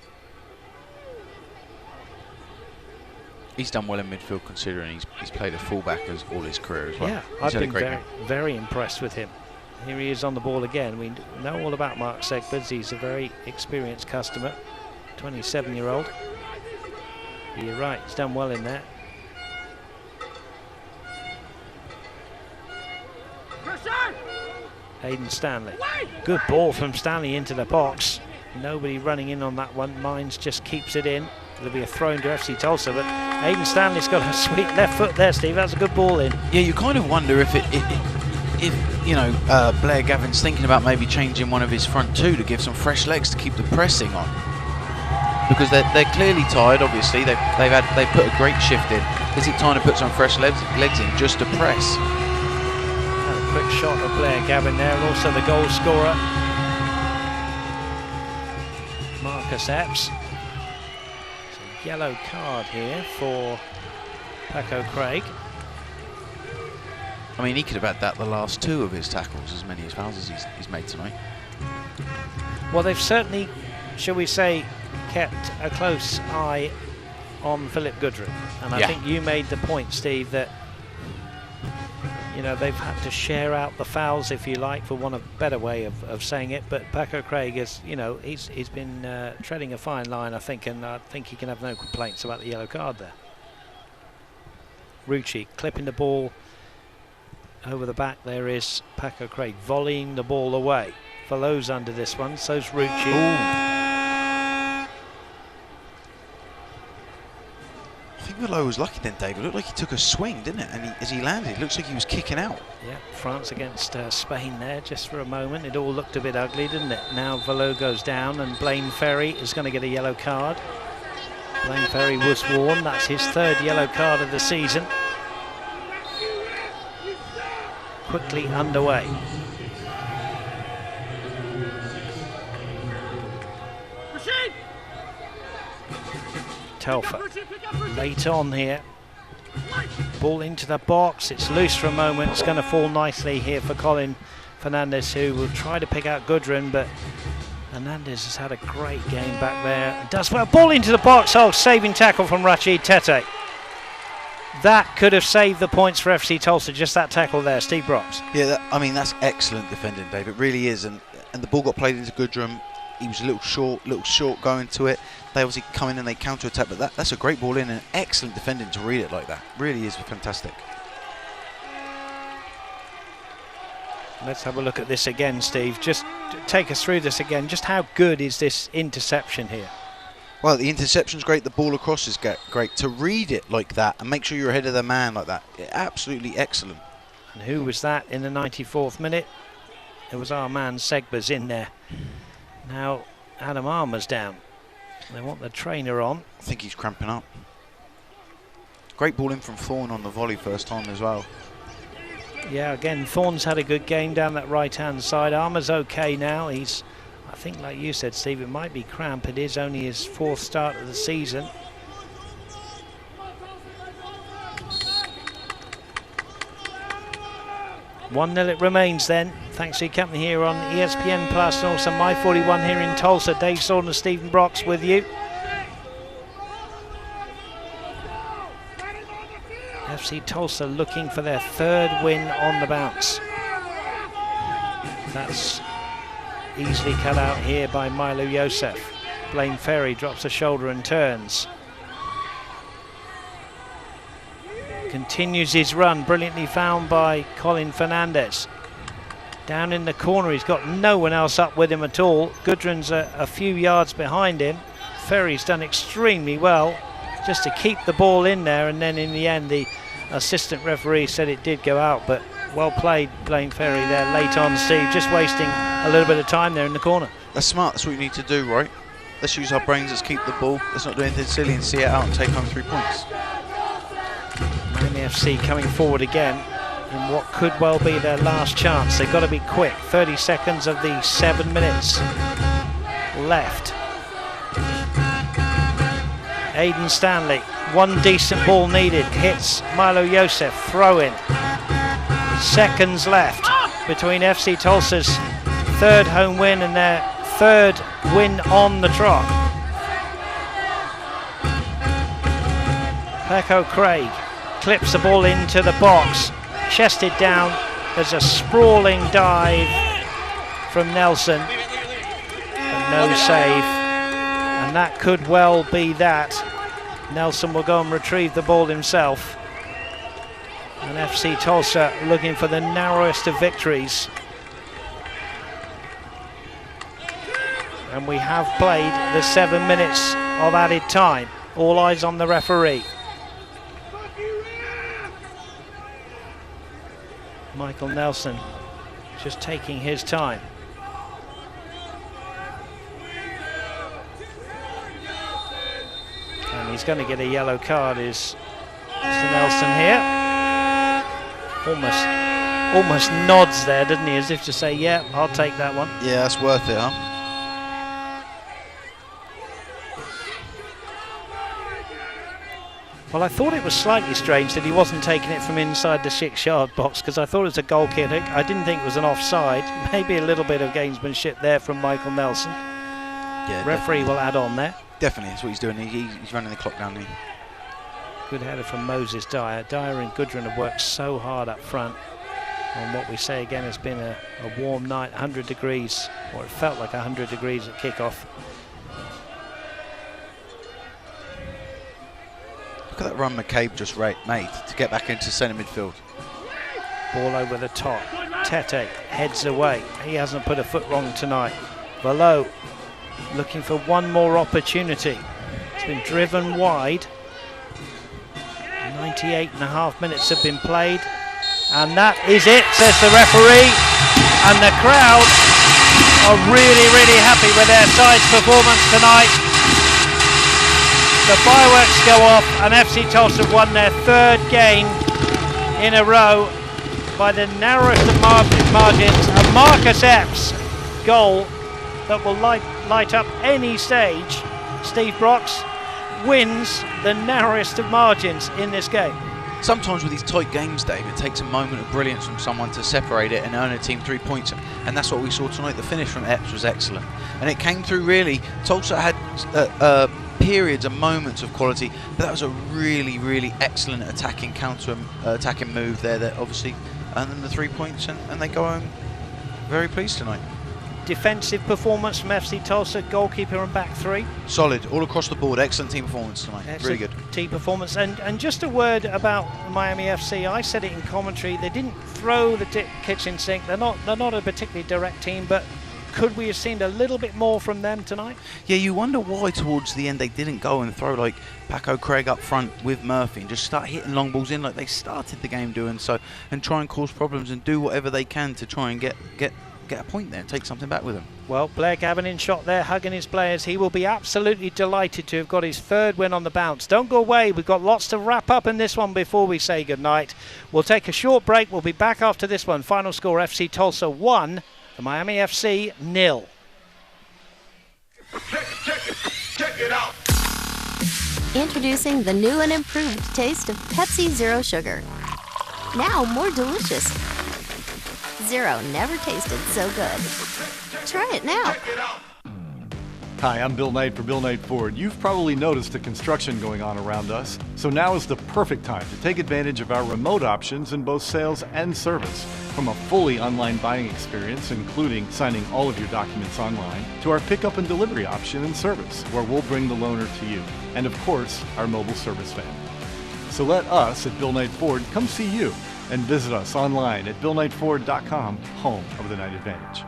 He's done well in midfield, considering he's played a fullback as all his career as well. Yeah, I've been very impressed with him. Here he is on the ball again. We know all about Mark Segbers. He's a very experienced customer, 27-year-old. You're right, he's done well in there. Aidan Stanley. Good ball from Stanley into the box. Nobody running in on that one. Mines just keeps it in. There'll be a throw into FC Tulsa, but Aidan Stanley's got a sweet left foot there, Steve. That's a good ball in. Yeah, you kind of wonder if you know, Blair Gavin's thinking about maybe changing one of his front two to give some fresh legs to keep the pressing on, because they're clearly tired. Obviously, they put a great shift in. Is it time to put some fresh legs in just to press? A quick shot of Blair Gavin there, and also the goal scorer, Marcus Epps. It's a yellow card here for Paco Craig. I mean, he could have had that the last 2 of his tackles, as many as fouls as he's made tonight. Well, they've certainly, shall we say, kept a close eye on Philip Gudrun. And I think you made the point, Steve, that you know, they've had to share out the fouls, if you like, for want of a better way of saying it. But Paco Craig is, you know, he's been treading a fine line, I think, and I think he can have no complaints about the yellow card there. Rucci clipping the ball over the back. There is Paco Craig volleying the ball away. Valo's under this one, so's Rucci. I think Valo was lucky then, David. It looked like he took a swing, didn't it? And as he landed, it looks like he was kicking out. Yeah, France against Spain there just for a moment. It all looked a bit ugly, didn't it? Now Valo goes down and Blaine Ferry is going to get a yellow card. Blaine Ferry was warned. That's his 3rd yellow card of the season. Quickly underway. Telfer late on here. Ball into the box. It's loose for a moment. It's going to fall nicely here for Colin Fernandez, who will try to pick out Gudrun, but Fernandez has had a great game back there. Does well. Ball into the box. Oh, saving tackle from Rachid Tete. That could have saved the points for FC Tulsa, just that tackle there, Steve Brox. Yeah, I mean, that's excellent defending, Dave. It really is. And the ball got played into Gudrun. He was a little short going to it. They obviously come in and they counter-attack, but that's a great ball in and excellent defending to read it like that. Really is fantastic. Let's have a look at this again, Steve. Just take us through this again. Just how good is this interception here? Well, the interception's great. The ball across is great. To read it like that and make sure you're ahead of the man like that, absolutely excellent. And who was that in the 94th minute? It was our man Segbers in there. Now Adam Armour's down. They want the trainer on. I think he's cramping up. Great ball in from Thorne on the volley first time as well. Yeah, again, Thorne's had a good game down that right-hand side. Armour's okay now. He's, I think, like you said, Steve, it might be cramp. It is only his 4th start of the season. (1-0) it remains then. Thanks to your company here on ESPN Plus and also My 41 here in Tulsa. Dave Sorden and Stephen Brox with you. FC Tulsa looking for their 3rd win on the bounce. That's easily cut out here by Milo Yosef. Blaine Ferry drops a shoulder and turns. Continues his run, brilliantly found by Colin Fernandez. Down in the corner, he's got no one else up with him at all. Gudrun's a few yards behind him. Ferry's done extremely well just to keep the ball in there, and then in the end the assistant referee said it did go out, but well played Blaine Ferry there late on, Steve, just wasting a little bit of time there in the corner. That's smart, that's what you need to do, right? Let's use our brains, let's keep the ball, let's not do anything silly and see it out and take home 3 points. Miami FC coming forward again in what could well be their last chance. They've got to be quick. 30 seconds of the 7 minutes left. Aidan Stanley, one decent ball needed, hits Milo Yosef, throw in. Seconds left between FC Tulsa's 3rd home win and their 3rd win on the trot. Paco Craig clips the ball into the box, chested down. There's a sprawling dive from Nelson, but no save, and that could well be that. Nelson will go and retrieve the ball himself, and FC Tulsa looking for the narrowest of victories. And we have played the 7 minutes of added time. All eyes on the referee. Michael Nelson just taking his time. And he's going to get a yellow card, is Mr. Nelson here. Almost nods there, doesn't he, as if to say, yeah, I'll take that one. Yeah, that's worth it, huh? Well, I thought it was slightly strange that he wasn't taking it from inside the 6-yard box, because I thought it was a goal kick. I didn't think it was an offside. Maybe a little bit of gamesmanship there from Michael Nelson. Yeah, referee will add on there. Definitely, that's what he's doing. He's running the clock down there. Good header from Moses Dyer. Dyer and Gudrun have worked so hard up front. on what we say again has been a warm night, 100 degrees, or it felt like 100 degrees at kickoff. Look at that run McCabe just made to get back into centre midfield. Ball over the top. Tete heads away. He hasn't put a foot wrong tonight. Valo looking for one more opportunity. It's been driven wide. 98.5 minutes have been played. And that is it, says the referee. And the crowd are really, really happy with their side's performance tonight. The fireworks go off and FC Tulsa have won their third game in a row by the narrowest of margins. A Marcus Epps goal that will light up any stage. Steve Brox wins the narrowest of margins in this game. Sometimes with these tight games, Dave, it takes a moment of brilliance from someone to separate it and earn a team 3 points, and that's what we saw tonight. The finish from Epps was excellent, and it came through really. Tulsa had periods and moments of quality, but that was a really, really excellent attacking attacking move there that obviously earned them the 3 points, and they go home very pleased tonight. Defensive performance from FC Tulsa, goalkeeper and back three. Solid, all across the board. Excellent team performance tonight. Excellent really good. Team performance. And just a word about Miami FC. I said it in commentary. They didn't throw the kitchen sink. They're not a particularly direct team, but could we have seen a little bit more from them tonight? Yeah, you wonder why towards the end they didn't go and throw like Paco Craig up front with Murphy and just start hitting long balls in like they started the game doing so, and try and cause problems and do whatever they can to try and get a point there and take something back with them. Well, Blair Gavin in shot there, hugging his players. He will be absolutely delighted to have got his third win on the bounce. Don't go away. We've got lots to wrap up in this one before we say goodnight. We'll take a short break. We'll be back after this one. Final score, FC Tulsa 1, the Miami FC 0. Check it out. Introducing the new and improved taste of Pepsi Zero Sugar. Now more delicious. Zero never tasted so good. Try it now. Hi, I'm Bill Knight for Bill Knight Ford. You've probably noticed the construction going on around us, so now is the perfect time to take advantage of our remote options in both sales and service. From a fully online buying experience, including signing all of your documents online, to our pickup and delivery option and service, where we'll bring the loaner to you, and of course, our mobile service van. So let us at Bill Knight Ford come see you and visit us online at BillKnightFord.com, home of the Knight Advantage.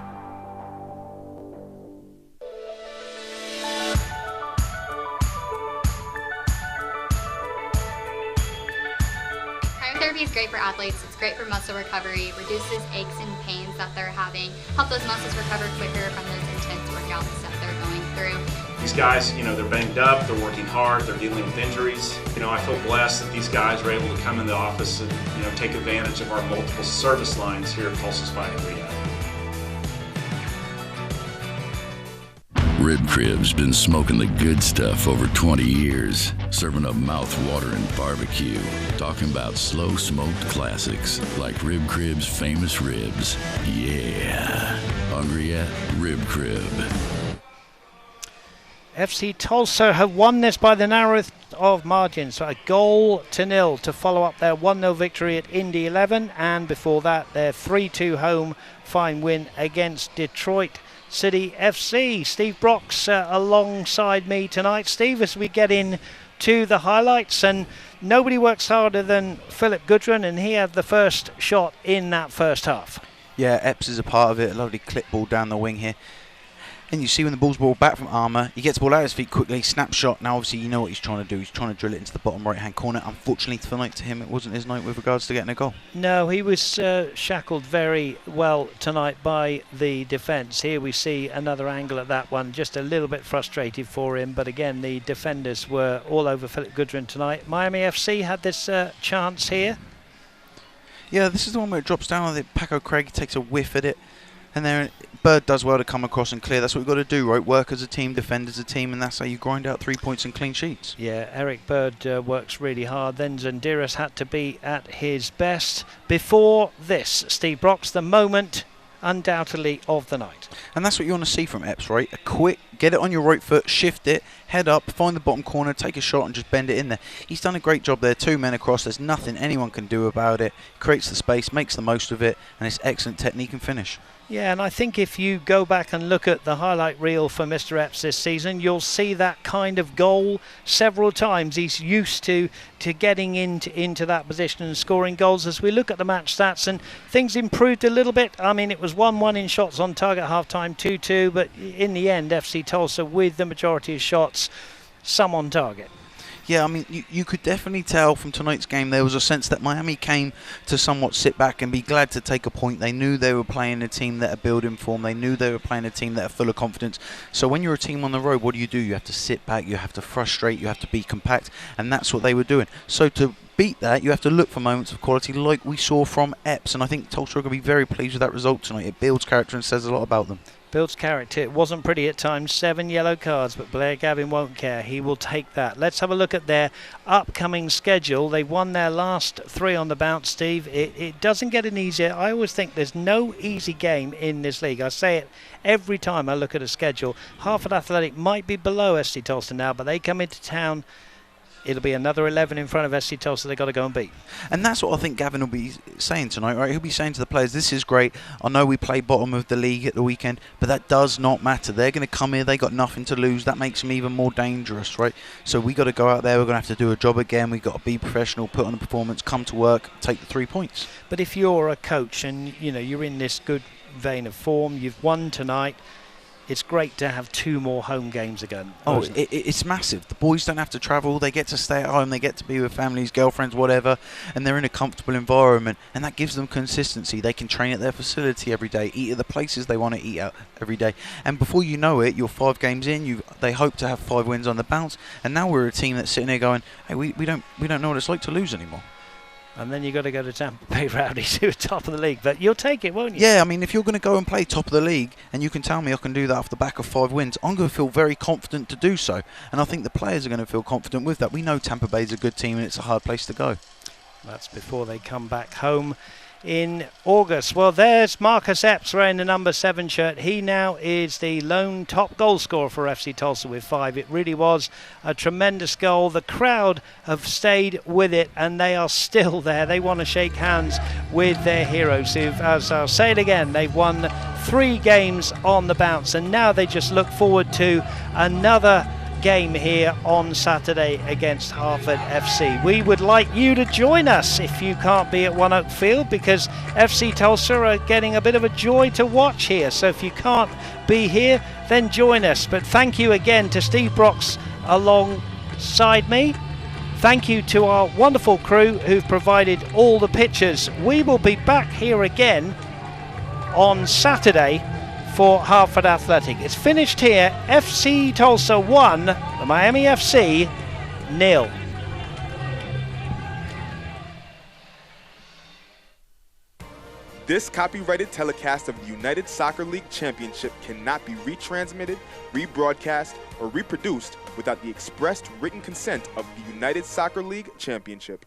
Cryotherapy is great for athletes. It's great for muscle recovery, reduces aches and pains that they're having, help those muscles recover quicker from those intense workouts that they're going through. These guys, they're banged up, they're working hard, they're dealing with injuries. I feel blessed that these guys are able to come in the office and, take advantage of our multiple service lines here at Tulsa Spine and Rehab. Rib Crib's been smoking the good stuff over 20 years, serving up mouth-watering barbecue, talking about slow-smoked classics like Rib Crib's famous ribs. Yeah. Hungry yet? Rib Crib. FC Tulsa have won this by the narrowest of margins, so 1-0 to follow up their 1-0 victory at Indy 11, and before that their 3-2 home fine win against Detroit City FC. Steve Brox alongside me tonight. Steve, as we get in to the highlights, and nobody works harder than Philip Gudrun, and he had the first shot in that first half. Yeah, Epps is a part of it. A lovely clip ball down the wing here. And you see when the ball's brought back from Armour, he gets the ball out of his feet quickly, snapshot. Now obviously you know what he's trying to do. He's trying to drill it into the bottom right-hand corner. Unfortunately tonight to him, it wasn't his night with regards to getting a goal. No, he was shackled very well tonight by the defence. Here we see another angle at that one. Just a little bit frustrated for him. But again, the defenders were all over Philip Gudrun tonight. Miami FC had this chance here. Yeah, this is the one where it drops down. I think Paco Craig takes a whiff at it. And there, Bird does well to come across and clear. That's what we've got to do, right? Work as a team, defend as a team, and that's how you grind out 3 points and clean sheets. Yeah, Eric Bird works really hard. Then Zandiras had to be at his best. Before this, Steve Brox, the moment undoubtedly of the night. And that's what you want to see from Epps, right? A quick Get it on your right foot, shift it, head up, find the bottom corner, take a shot and just bend it in there. He's done a great job there. 2 men across. There's nothing anyone can do about it. Creates the space, makes the most of it, and it's excellent technique and finish. Yeah, and I think if you go back and look at the highlight reel for Mr. Epps this season, you'll see that kind of goal several times. He's used to getting into that position and scoring goals. As we look at the match stats, and things improved a little bit. I mean, it was 1-1 in shots on target half-time, 2-2, but in the end, FC Tulsa with the majority of shots, some on target. Yeah, I mean, you could definitely tell from tonight's game there was a sense that Miami came to somewhat sit back and be glad to take a point. They knew they were playing a team that are building form. They knew they were playing a team that are full of confidence. So when you're a team on the road, what do? You have to sit back, you have to frustrate, you have to be compact, and that's what they were doing. So to beat that, you have to look for moments of quality like we saw from Epps, and I think Tulsa are going to be very pleased with that result tonight. It builds character and says a lot about them. Builds character. It wasn't pretty at times. 7 yellow cards, but Blair Gavin won't care. He will take that. Let's have a look at their upcoming schedule. They won their last 3 on the bounce, Steve. It doesn't get any easier. I always think there's no easy game in this league. I say it every time I look at a schedule. Hartford Athletic might be below SC Tulsa now, but they come into town. It'll be another 11 in front of SC Tulsa they've got to go and beat. And that's what I think Gavin will be saying tonight, right? He'll be saying to the players, this is great. I know we play bottom of the league at the weekend, but that does not matter. They're going to come here. They got nothing to lose. That makes them even more dangerous, right? So we got to go out there. We're going to have to do a job again. We've got to be professional, put on a performance, come to work, take the 3 points. But if you're a coach and you're in this good vein of form, you've won tonight, it's great to have 2 more home games again. Oh, it's massive. The boys don't have to travel. They get to stay at home. They get to be with families, girlfriends, whatever, and they're in a comfortable environment, and that gives them consistency. They can train at their facility every day, eat at the places they want to eat at every day, and before you know it, you're 5 games in. They hope to have 5 wins on the bounce, and now we're a team that's sitting there going, hey, we don't know what it's like to lose anymore. And then you've got to go to Tampa Bay Rowdies, who are top of the league. But you'll take it, won't you? Yeah, I mean, if you're going to go and play top of the league and you can tell me I can do that off the back of 5 wins, I'm going to feel very confident to do so. And I think the players are going to feel confident with that. We know Tampa Bay's a good team and it's a hard place to go. That's before they come back home in August. Well, there's Marcus Epps wearing the number 7 shirt. He now is the lone top goal scorer for FC Tulsa with 5. It really was a tremendous goal. The crowd have stayed with it and they are still there. They want to shake hands with their heroes who, as I'll say it again, they've won 3 games on the bounce and now they just look forward to another game here on Saturday against Hartford FC. We would like you to join us if you can't be at One Oak Field, because FC Tulsa are getting a bit of a joy to watch here. So if you can't be here, then join us. But thank you again to Steve Brox alongside me. Thank you to our wonderful crew who've provided all the pictures. We will be back here again on Saturday for Hartford Athletic. It's finished here. FC Tulsa 1, the Miami FC 0. This copyrighted telecast of the United Soccer League Championship cannot be retransmitted, rebroadcast, or reproduced without the expressed written consent of the United Soccer League Championship.